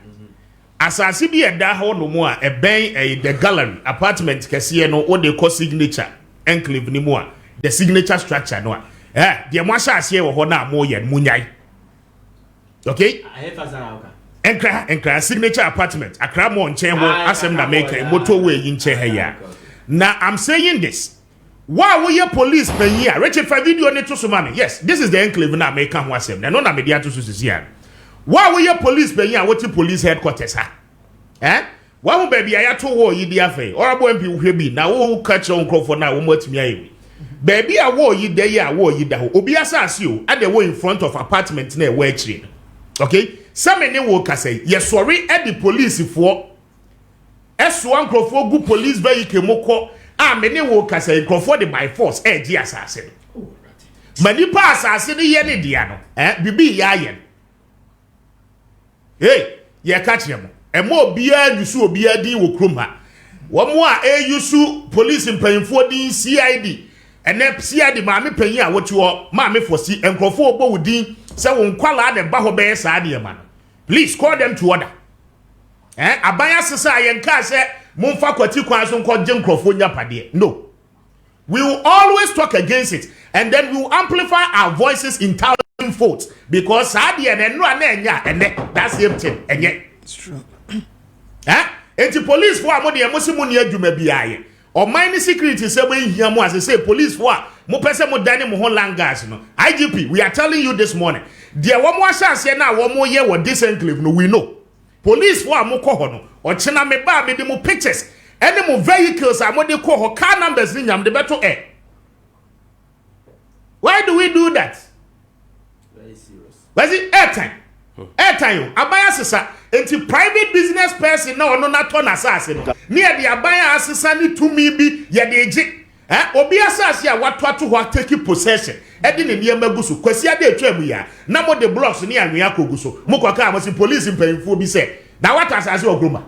A: Asasi bi eda ho no mu a eben the gallery apartment kese no what they call signature enclave ni mu a the signature structure no the mo asha ase wo ho na mo ye munyai. Okay, enkra signature apartment Accra mo nchen ho asem na make motorway yin nche ha ya. Now I'm saying this, why we your police pen here Richard for video ne to so mame. Yes, this is the enclave na make ho asem na no na media to so here. Why will your police pay you what police headquarters ha? Why will baby I to war ye dear fay or a boy will be now who catch on crop for now what me baby I war ye there ya war ye da obiasa you at the way in front of apartment near where train. Okay, some many work say yes sorry at the police for S1 crop for good police vehicle moko many work say crop for the by force assassin. Many pass assassin ye diano bibi yayen. Hey, ye catch him. E mo bia yusu obia din wo krom ha. Wo mo a yusu police mpanyfo din CID. Ene CID ma me panyin a wotu ho ma me fosi enkrofo obo wudin se wo nkwala de ba ho be sa de ma. Please call them to order. Abaya sesa yen ka se momfa kwati kwan so nko je nkrofo nyapade. No. We will always talk against it and then we will amplify our voices in fault because Sadia and no anya and that's empty and yet it's true. Enti police for amodi emosi ni adwuma biaye or mine security say we here mo as say police for mo pese mo dane mo ho langas no IGP we are telling you this morning there wo mo asase na wo mo ye wo this enclave no we know police for mo ko ho no o chena me ba me de mo pictures any mo vehicles amodi ko ho car numbers ni nyam de beto why do we do that? Was it airtime? Airtime. Abaya sisa. Enti private business person na ono na to na asase no. Near the abaya asisa ni tumi bi ye de eje. Obi asase a watoato ho take possession. Edi ne niam guso. Kwasi ade atwa mu ya. Na mo de blocks ni anwea koguso. Mo kwaka mo si police mpanyimfo bi se. Na what asase ogroma.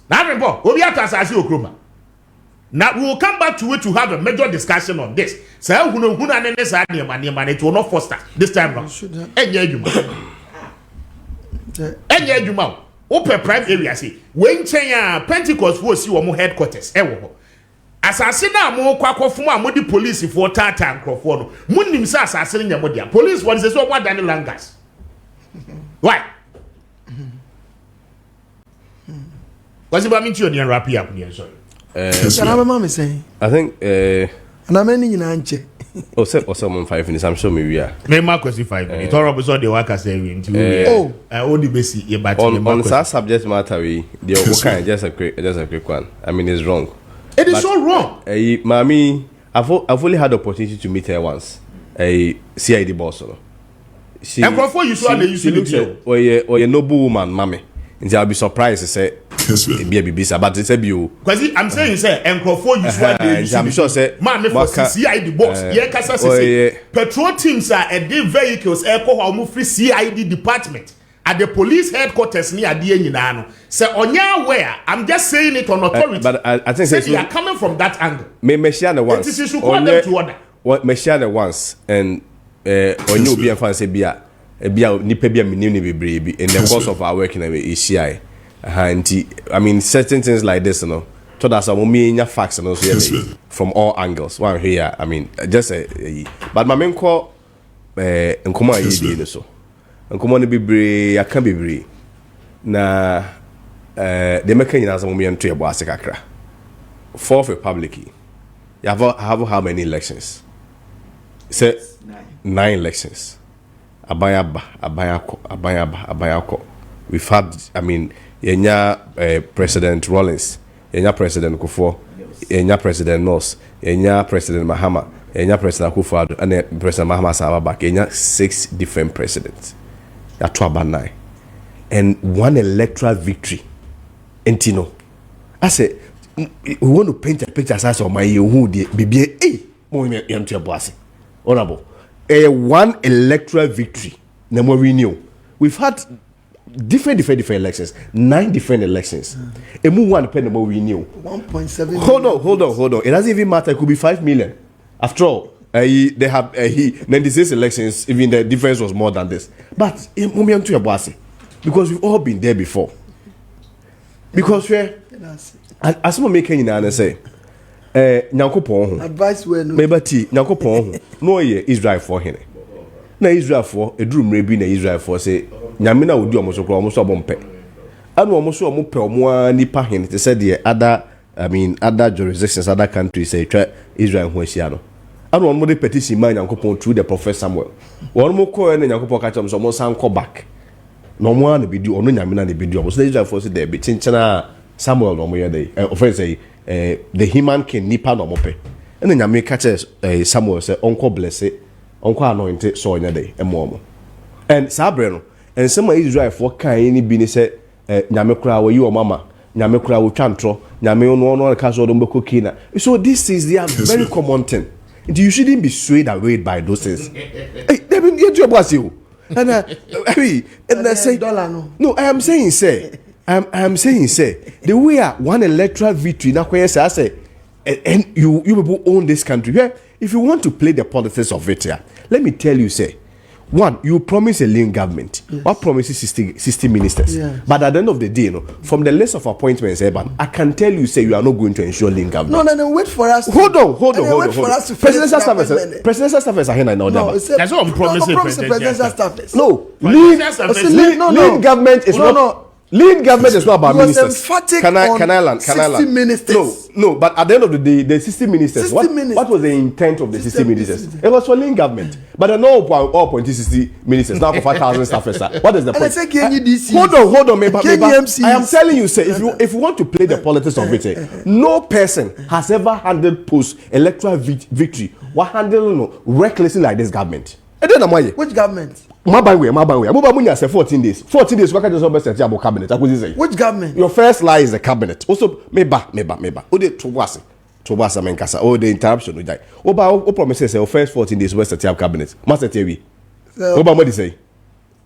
A: Na remember, obi asase ogroma. Now we will come back to it to have a major discussion on this. So who and it will not foster this time round. Open private area say when Chenya Pentecost will see one headquarters. Assassin mo kwakofuma mo di police for tata and crofo. Munim sa assassin ya modia. Police what is so what than langas. Why? What's about me to your rap up here, sorry.
E: I think
F: and I'm any in Anche.
E: Oh, someone 5 minutes. I'm sure maybe yeah.
A: Me ma question 5 minutes. All of us on the work as into all the basic about
E: on that subject matter we the okay just a quick one. I mean it's wrong.
A: It is so wrong.
E: Mami, I've only had the opportunity to meet her once. A CID boss. She
A: and before you saw the issue
E: or a noble woman, mommy. And I'll be surprised to say be a BBC, but it's a view.
A: Because I'm saying, say, and before you saw the issue,
E: I'm sure say,
A: man, for CID box, yeah, Kasa say, patrol teams are at the vehicles, airport, or free CID department at the police headquarters near the Enino. So on your where I'm just saying it on authority,
E: but I think
A: they are coming from that angle.
E: May share the once.
A: It is you call them to order.
E: What may share the once and on you be a fancy beer. Nipa bia minimum bebree in the course of our work in ACI. I mean, certain things like this, you know, told us some mean facts and also from all angles. One here, I mean, just but my main call, and come on, so and come on, bebree, I can't be brave. Na the American has a moment to a Boasakra. Fourth Republic, you have how many elections? Say 9 elections. Abayako. We've had, I mean, Yenya President Rollins, Yenya President Kufuor, Yenya President Nos, Yenya President Mahama, Yenya President Kufuor, and President Mahama Sababak. Yenya 6 different presidents. That's 9. And 1 electoral victory. And you know, I said, we want to paint a picture as of my who the BBA, honorable. A 1 electoral victory. Number renew. We've had different elections, 9 different elections. A move 1 pen number renew.
F: 1.7.
E: Hold on. It doesn't even matter. It could be 5 million. After all, they have 96 elections. Even the difference was more than this. But because we've all been there before. Because we're as someone making an say. Nyankopon
F: advice we no
E: mebati Nyankopon no ye Israel for hene na Israel for eduru mrebi na Israel for say nyame na odi omo so kro omo so bompe anu omo so omo pe omo nipa hene te say the other jurisdictions, other countries say try Israel ho ahia no anu omo de petition man Nyankopon through the prophet Samuel won mo ko na Nyankopon ka chom so omo san ko back no mo an be di ono nyame na be di omo so Israel for say there be chinchana Samuel no mo ye dey offense say the human king nipa no mope and then nyame catch Samuel say uncle bless it uncle anoint so nya day emo and sabre no and some Israel for kan ni bi ni say nyame kura wo yi o mama nyame kura wo twantro nyame no ka so do mbeko kina. So this is the very common thing. You shouldn't be swayed away by those things. Hey, they been you boss you and I say no I am saying say the way 1 electoral victory now say and you people own this country. Yeah, if you want to play the politics of it here, let me tell you, say, 1, you promise a lean government. Yes. What promises 60 ministers? Yes. But at the end of the day, you know, from the list of appointments, I can tell you, say, you are not going to ensure lean government.
F: No, wait for us.
E: Hold on.
F: Presidential
E: staffers are here now.
A: That's what I'm promising.
F: Presidential staffers.
E: No, lean government is not. Lean government is not about ministers. Can I land?
F: 60 ministers.
E: No, but at the end of the day, the 60 ministers. What was the intent of the 60 ministers? It was for lean government. But I know all point 60 ministers now for 5,000 staffers. What is the point? Hold on, I am telling you, say, if you want to play the politics of it, no person has ever handled post-electoral victory or handled recklessly like this government.
F: Which government?
E: Munya say 14 days. 14 days, what can you say about cabinet?
F: Which government?
E: Your first lie is the cabinet. Also, meba. Ode Tobasa Menkasa. Oh, the interruption. Oba promises your first 14 days, what's the cabinet? Master TV. Oba, what do you say?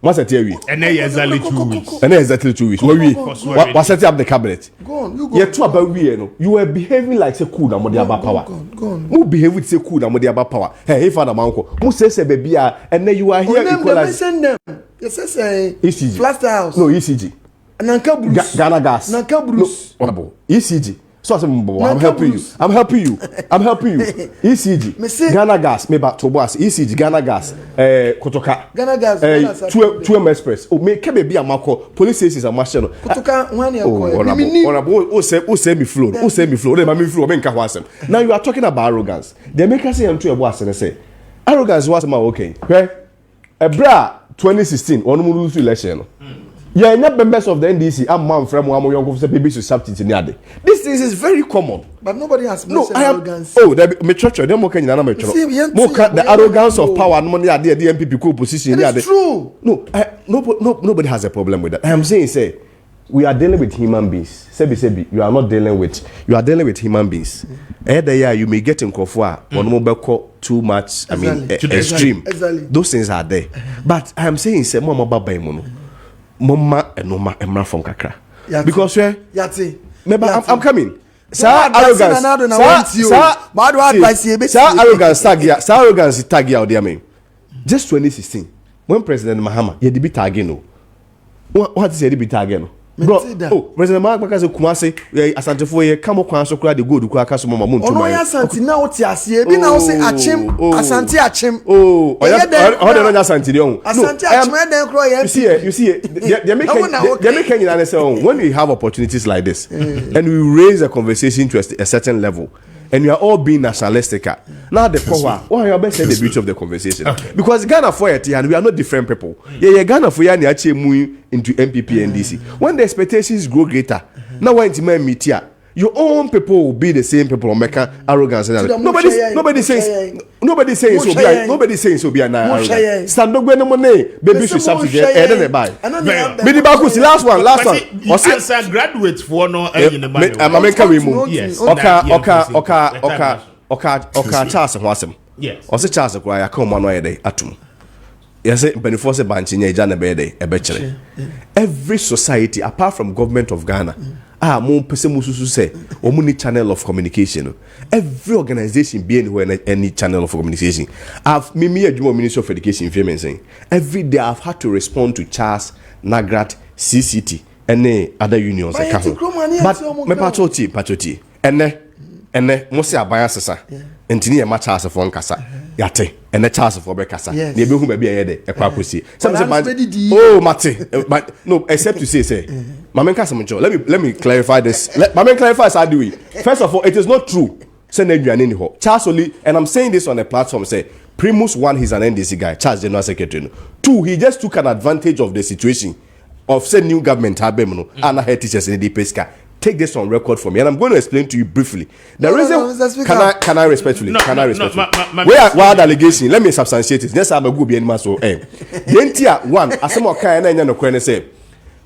E: Master TV.
A: And then exactly 2 weeks.
E: What set up the cabinet?
F: Go on.
E: You're too about we, you were behaving like say cool and about power.
F: Go on.
E: Who behave with say cool and about power? Hey, Father Manko. Who says a baby and then you are here
F: equalize. Send them. Yes, say
E: ECG.
F: Flaster House.
E: No, ECG.
F: Nanka Bruce.
E: Ghana Gas.
F: Nanka Bruce.
E: No, ECG. So I'm helping you. I'm helping you. I'm helping you. ECG. Ghana Gas. Maybe Toboas. ECG. Ghana Gas. Kotoka.
F: Ghana Gas.
E: 2M Express. Oh, me kebe be a marco. Police stations are marshal.
F: Kotoka one year.
E: Honorable. Send me flow. Who send me flow? They me flow. Men kahwasem. Now you are talking about arrogance. They make us say I'm too a boss and say arrogance was my okay. Okay. A bra 2016. One more lose election. Yeah, not members of the NDC. I'm man from young say baby to substitute in the This is very common.
F: But nobody has mentioned arrogance.
E: Oh, me church. They more can you the arrogance of power and money at the MPP co-position.
F: It's true.
E: No, nobody has a problem with that. I am saying, say, we are dealing with human beings. Sebi, you are dealing with human beings. Either you may get in Kofua or no too much. I mean, extreme.
F: Exactly.
E: Those things are there. But I am saying, say, Mama Baba Mono. Mama and Noma Emra from Kakra. Because I'm coming. Arrogance tag ya dear me. Just 2016 when President Mahama he did be tagging. What is he be tagging? Bro, President Mahama say Kumase asante fo ye kamo kwan so kura de gold kura kaso mama muntu
F: man. Ono ya asante na oti ase bi na o say achim asante achim.
E: Oya no asante de on.
F: Asante achim den kro ye.
E: You see they make Kenya say when we have opportunities like this and we raise a conversation to a certain level and we are all being nationalistic. Now the power, why you best say the beauty of the conversation? Because Ghana for it and we are not different people. Yeah, Ghana for you actually move into MPP and DC. When the expectations grow greater, now when it's meet here, your own people will be the same people making arrogance. Nobody says so be an arrogant. Stand up when no money, baby should substitute and buy. Bidi Bakusi, last one.
A: Or graduates for no in the money.
E: Yes. Okay, Charles Wasem.
A: Yes.
E: Or say Charles Aquia come on way day atum. Yes, before say banch in Jana Bede, a bachelor. Every society apart from government of Ghana. More person say or money channel of communication. Every organization being any channel of communication. I've me a Minister of Education in saying every day I've had to respond to Charles, Nagrat, CCT, and other unions. But me patoti, and most are biases. And Tini a Charles of one casa, Yate, and a Charles of Obekasa. They be who may be a quapusi. Some oh, Mate, no, except to say, Mamen Casamancho, let me clarify this. Mamen clarifies how do we. First of all, it is not true. Send you an anyhow. Charles only, and I'm saying this on a platform, say, Primus, one, he's an NDC guy, Charles General Secretary. Two, he just took an advantage of the situation of say new government, and I had teachers in the Pesca. Take this on record for me, and I'm going to explain to you briefly. The reason can I respectfully? Where allegation? Let me substantiate it. Yes, I'm a good being so. Then tier one, as some kind of no say,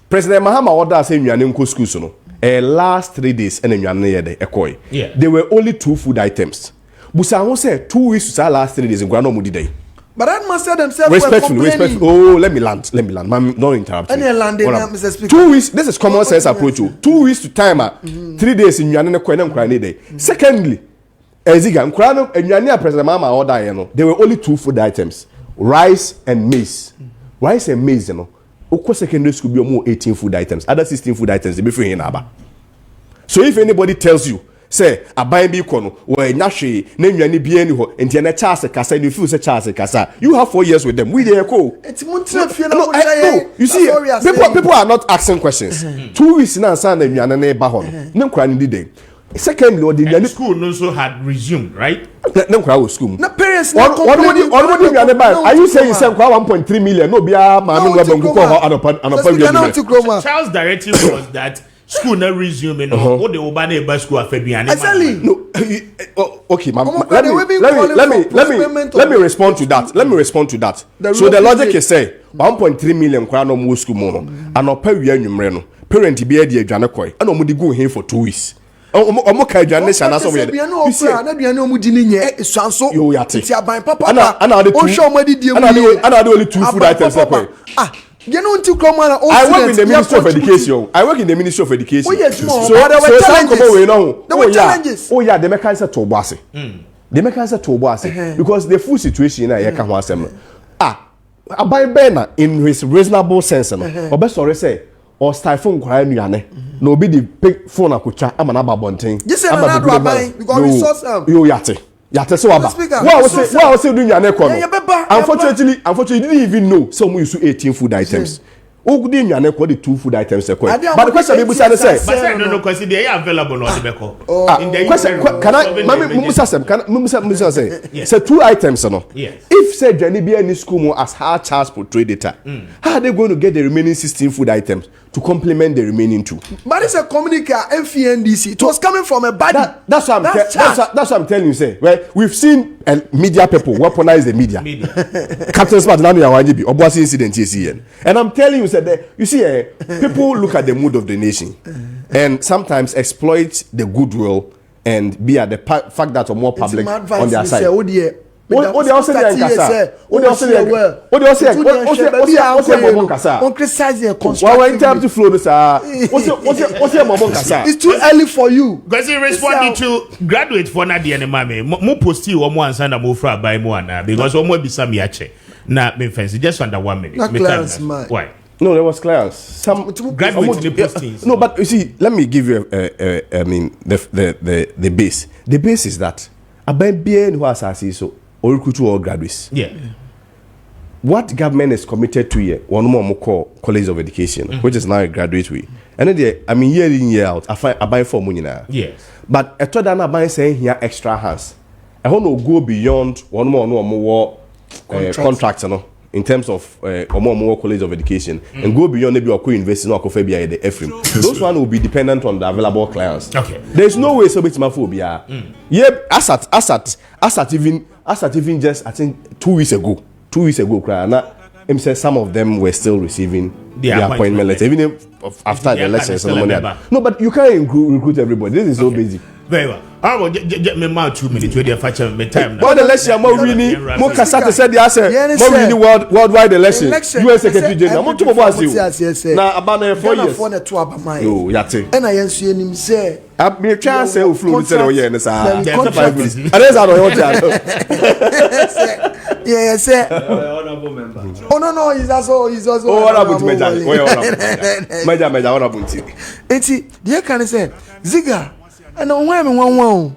E: President Mahama order saying you are in school so no. Last 3 days and then you are near the Ekoi.
A: Yeah.
E: There were only 2 food items. Busa who said 2 weeks to say last 3 days in Grano Mudi Day.
F: But that must say themselves
E: respectfully. Oh, let me land. Don't interrupt me.
F: Mr. Speaker.
E: 2 weeks. This is common sense approach. 2 weeks to timer. 3 days in Yanana Kwenam Krani Day. Secondly, Eziga Krano and Yania President Mama order. There were only 2 food items: rice and maize. Rice and maize, Oko secondary school be more 18 food items. Other 16 food items they be free in Aba. So if anybody tells you, say aban bi kono we nyahwe na nwane bi ani ho enti na Charles Kasa you feel say Charles Kasa you have 4 years with them we dey go you see people are not asking questions 2 weeks na answer na nwane na ba ho no nkra ni dey secondly or the
A: school also had resumed right
E: no nkra was school
F: na parents
E: na are you saying say nkra 1.3 million no bia ma me ngwa banku ko
A: Charles directive was that school not resuming what the Obana school afabiane
E: no okay let me respond to that so the logic is say 1.3 million kwa no mo school mo and opa wi anwumre no parent bi e de adwane koi and omo di go hin for 2 weeks omo ka adwane shana so we
F: you see na adwane omo di ni nye esuanso ti aban papa
E: o show mo di mu ana de only 2 food items koi
F: you know until come on
E: I work in the Ministry of Education. So
F: there were challenges.
E: Oh yeah, the mechanism to bossy. The mechanism to bossy because the full situation na yeka ho asem. Abai Bena in his reasonable sense no. Obe sorry say or stifle nkwara nuane na obi di pick phone akotwa ama na ba bonten
F: ama be because we saw some
E: yo yate so aba wa say do nuane ko no unfortunately you didn't even know some use 18 food items who did you call the 2 food items but the question people say
A: no because they are available on the
E: beko in the question can I Musa say 2 items no if say Johnny be any school as how Charles portrayed it how are they going to get the remaining 16 food items to complement the remaining 2
F: but it's a communique FNDC it was coming from a body
E: that's what I'm telling you say right we've seen media people weaponize the media. Captain Smart now be Obuasi incident here and I'm telling you that you see people look at the mood of the nation and sometimes exploit the goodwill and be at the fact that are more public on their side. What they also say
F: it's too early for you.
A: Because he responded to graduate for na the mame. Mo posti wo mo ansa na mo fra by mo ana because wo mo bisa me ache. Na me fancy just under 1 minute. Why?
E: No, there was clearance. Some
A: graduate the postings.
E: No, but you see, let me give you I mean the base. The base is that aban bien who asasi so or recruit all graduates.
A: Yeah.
E: What government is committed to here, one more call College of Education, which is now a graduate way. And then I mean year in year out, I buy for money now.
A: Yes.
E: But I thought that I buy saying here extra hands. I want to go beyond one more contracts, you know, in terms of more College of Education and go beyond maybe or investing or Kofebia the EFRIM. Those one will be dependent on the available clients.
A: Okay.
E: There's no way so much phobia. Yeah, asset even just I think 2 weeks ago. 2 weeks ago, him said some of them were still receiving their appointment letter, even if after the elections. No, but you can't recruit everybody. This is so basic.
A: Very well. I will get me more 2 minutes with your time.
E: But the election, more really, more Kasata said the answer, more really worldwide election. US Secretary General, more to about you. Now, about 4 years. Oh, yate.
F: And I answer him say,
E: I may try to say, who flew the center here, and it's 5 minutes. And there's
F: yeah, say honorable member. Oh no, he's also
E: honorable member. Major honorable.
F: Enti, the can say Ziga and on one.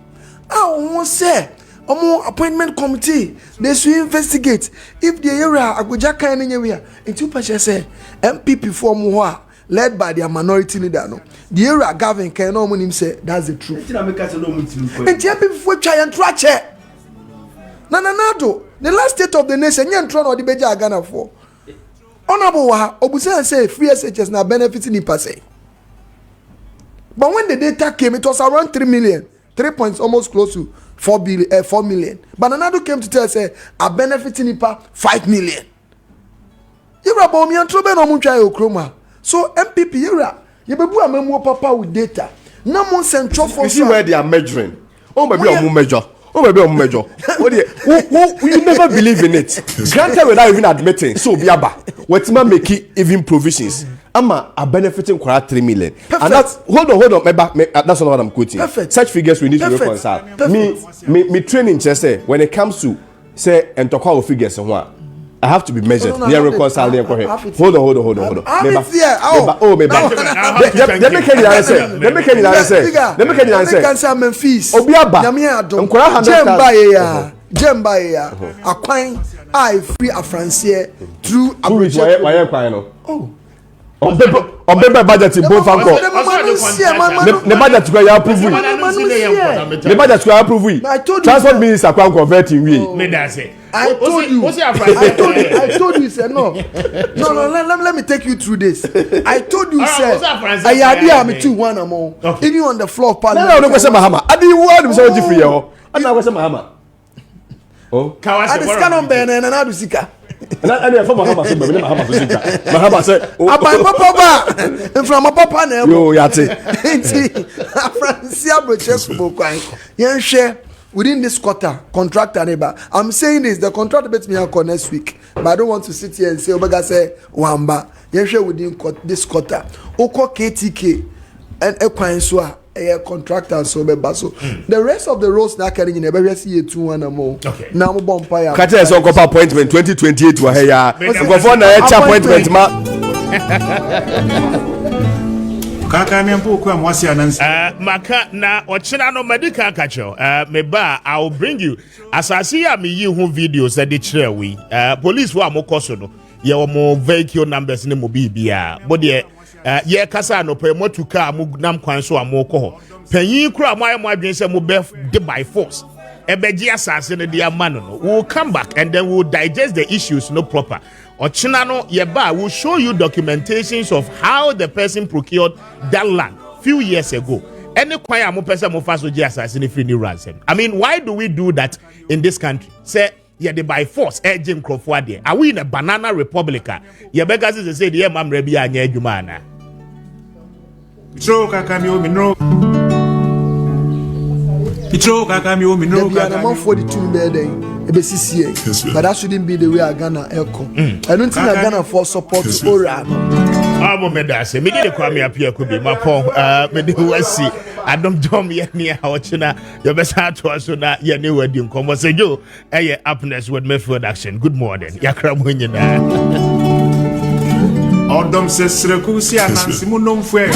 F: I won't say appointment committee they should investigate if the area Abuja kind in area. And two pasha say MPP form who led by their minority leader no. The area government can no him say that's the truth. And MPP for try and track it. No. The last state of the nation, you trying to be Ghana for. Honorable Obusa say free SHS now benefiting in per se. But when the data came, it was around 3 million. 3 points, almost close to 4 million. But another came to tell say a benefiting in per 5 million. You about me and trouble no much Okroma. So MPP you be a memo papa with data. No more central for.
E: You see where they are measuring. Oh, maybe a measure. Oh, maybe I'm major. You never believe in it. Granted, without even admitting. So, Biaba, what's my making even provisions? I'm a benefiting for 3 million. Perfect. And that's hold on. That's not what I'm quoting. Perfect. Such figures we need to reconcile. Me training just say when it comes to say and talk about figures and what. I have to be measured. Near reconcile. Hold on. Oh, maybe. Let me can
F: answer fees.
E: Obiaba.
F: Jemba Akwan I free a Francia through
E: Abuja. Why crying? Oh. On paper budget in both anchor. The budget you approve. The budget you approve. Transport minister can convert in we.
F: I told you, sir. No. Let me take you through this. I told you, sir. I idea me too one among. Even on the floor of parliament.
E: No, question Mahama. I didn't want to say free. I know question Mahama. Oh,
F: I just can't bear and I do sika.
E: And I from Mahama said,
F: Papa, and from a papa now.
E: Yo, yate.
F: Francia Brochesco, young share. Within this quarter, contractor neighbor. I'm saying this, the contractor bet me out next week. But I don't want to sit here and say, Omega say, Wamba, you within this quarter. Oko KTK and Equansua, a contractor, so Bebaso. The rest of the roads now carrying in a very see 2-1 more. Okay. Now, Bompire.
E: Kata is Okopa appointment 2028 to a hair. Go for an appointment.
H: Kaka mi ampo kwa mwasi anansi.
A: Maka na ochina no medical kacho. Meba, I'll bring you. Asasi ya mi yi hu videos that they share we. Police wa mo koso no. Ye mo vehicle numbers ne mo bibia. But ye kasa no pe mo tuka mo nam kwan so amo ko ho. Panyin kura mo ayi mo adwen se mo be by force. Ebeji asase ne dia man no. We'll come back and then we'll digest the issues no proper. Ochina no yeba will show you documentations of how the person procured that land few years ago. Any kwaya mo person mo faso ji asase ne free new ransom. I mean, why do we do that in this country? Say the by force urging crofo there. Are we in a banana republic? Ye bega say the mam rebi anya adwuma na.
H: Pitro kaka mi o mi no. Pitro kaka mi o mi no kaka.
F: I'm 42 birthday. But that shouldn't be the way I Ghana echo. I don't think I Ghana for support Ora.
A: I'm me da say me dey Kwame Appiah Kubi my pon me dey wasi adom dom ye ne a ochina your best to us na ye ne wadi nkomo say yo happiness with me production. Good morning yakra mo nyina
H: Odom se sreku si anansi mu nomfwe